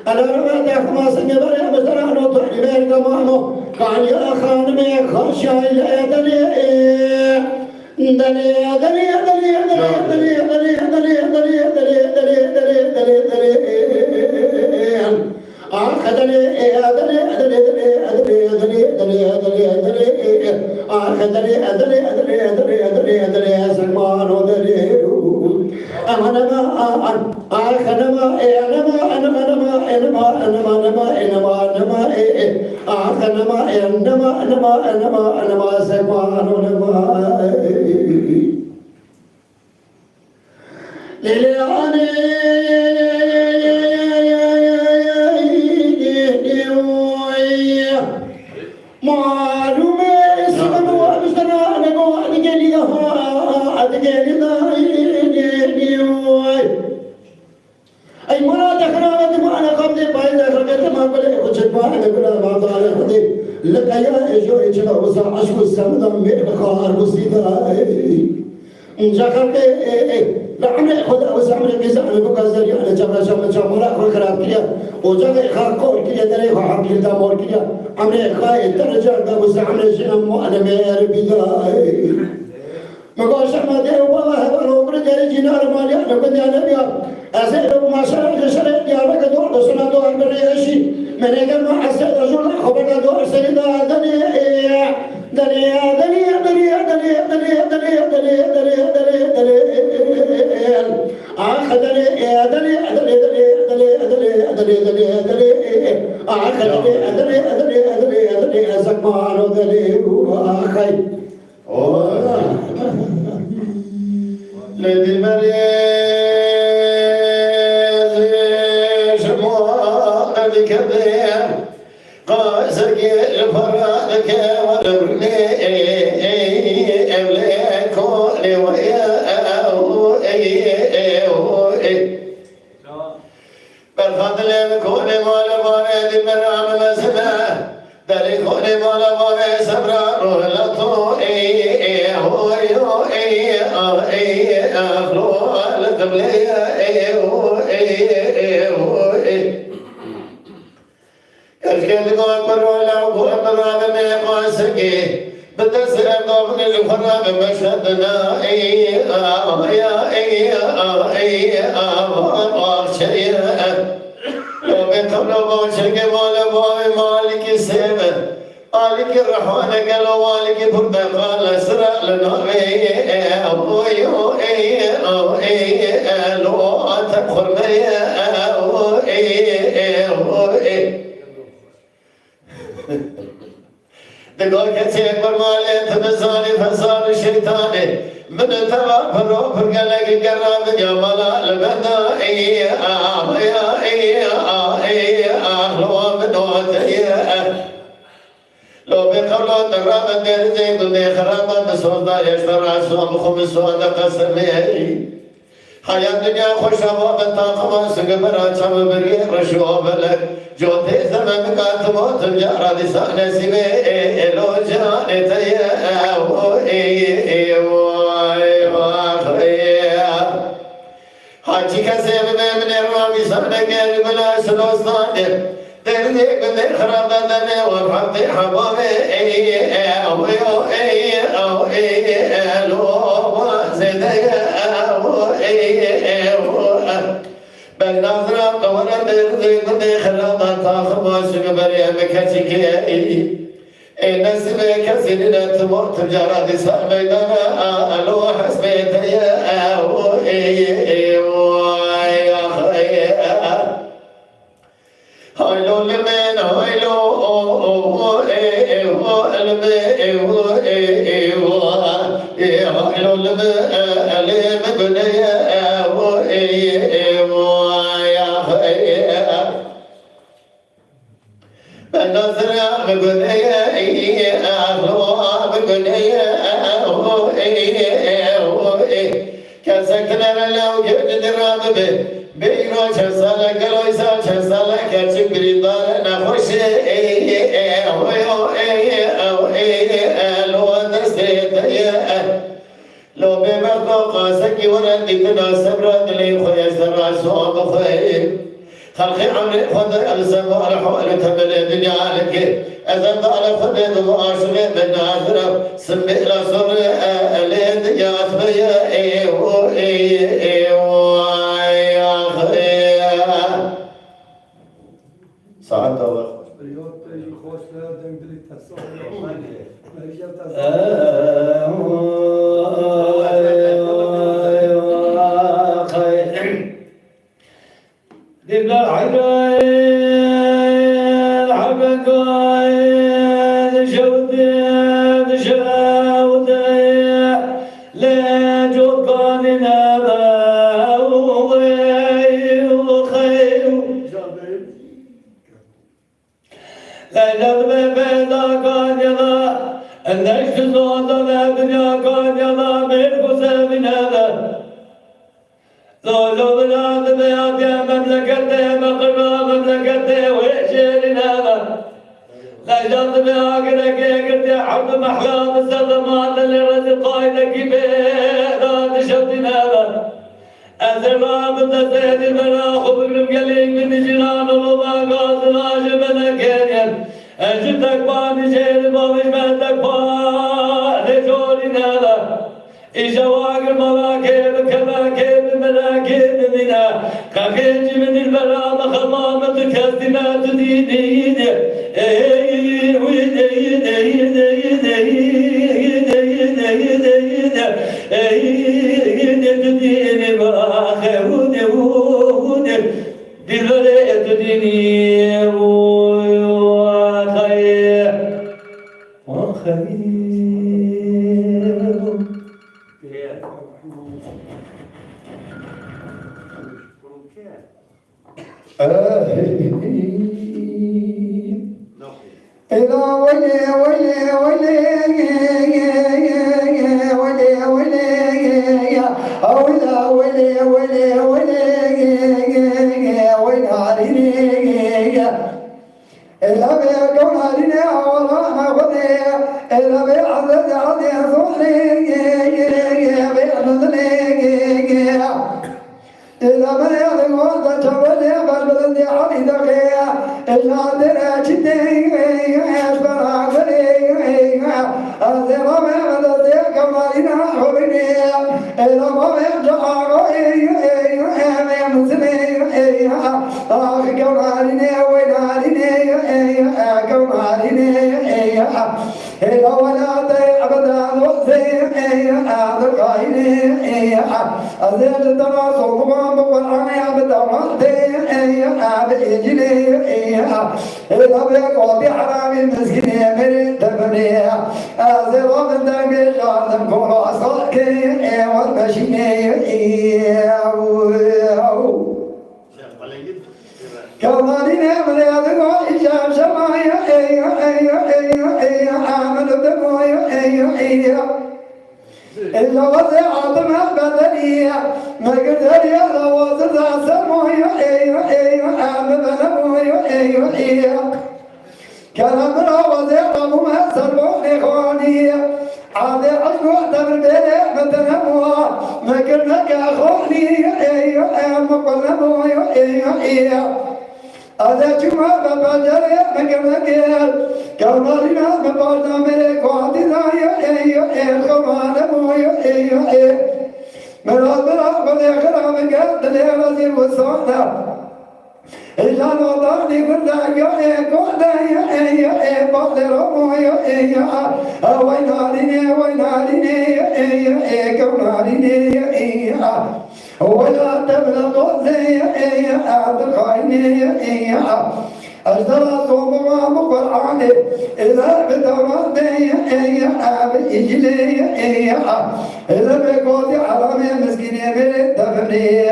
أنا رأيت خماس نبرة مستران وطحني بيرغم كان يا أخان من خشاي لا ليلاني معلومة اسمه وابشنا نقول أدقليها أدقليها أي مراد خرابة ما أنا قبل بايد خرابة ما بلي وجد ما أنا بلا ما ضال خدي لقيا إيشو إيشنا وصل عشو السمدة من خار بسيطة جاكر لعمر خدا وسامر بيزعل بكازر يعني جبر جبر جمرة خراب كيا وجاك خاكور كيا دري خام كيا دامور كيا عمر خاي درجة دا وسامر جنم أنا مير بيدا مقاش ما ده وبابا هذا الأمر جري جنار مالي أنا بدي أنا بيا أزيد ما شاء الله جسر يا رب كدور بسنا دور بريشي من أجل ما حسد رجل خبر دور سيدا دنيا دنيا دنيا دنيا دنيا دنيا دنيا دنيا دنيا دنيا دنيا آخر دنيا دنيا دنيا دنيا دنيا دنيا دنيا دنيا آخر دنيا دنيا دنيا دنيا دنيا زمان دنيا آخر لدي مريض شموع بكبير قاسك الفرادك وربني أوليكوني ويا بالفضل بكوني مولا مولا دي مرام مسنا داري كوني مولا مولا سبرار ولطو بتسر قوم الخراب مشهدنا لو بتطلبوا شيء مالك السبب مالك الرحمن قالوا مالك برتقال اسرع لنا لو تدخل دقوا كتير برمالي تنزاني فصال الشيطاني من تبع فرو فرقلق قرب جمالا لبدا لو منوتي لو بقولوا تقرب درزي دني خرابة بسوطة يشترع سوام خمس سوطة قسمي حياة دنيا خوشابة بطاقة سقبرا چم بري رشو بلك جوتي زمن كاتموت جارة لسان سيبه إلو جاني تيه حاجي كسيب من الرامي سمنك الملا سلوستان درني كنت خرابة دني وفرطي حبابي لو زيدي بل نظرة طورة درزي كنت خرابة تاخما شكبريا بكتكي نسبة كسرنا تمر تجارة دسا ميدانا ألو حسبيتي هايلو لمن هايلو هايلو لمن بنيا نظرة بقنية أهلوها بقنية كسكنا لو جد رابه بيرو شسالك لو يسال شسالك شكري دار نخش لو نسيت لو بمرضو قاسك ورندتنا سبرد لي خويا زرع صوب خويا خلقي عمري خذ الزم والحول تبل الدنيا لك أذن على خذ وعاشر من عذرة سمي إلى صر اليد يا أخويا ساعات الله بريوت خوش لا دنگلی تصور مريجا دبل العقل عبقايد شودد شودد لا جوقان نباو النجد الوطن الدنيا كان يلا ملك من هذا لولو بلاد بيات مملكته مقرى مملكته وشير هذا لا جد بأجرك قلت حرب محلام السلامات لرد قائدك بيراد شوتنا هذا أزراب تسيد المراخ بقرب قليل من جنان الله قاصد عجبنا كيريا أجدك بان شير بابش مهدك بان جورنا هذا إجواق المراكب كراكب مراكب منا كخيج من البرام خمامة كاستنا تديد إذا ولي ولي ولي ولي ولي أو إذا ولي ولي ولي ونارني إذا بيكون علينا والله ما ولي إذا بيعذب عذي صلي بيعذبني إذا ما يعلم وقت تولي بالبلد علي دقيقة إلا درجتي أشبر عقلي أذر ما بلدي كمالنا حبني إذا ما يرجع روحي ما يمسني أخ كمالني وينالني كمالني إذا ولا أبدا نصي أذر عيني أذر تراصو والقرآن أبدا مهدي بإجلي إذا بيقوضي حرام المسكين من دفني أزر من دقي جانب كل أصدقي والمشيني كمالين من يدقوا إجاب شمايا آمن بدمويا إلا وضع ما بدني ما قدر يلا وضع سموي آمن كلام وضع ما سلوني خوني عاد عشق وحدة بالبيت متنموا ما كنا كأخوني مقلموي هذا جمع ببجر مكمل كمالنا ببجر ملك وعدنا الخمان موي مرابرا بالآخرة من قد ليرزي وصونا إلا نوضاني قلنا قلنا بقدر موي ويناليني كوناليني ولا تبلغ زي عبد الخايني أجدر صوبها مقرعاني إذا بدواني بإجلي إذا بقوتي حرامي مسكيني من دفني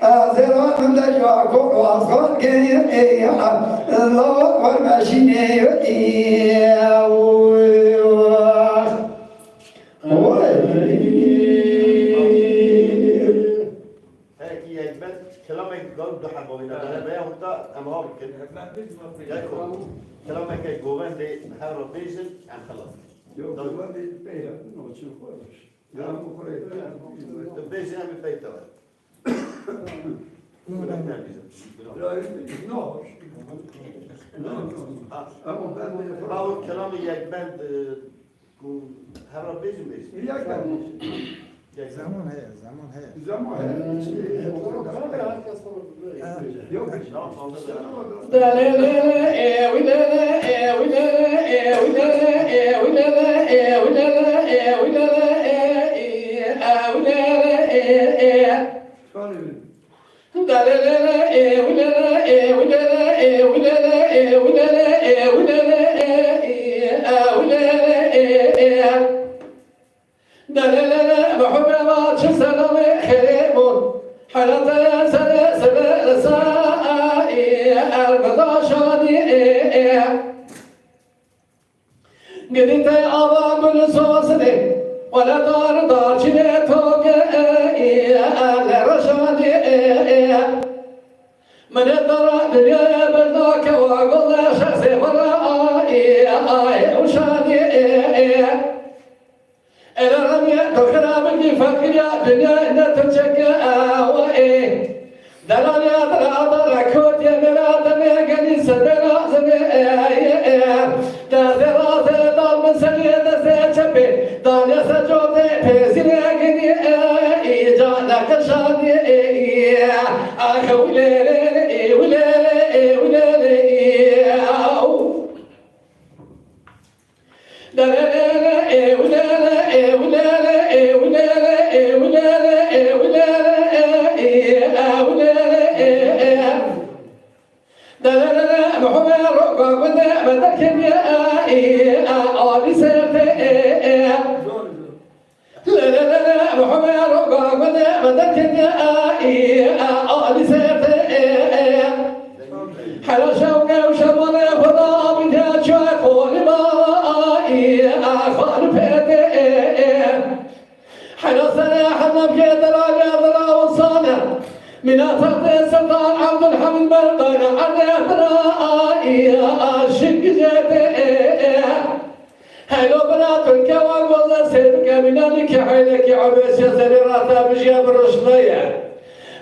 أزرع من دجواكم وأصغرك الله والماشيني كلامك قال ده حبوينا أنا بيا هتا أمهار كده كلامك جوان ده هارو بيزن عن خلاص البيزن عم يفيتوا باو كلامي يجبن هارو بيزن زمان هي قديت يا أبا نتشك وإيه دلال يا دلال كوت يا دلال يا كنيسة دلال دلال دال من سنية دسيتشبي دال يا سجود بيزين يا كني جانا كشاني أخو ليلي وليلي وليلي دلال وليلي وليلي وليلي وليلي محمد رقم بدك يا أبي سيف لا لا لا محمد رقم بدك يا أبي سيف حلا شوقة وشمال فضا من جاك ولما أخوان فيك حلا سنة حنا بيد لا وصانا من أثر السلطان عبد الحميد بردان على أثرائي أشك جدي هلو بنات الكوان والله سيدك من الكحيلك عبس يا سريرات بجيب الرشدية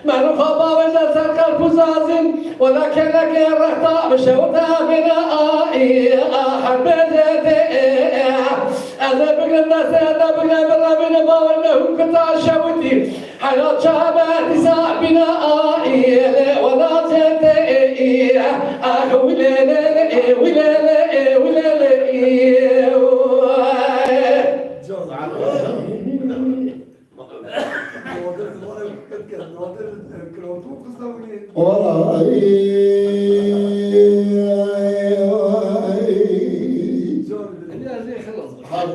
معروف بابا جسر قلب زازم ولكنك الرحطة بشوتها بنائي حبيتي أنا بقى الناس أنا بقى بالربنا باولهم كنت عشوتي حياة شعبات ساع بنائي ولا تنتهي وليلي وليلي وليلي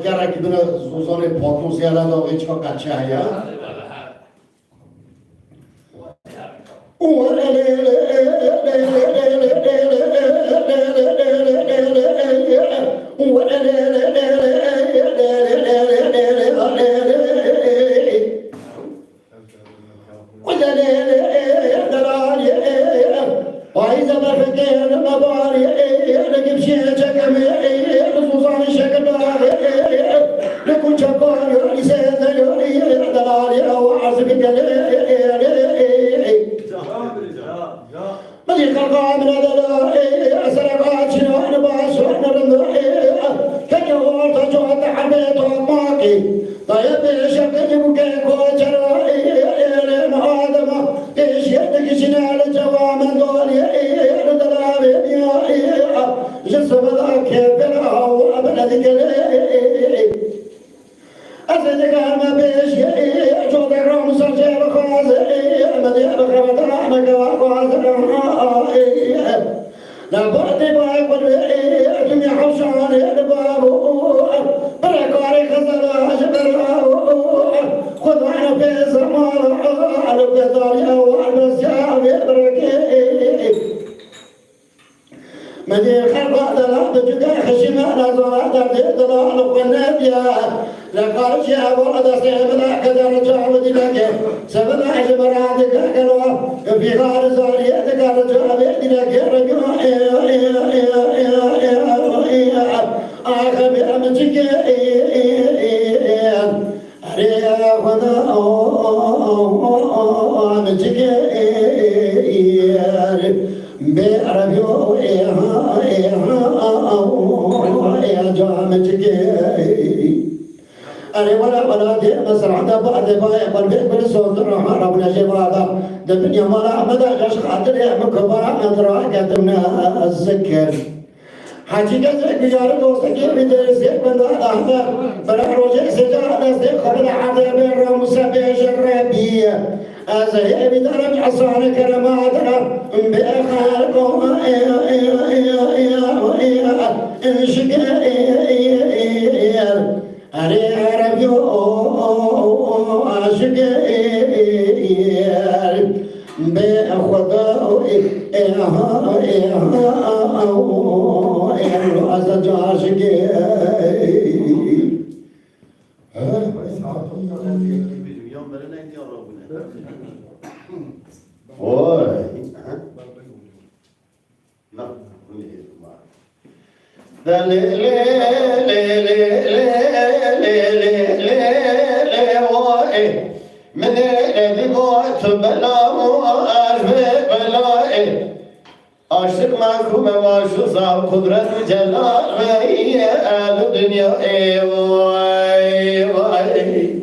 Gerek bir uzun potansiyel de hiç kaçıyor ya. وإذا بفكر مباري لكن شيء شكمي خصوصا شكل لكن شكر لسان دلالي أو عزب ملك القام لا أسرقات شنو أنا باش أنا رندوحي كي هو تجوع حبيت وماكي طيب شكل مكيك وجرائي لأن آدم إيش يدك شنال جوام دولي دلالي جسم ذاك بلا وأبلدك أزدك ما بيش جود الرمز جاب خازي مدي بخبط رحمك وخازي لا بعد باي قلبي دنيا حوشان الباب بركاري خزر أجبر خذ معنا في زمان على بيضاري وعلى سياب بركي مدي خلق دلا بجدا خشمة نظرة دلا نقنبيا لقال شاب وعد سيب لا كذا رجع ودلك سبب عجبراتك كلوا في غار زاريتك رجع بدلك رجع آخر بأمتك أريا خدا أمتك بعرفوا يا جامتك أنا ولا دي مسرح ده بعد باي بالبيت صوت الرحمن ربنا جباده ده الدنيا ما مدى جاش خاطر يا مكبر أدراك قدمنا الذكر حقيقة بجار دوست كي بدرس بنا هذا بنا روجة سجارة ده خبر هذا من رمسة جربي أزهي بدرج عصار كرماتنا بأخاركم إنشك أري عربيو عاشق بأخذ أزج عاشق من ندیمات بلا و عرف بلای عاشق محکوم معشوق صاحب قدرت و جلال و اهل دنیا ای وای وای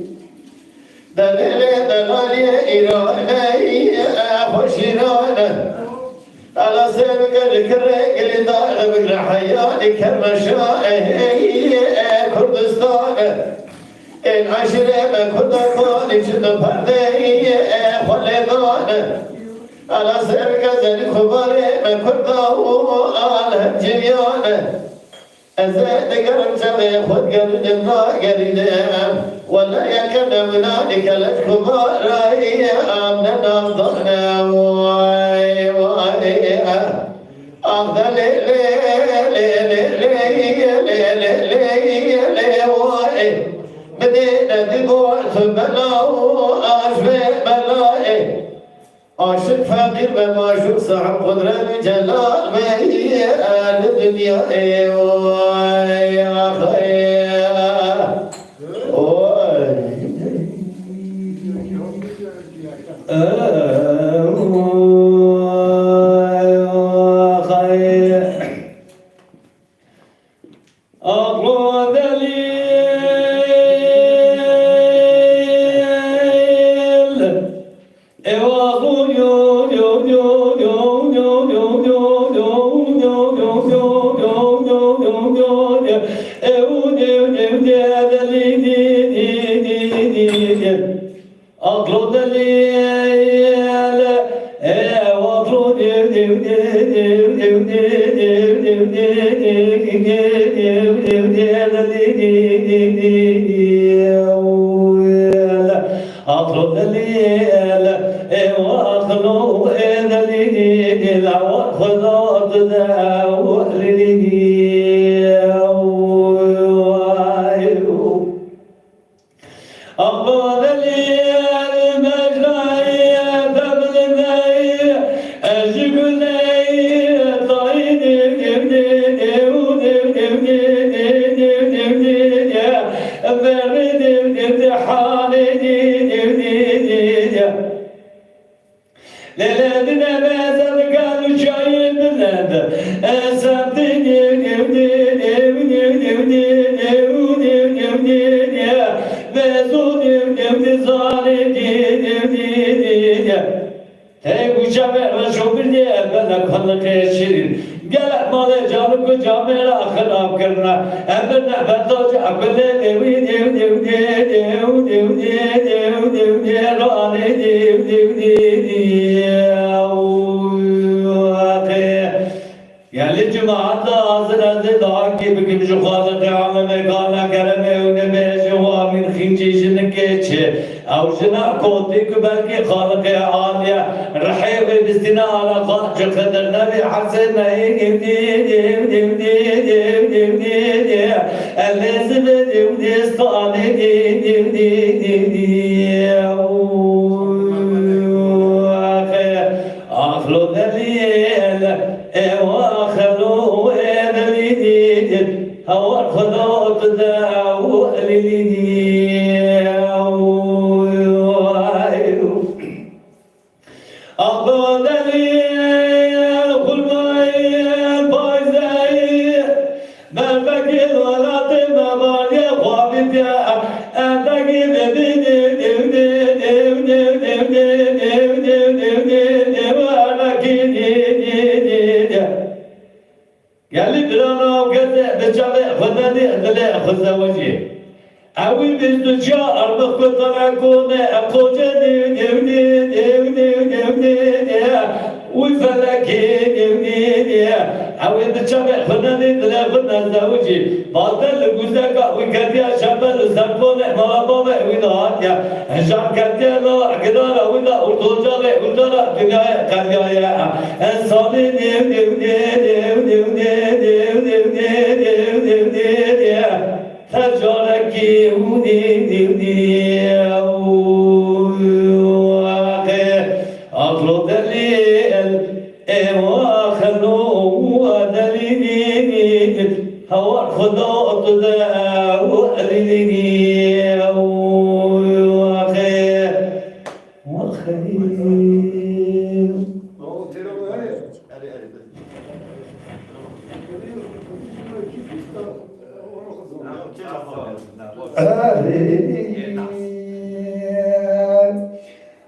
دلیل دلالی ایرانی خوش ایرانه على سيرك الكرك اللي دار بقرا حياتي كرمشائي كردستان العشرة كردستان جد بردي خلدان على سيرك ذلك خبري كردو على الجريان أزاد قرم سوي خد قرم جمع قريدام ولا يكن من ذلك الكبار آمنا ضغنا واي واي أفضل واي بدينا دبوع بلاو أشبه بلاي عاشق فقير بمعشوق صاحب قدرة جلال وهي أهل الدنيا واي يا خير خير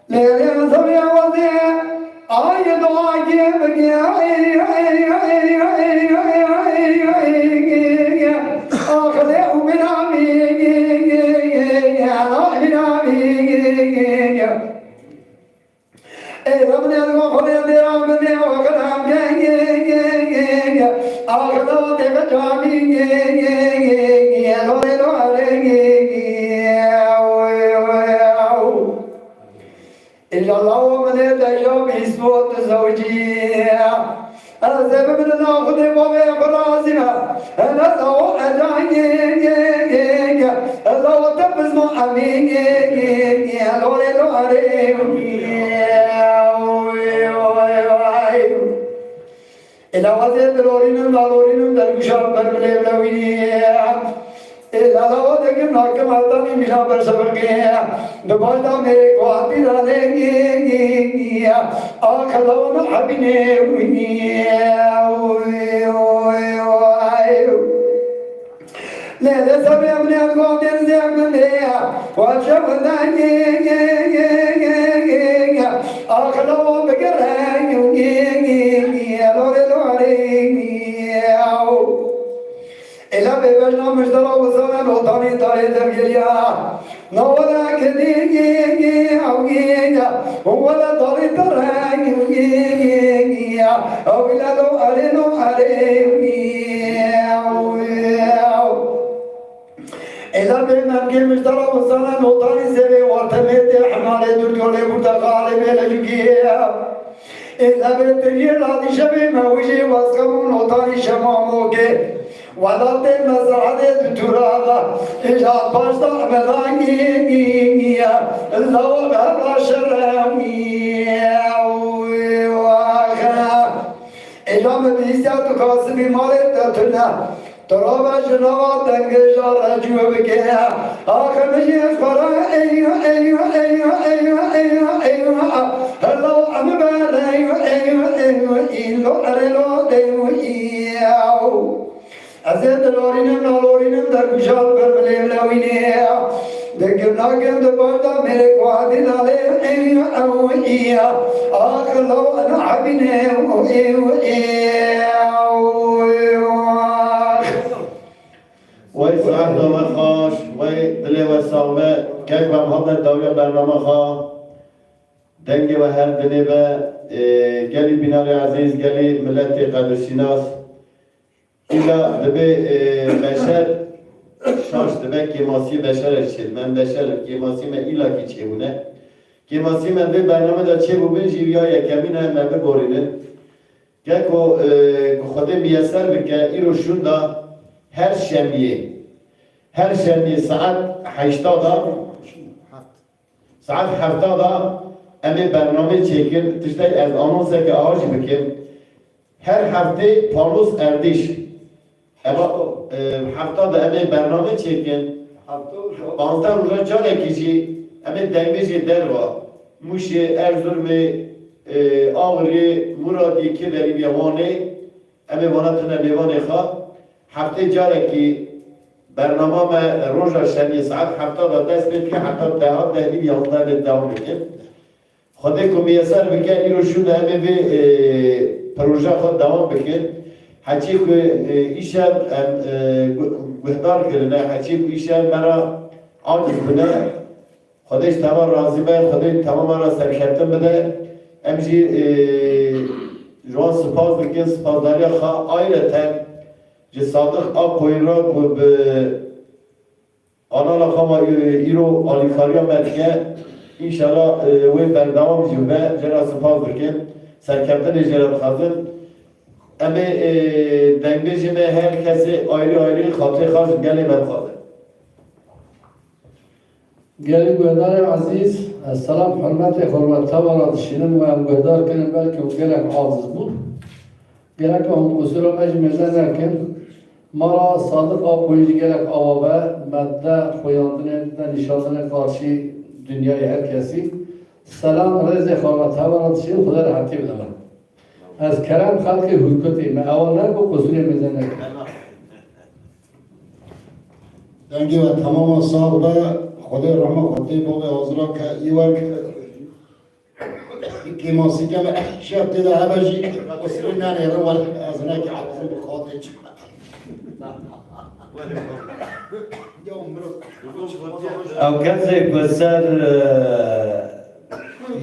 ليلة صبيا وضيع عايد عاجب أخذه من عمي من عمي ربنا الوخر برامي وكلام أخذه بجامي إلا الله من يتجاوب يسوط زوجية أنا سبب من ناخذ بابي براسنا أنا سوى أجاي لو تبز مع أمين لو إلا وزيد لورين دربشان برملي بلويني إلا لو دكم ناكم ألتاني مشان برسبركي دبالتا میرے کو آتی رالیں آخلو نحبیني ليلة سبيا من القوم ينزعم ليا وشفنا أخلو بقرها لوري إلا بيبجنا مشترى وصنا نوطاني تاري تبجليا نولا كدي أوجيا ولا تاري تراني أو إلا لو أرينو إلا بينام كي مشترى وصنا نوطاني سبي وارتميت حمالي دردولي برتقالي بيلجيا إلا بيتري رادي شبي موجي واسكمون نوطاني شماموكي ولا تمزعد تراغا إلا باشا مداني لو بابا شرامي إلا مبيسيا تقاسمي مالي تتنا ترابا جنوا تنجا رجوع بكيا آخر مجيز فرا أيوة هلو عمبال أيوة إلو أرلو ديو أزيد لورينم نالورينم دربشات برملي بلاويني دكم ناكم دبارتا میرے کو آدھی نالے آخر لو أنا عبيني وی ساعت و خاش وی دل و ساوه که بام حضر داوی برنامه خوا دنگ و هر دلی و گلی بینار عزیز گلی ملت قدرشناس ایلا دبی بشر شاش دبی کیماسی بشر شد من بشر کیماسی من ایلا کی چه بونه کیماسی من به برنامه دا چه بوبین جیویا یکمین هم من ببورینه که خود میسر بکن ایرو شون دا her şembiye saat 8'da saat 7'da emi bername çekin tişte ez anons eke ağaç bikin her hafta Paulus Erdiş eva haftada emi bername çekin bazda roja çare kişi emi dengeci derva Muşi Erzurum Ağrı Muradi Kileri Yavane emi vanatına levane kha هفته جاره که برنامه روزا شنی ساعت هفته دا دست بید که حتی دهیم 11 دوام بکن خودی که میسر بکن ایرو شون همه به پروژه خود دوام بکن حچی که ایشان گهدار کرنه حچی که ایشان مرا عاجز بده خودش تمام راضی بید خودش تمام را سرکتن بده امجی جوان سپاس بکن سپاسداری خواه آیرتن جه صادق آب کویرا به آنالا خما ایرو آلیکاریا مدکه انشالله وی بردوام جوبه جرا سپاس بکن سرکبتن جرات خازن اما دنگه جمعه هر کسی آیلی خاطر خاص گلی من خواهد گلی گوهدار عزیز السلام حرمت خورمت تبارات شینم و هم گوهدار کنیم بلکه او گلک عاجز بود گلک هم اصول مجمزه نکن مرا صادق آقویی گلک آوابه مده خویاندن نشاندن karşı dünyayı herkesi سلام رزق خانه تواند شیم خدا راحتی بده من از کرم خلق حکومتی من اول نگو قصوری میزنه دنگی و تمام صاحبه خدا رحمه خطی بابه حضرا که ایوان که ماسی که شب دیده همشی قصری نانی رو ورد از نک عبزی بخاطر چه او کسی بسر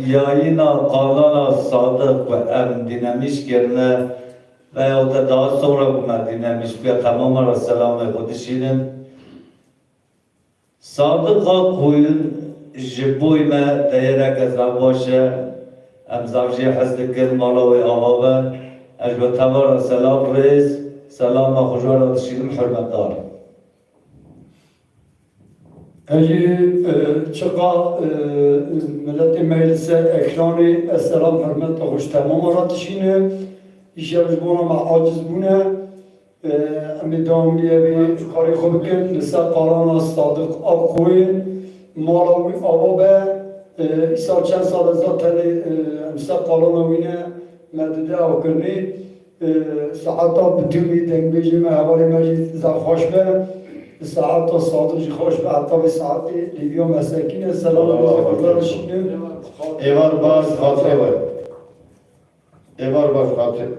یایینا قانانا صادق و ام دینامیش کرنه و او تا daha sonra bu dinamiş bir tamam ara selam خودشینم صادقا koyun جبوی ما دیره که زباشه ام زوجی حزد کن مالاوی آقابه اجبه تبار سلام ریز سلام خوشوار خودشینم حرمت دار اجی چقا ملت مجلس اکرانی السلام حرمت خوش تمام را تشینه ایشا بجبونا مع عاجز بونه امی داملیه بی کاری خوب کن نسا قارانا صادق آقوی مالاوی آبابه ایسا چند سال از تلی امسا قارانا وینه مدده او کرنی ساعتا بتومی دنگ بیجیم حوالی مجید زخواش به ساعت صادق خوش به حتی به ساعت لیبیا مساکین سلام علیکم شینم ایوار باز خاطره باید ایوار باز خاطره